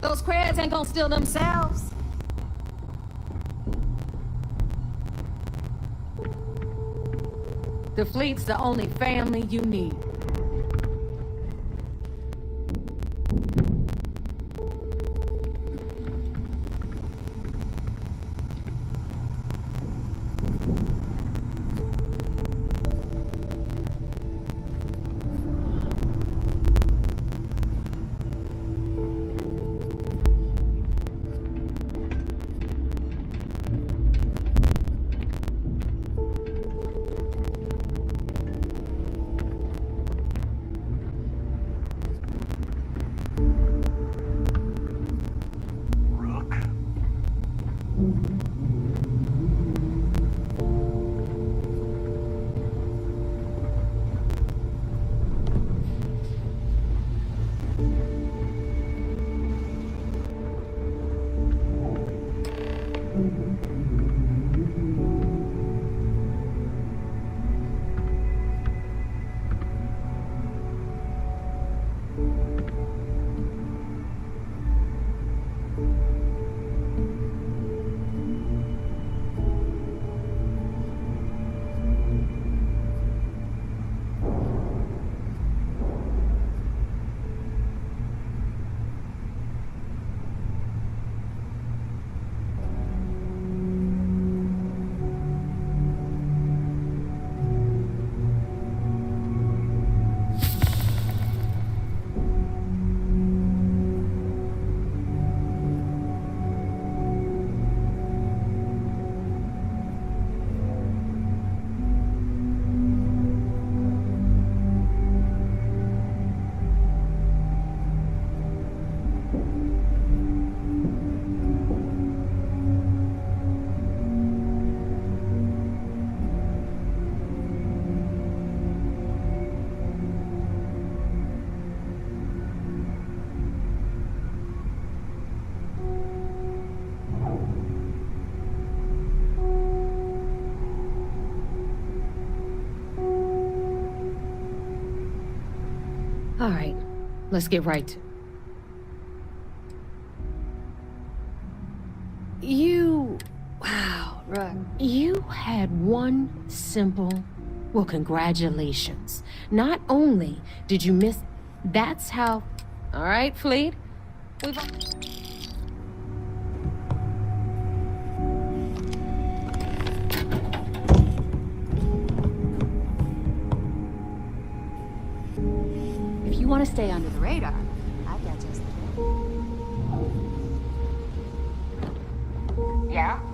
Those crabs ain't gonna steal themselves. The fleet's the only family you need. All right, let's get right to it. Wow, right. You had one simple, well, congratulations. Not only did you miss, that's how, all right, Fleet, we've... If you want to stay under the radar, I've got just Yeah?